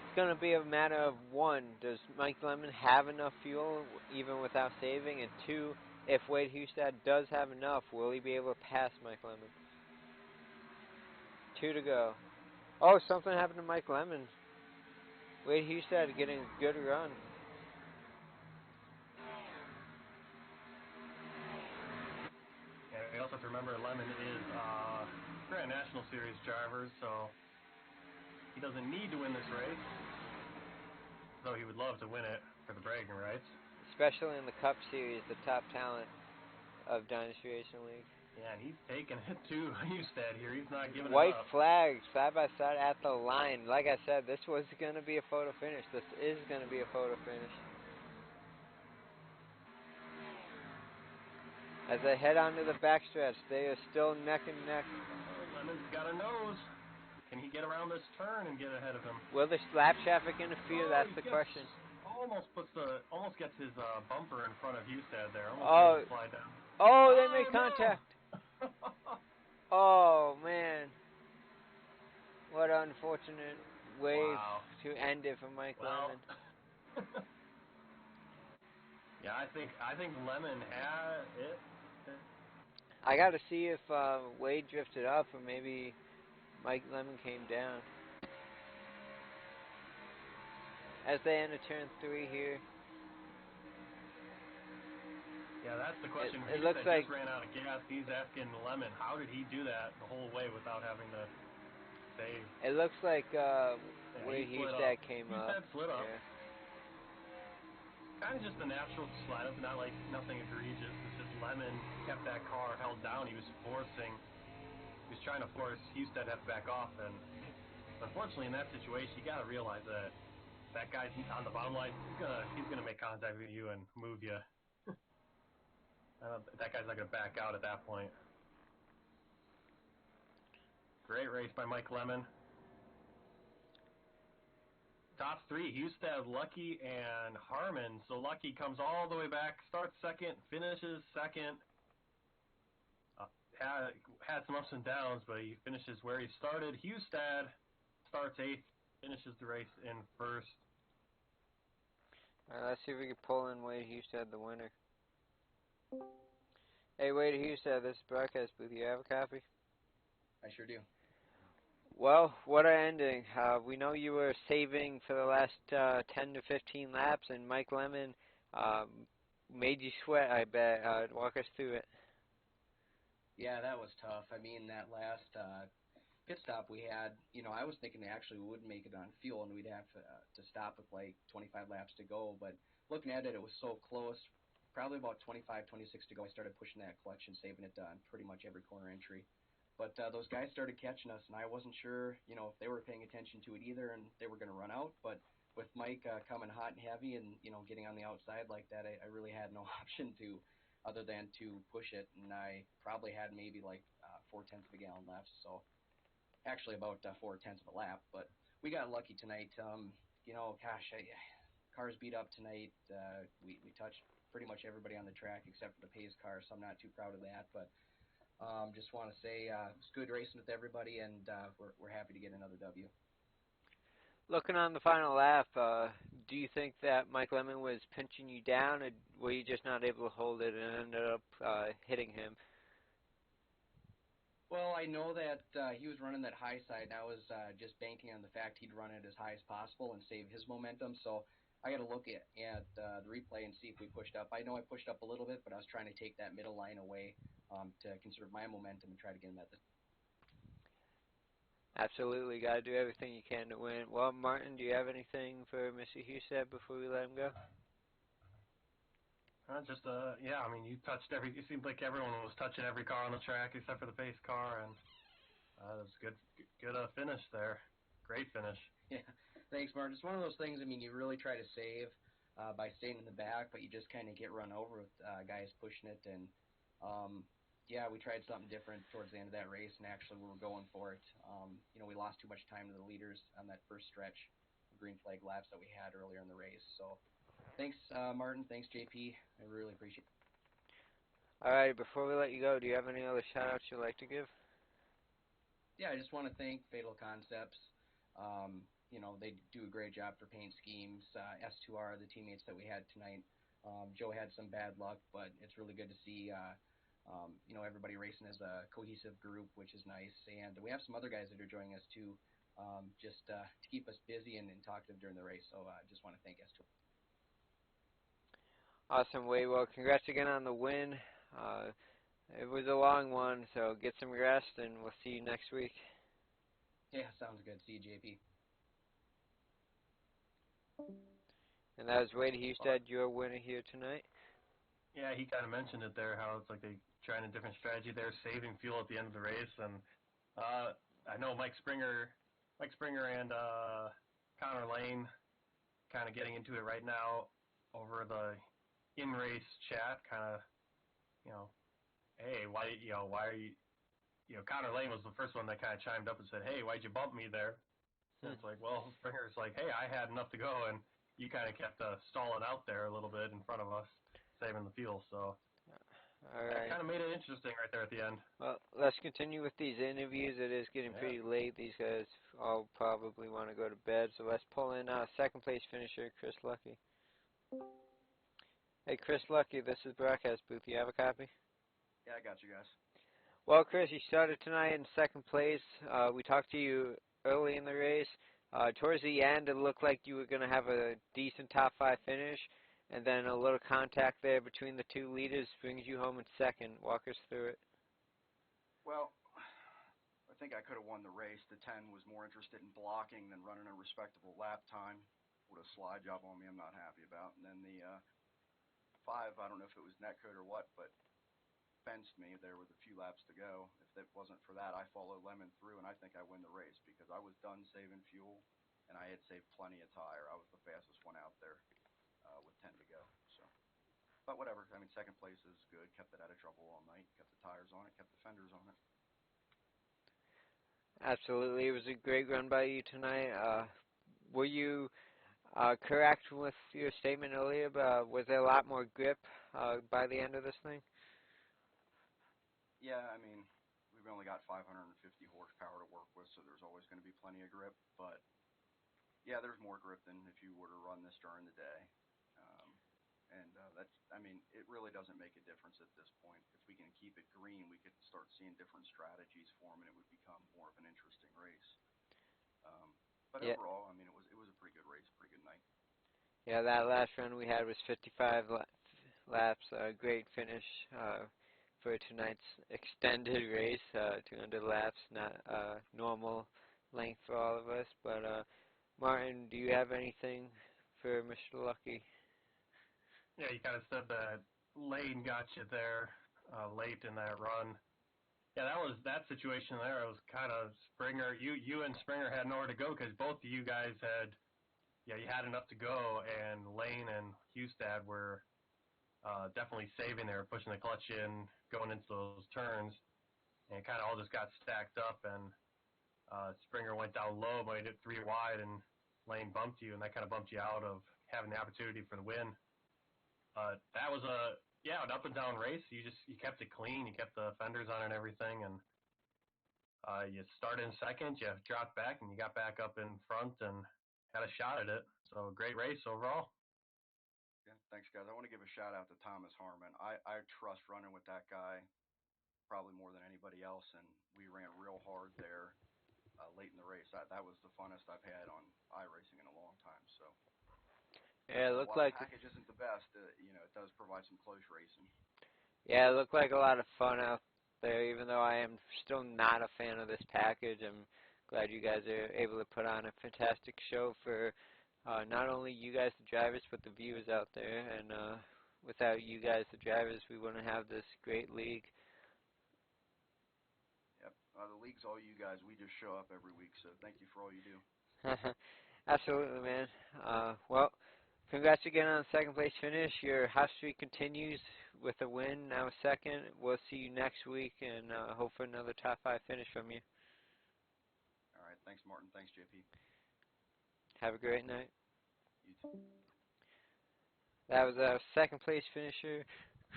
It's going to be a matter of 1, does Mike Lemon have enough fuel even without saving? And 2, if Wade Hustad does have enough, will he be able to pass Mike Lemon? 2 to go. Oh, something happened to Mike Lemon. Wade Hustad getting a good run. Yeah, we also have to remember Lemon is Grand National Series driver, so he doesn't need to win this race. Though he would love to win it for the bragging rights. Especially in the Cup Series, the top talent of Dynasty Racing League. Yeah, and he's taking it to Hustad here. He's not giving White it up. flags side by side at the line. Like I said, this was going to be a photo finish. This is going to be a photo finish. As they head onto the backstretch, they are still neck and neck. Lemon's got a nose. Can he get around this turn and get ahead of him? Will the lap traffic interfere? That's the question. Almost gets his bumper in front of Hustad there. Oh, slide down. Oh, they made no! contact. Oh, man. What an unfortunate way to end it for Mike Lemon. Yeah, I think Lemon had it. I got to see if Wade drifted up or maybe Mike Lemon came down. As they enter turn 3 here. Yeah, that's the question. It looks like just ran out of gas. He's asking Lemon, how did he do that the whole way without having to save? It looks like Wade Hustad came up. Hustad slid up. Yeah. Kind of just a natural slide up, not like nothing egregious. It's just Lemon kept that car held down. He was trying to force Hustad to have to back off, and unfortunately in that situation, you got to realize that guy's on the bottom line. He's gonna make contact with you and move you. That guy's not gonna back out at that point. Great race by Mike Lemon. Top 3, Hustad, Lucky, and Harmon. So Lucky comes all the way back, starts 2nd, finishes 2nd. Had some ups and downs, but he finishes where he started. Hustad starts 8th, finishes the race in 1st. All right, let's see if we can pull in Wade Hustad, the winner. Hey, Wade Hustad, this is Broadcast Booth. You have a copy? I sure do. Well, what an ending. We know you were saving for the last 10 to 15 laps, and Mike Lemon made you sweat, I bet. Walk us through it. Yeah, that was tough. I mean, that last pit stop we had, I was thinking they actually would make it on fuel, and we'd have to stop with like 25 laps to go. But looking at it, it was so close. Probably about 25, 26 to go, I started pushing that clutch and saving it on pretty much every corner entry. But those guys started catching us, and I wasn't sure, if they were paying attention to it either, and they were going to run out. But with Mike coming hot and heavy and, getting on the outside like that, I really had no option other than to push it. And I probably had maybe like 0.4 of a gallon left, so actually about 0.4 of a lap. But we got lucky tonight. Cars beat up tonight. We touched pretty much everybody on the track except for the pace car, so I'm not too proud of that. But just want to say it's good racing with everybody, and we're happy to get another W. Looking on the final lap, do you think that Mike Lemon was pinching you down, or were you just not able to hold it and ended up hitting him? Well, I know that he was running that high side, and I was just banking on the fact he'd run it as high as possible and save his momentum. So I got to look at the replay and see if we pushed up. I know I pushed up a little bit, but I was trying to take that middle line away to conserve my momentum and try to get him at the. Absolutely, got to do everything you can to win. Well, Martin, do you have anything for Mr. Hustad before we let him go? Yeah, I mean, you touched it seemed like everyone was touching every car on the track except for the pace car, and it was good finish there. Great finish. Yeah, thanks, Martin. It's one of those things, I mean, you really try to save by staying in the back, but you just kind of get run over with guys pushing it, and yeah, we tried something different towards the end of that race, and actually we were going for it. We lost too much time to the leaders on that first stretch of green flag laps that we had earlier in the race. So thanks, Martin. Thanks, JP. I really appreciate it. All right, before we let you go, do you have any other shout-outs you'd like to give? Yeah, I just want to thank Fatal Concepts. They do a great job for paint schemes. S2R, the teammates that we had tonight. Joe had some bad luck, but it's really good to see everybody racing as a cohesive group, which is nice. And we have some other guys that are joining us too, just to keep us busy and talkative during the race. So I just want to thank S2R. Awesome, Wade. Well, congrats again on the win. It was a long one, so get some rest, and we'll see you next week. Yeah, sounds good. See you, JP. And that was Wade Husted, your winner here tonight. Yeah, he kind of mentioned it there, how it's like they trying a different strategy there, saving fuel at the end of the race. And I know Mike Springer and Connor Lane kind of getting into it right now over the in-race chat, kind of, hey, why are you, Connor Lane was the first one that kind of chimed up and said, hey, why'd you bump me there? And it's like, well, Springer's like, hey, I had enough to go, and you kind of kept stalling out there a little bit in front of us, saving the fuel. So All that right. kind of made it interesting right there at the end. Well, let's continue with these interviews. It is getting pretty late. These guys all probably want to go to bed, so let's pull in second place finisher, Chris Lucky. Hey, Chris Lucky, this is Broadcast Booth. You have a copy? Yeah, I got you guys. Well, Chris, you started tonight in second place. We talked to you early in the race. Towards the end, it looked like you were going to have a decent top 5 finish, and then a little contact there between the two leaders brings you home in second. Walk us through it. Well, I think I could have won the race. The 10 was more interested in blocking than running a respectable lap time. What a slide job on me I'm not happy about. And then the 5, I don't know if it was netcode or what, but fenced me there with a few laps to go. If it wasn't for that, I follow Lemon through, and I think I win the race because I was done saving fuel, and I had saved plenty of tire. I was the fastest one out there with 10 to go. So, but whatever. I mean, second place is good. Kept it out of trouble all night. Kept the tires on it. Kept the fenders on it. Absolutely. It was a great run by you tonight. Were you correct with your statement earlier about was there a lot more grip by the end of this thing? Yeah, I mean, we've only got 550 horsepower to work with, so there's always going to be plenty of grip. But yeah, there's more grip than if you were to run this during the day. It really doesn't make a difference at this point. If we can keep it green, we could start seeing different strategies form, and it would become more of an interesting race. But Yeah. overall, I mean, it was a pretty good race, pretty good night. Yeah, that last run we had was 55 laps. Great finish for tonight's extended race. 200 laps, not normal length for all of us. But Martin, do you have anything for Mr. Lucky? Yeah, you kind of said that Lane got you there late in that run. Yeah, that situation there. It was kind of Springer. You and Springer had nowhere to go because both of you guys you had enough to go, and Lane and Hustad were definitely saving. They were pushing the clutch in, going into those turns, and it kind of all just got stacked up. And Springer went down low, made it 3 wide, and Lane bumped you, and that kind of bumped you out of having the opportunity for the win. That was an up and down race. You kept it clean. You kept the fenders on and everything, and you started in second. You dropped back, and you got back up in front and had a shot at it. So great race overall. Yeah, thanks, guys. I want to give a shout out to Thomas Harmon. I trust running with that guy probably more than anybody else, and we ran real hard there late in the race. That was the funnest I've had on iRacing in a long time. So. Yeah, it looked while like the package isn't the best, it does provide some close racing. yeah, it looked like a lot of fun out there. Even though I am still not a fan of this package, I'm glad you guys are able to put on a fantastic show for not only you guys, the drivers, but the viewers out there. And without you guys, the drivers, we wouldn't have this great league. Yep, the league's all you guys. We just show up every week, so thank you for all you do. Absolutely, man. Well, congrats again on the second place finish. Your hot streak continues. with a win, now second. We'll see you next week and hope for another top 5 finish from you. All right. Thanks, Martin. Thanks, JP. Have a great night. You too. That was our second place finisher,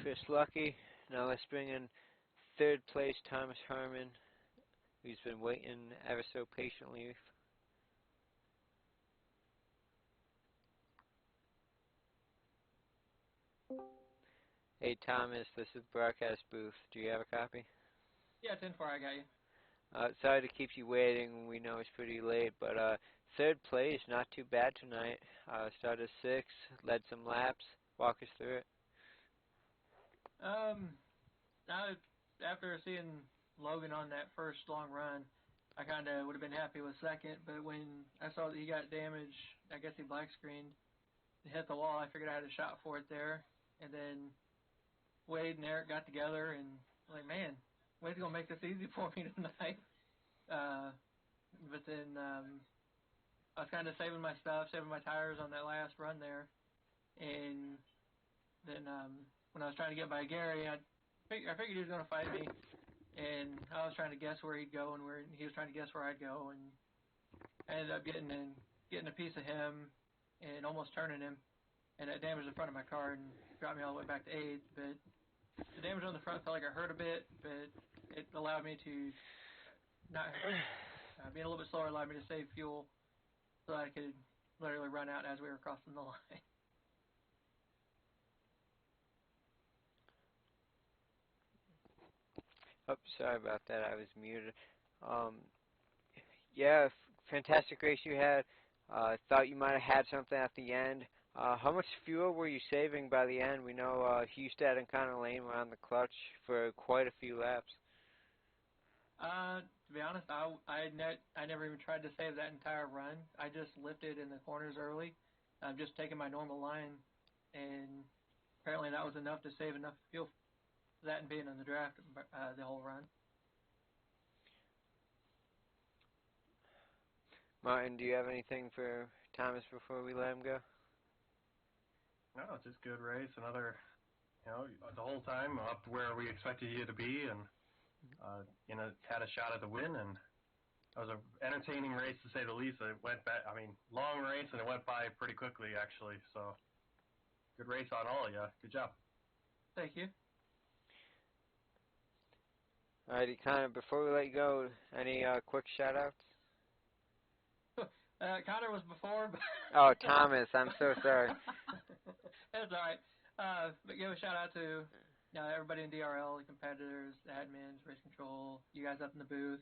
Chris Lucky. Now let's bring in third place Thomas Harmon, who's been waiting ever so patiently. Hey Thomas, this is the broadcast booth. Do you have a copy? Yeah, 10-4, I got you. Sorry to keep you waiting. We know it's pretty late, but third place, not too bad tonight. Started 6, led some laps. Walk us through it. Now, after seeing Logan on that first long run, I kind of would have been happy with second, but when I saw that he got damaged, I guess he black screened, hit the wall, I figured I had a shot for it there. And then Wade and Eric got together, and I'm like, man, Wade's going to make this easy for me tonight. But then I was kind of saving my stuff, saving my tires on that last run there. And then when I was trying to get by Gary, I figured he was going to fight me. And I was trying to guess where he'd go, and he was trying to guess where I'd go. And I ended up getting a piece of him and almost turning him. And it damaged the front of my car and brought me all the way back to 8th. But the damage on the front felt like it hurt a bit, but it allowed me to not being a little bit slower allowed me to save fuel so I could literally run out as we were crossing the line. Oh, sorry about that. I was muted. Yeah, fantastic race you had. Thought you might have had something at the end. How much fuel were you saving by the end? We know Hustad and Connor Lane were on the clutch for quite a few laps. To be honest, I never even tried to save that entire run. I just lifted in the corners early. I'm just taking my normal line, and apparently that was enough to save enough fuel for that and being in the draft the whole run. Martin, do you have anything for Thomas before we let him go? No, it's just a good race. Another, the whole time up to where we expected you to be, and had a shot at the win. And it was an entertaining race to say the least. It went back. Long race, and it went by pretty quickly actually. So good race on all of you. Good job. Thank you. Alrighty, Connor, before we let you go, any quick shout-outs? Connor was before. But Oh, Thomas, I'm so sorry. That's all right. But give a shout-out to everybody in DRL, the competitors, the admins, race control, you guys up in the booth,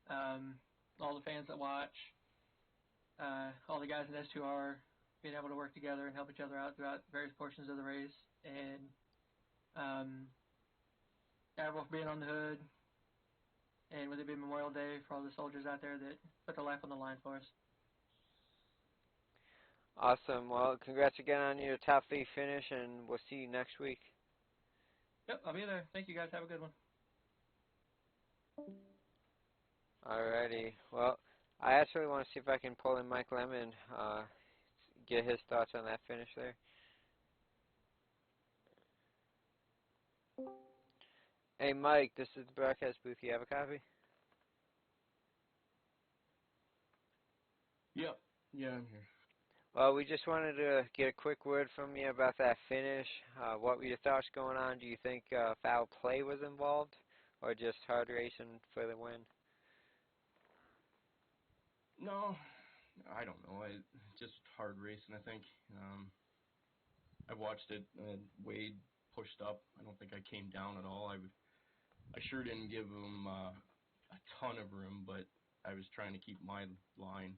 all the fans that watch, all the guys in S2R being able to work together and help each other out throughout various portions of the race, and Admiral being on the hood, and with it being Memorial Day, for all the soldiers out there that put their life on the line for us. Awesome. Well, congrats again on your top 3 finish, and we'll see you next week. Yep, I'll be there. Thank you, guys. Have a good one. Alrighty. Well, I actually want to see if I can pull in Mike Lemon, get his thoughts on that finish there. Hey, Mike, this is the broadcast booth. You have a copy? Yep. Yeah, I'm here. Well, we just wanted to get a quick word from you about that finish. What were your thoughts going on? Do you think foul play was involved, or just hard racing for the win? No, I don't know. Just hard racing, I think. I watched it. Wade pushed up. I don't think I came down at all. I sure didn't give him a ton of room, but I was trying to keep my line.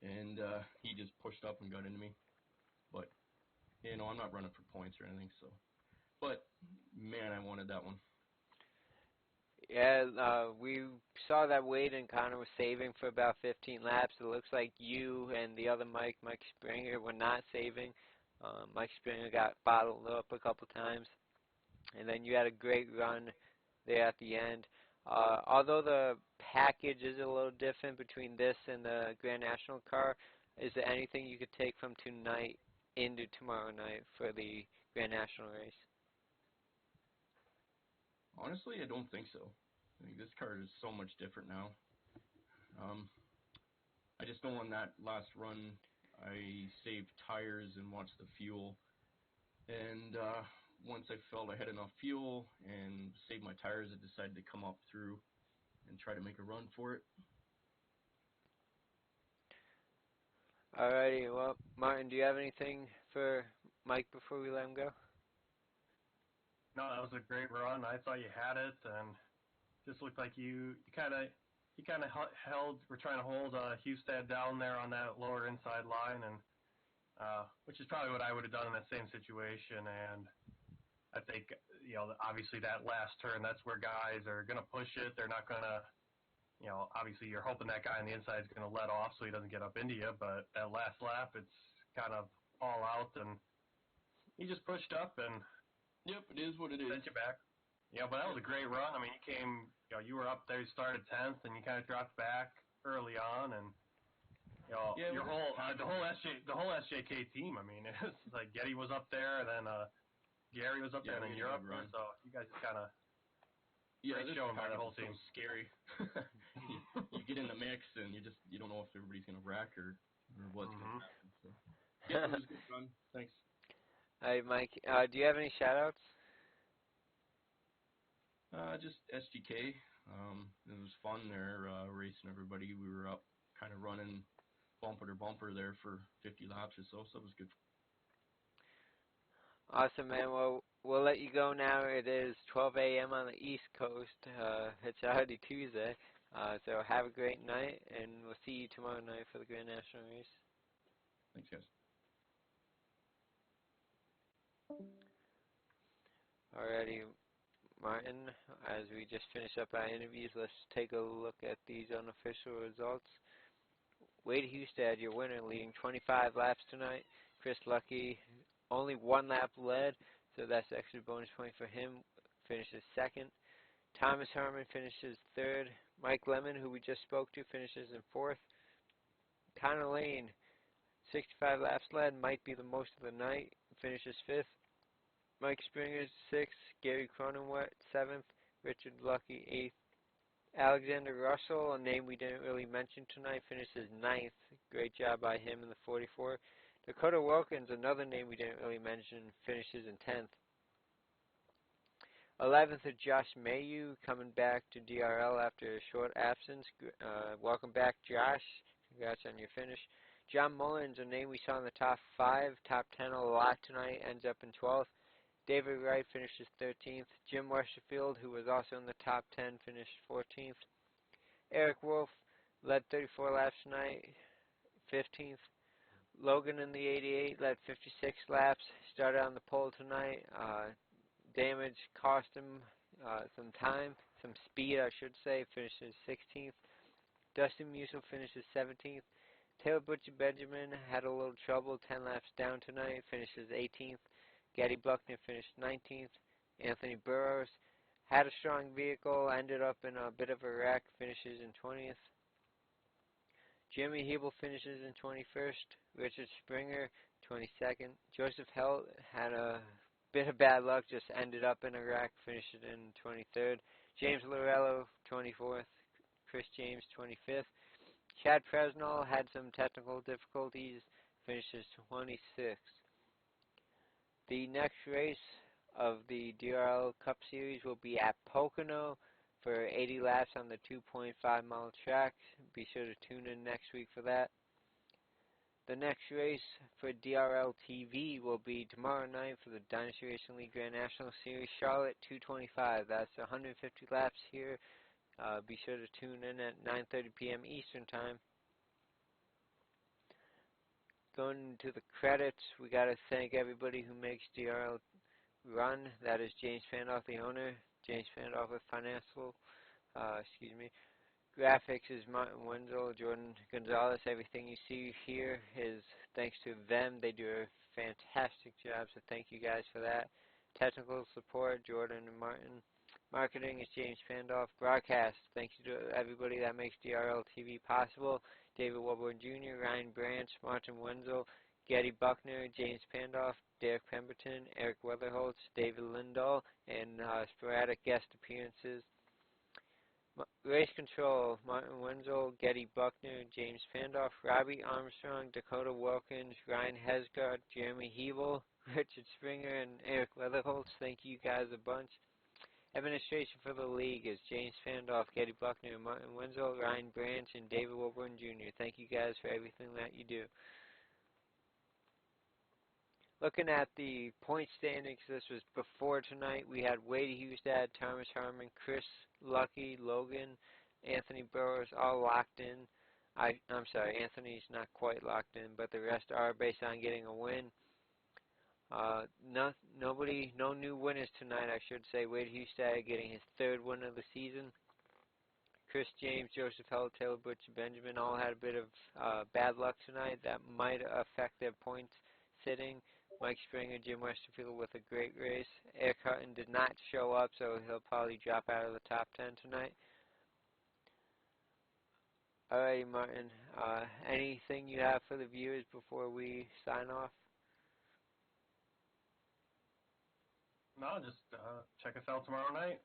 And he just pushed up and got into me. But, I'm not running for points or anything, so. But, man, I wanted that one. Yeah, we saw that Wade and Connor was saving for about 15 laps. It looks like you and the other Mike Springer, were not saving. Mike Springer got bottled up a couple times. And then you had a great run there at the end. Although the package is a little different between this and the Grand National car, is there anything you could take from tonight into tomorrow night for the Grand National race? Honestly, I don't think so. I think this car is so much different now. I just know on that last run, I saved tires and watched the fuel. And once I felt I had enough fuel and saved my tires, I decided to come up through and try to make a run for it. Alrighty, well, Martin, do you have anything for Mike before we let him go? No, that was a great run. I thought you had it, and just looked like you kind of were trying to hold Hustad down there on that lower inside line, and which is probably what I would have done in that same situation. And I think, obviously that last turn, that's where guys are going to push it. They're not going to, obviously you're hoping that guy on the inside is going to let off so he doesn't get up into you. But that last lap, it's kind of all out, and he just pushed up and Yep, it is what it is. sent you back. Yeah, but that was a great run. I mean, you came, you were up there, you started 10th, and you kind of dropped back early on, and Yeah, your whole the whole SJK team. I mean, it's like Getty was up there, and then Gary was up there, and then you're up there. So you guys just kind of great showing by the whole team. So scary. you get in the mix, and you don't know if everybody's gonna wreck or what's gonna happen. So yeah, it was a good run. Thanks. Hey, Mike, do you have any shout-outs? Just SGK. It was fun there, racing everybody. We were up kind of running bumper to bumper there for 50 laps or so, so it was good. Awesome, man. Well, we'll let you go now. It is 12 a.m. on the East Coast. It's already Tuesday. So have a great night, and we'll see you tomorrow night for the Grand National race. Thanks, guys. Alrighty, Martin, as we just finish up our interviews, let's take a look at these unofficial results. Wade Hustad, your winner, leading 25 laps tonight. Chris Lucky, only 1 lap led, so that's extra bonus point for him, finishes second. Thomas Harmon finishes third. Mike Lemon, who we just spoke to, finishes in fourth. Connor Lane, 65 laps led, might be the most of the night, finishes fifth. Mike Springer, sixth. Gary Cronenwet, seventh. Richard Lucky, eighth. Alexander Russell, a name we didn't really mention tonight, finishes ninth. Great job by him in the 44. Dakota Wilkins, another name we didn't really mention, finishes in 10th. 11th is Josh Mayu, coming back to DRL after a short absence. Welcome back, Josh. Congrats on your finish. John Mullins, a name we saw in the top 5, top 10 a lot tonight, ends up in 12th. David Wright finishes 13th. Jim Westerfield, who was also in the top 10, finished 14th. Eric Wolf led 34 laps tonight, 15th. Logan in the 88 led 56 laps, started on the pole tonight. Damage cost him some time, some speed I should say, finishes 16th. Dustin Musil finishes 17th. Taylor Butcher Benjamin had a little trouble, 10 laps down tonight, finishes 18th. Gaddy Buckner finished 19th. Anthony Burrows had a strong vehicle, ended up in a bit of a wreck, finishes in 20th. Jimmy Hebel finishes in 21st. Richard Springer, 22nd. Joseph Helt had a bit of bad luck, just ended up in a wreck, finished in 23rd. James Lorello, 24th. Chris James, 25th. Chad Presnell had some technical difficulties, finishes 26th. The next race of the DRL Cup Series will be at Pocono for 80 laps on the 2.5 mile track. Be sure to tune in next week for that. The next race for DRL TV will be tomorrow night for the Dynasty Racing League Grand National Series, Charlotte 225. That's 150 laps here. Be sure to tune in at 9:30 p.m. Eastern Time. Going to the credits, we got to thank everybody who makes DRL run. That is James Fandoff, the owner. James Fandoff with Financial. Graphics is Martin Wenzel, Jordan Gonzalez. Everything you see here is thanks to them. They do a fantastic job, so thank you guys for that. Technical support, Jordan and Martin. Marketing is James Fandoff. Broadcast, thank you to everybody that makes DRL TV possible. David Wilburn Jr., Ryan Branch, Martin Wenzel, Getty Buckner, James Pandoff, Derek Pemberton, Eric Weatherholtz, David Lindahl, and sporadic guest appearances. Race Control, Martin Wenzel, Getty Buckner, James Pandoff, Robbie Armstrong, Dakota Wilkins, Ryan Hesgard, Jeremy Hebel, Richard Springer, and Eric Weatherholtz. Thank you guys a bunch. Administration for the league is James Pandoff, Getty Buckner, Martin Wenzel, Ryan Branch, and David Wilburn Jr. Thank you guys for everything that you do. Looking at the point standings, this was before tonight. We had Wade Hustad, Thomas Harmon, Chris Lucky, Logan, Anthony Burrows all locked in. I'm sorry, Anthony's not quite locked in, but the rest are based on getting a win. No new winners tonight, I should say. Wade Hustad getting his third win of the season. Chris James, Joseph Heller, Taylor Butcher, Benjamin all had a bit of bad luck tonight. That might affect their points sitting. Mike Springer, Jim Westerfield with a great race. Eric Hutton did not show up, so he'll probably drop out of the top 10 tonight. Alrighty, Martin. Anything you have for the viewers before we sign off? No, just check us out tomorrow night.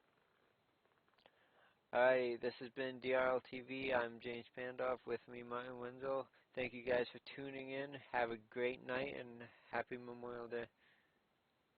Alrighty, this has been DRL TV. I'm James Pandoff. With me, Martin Wenzel. Thank you guys for tuning in. Have a great night and happy Memorial Day.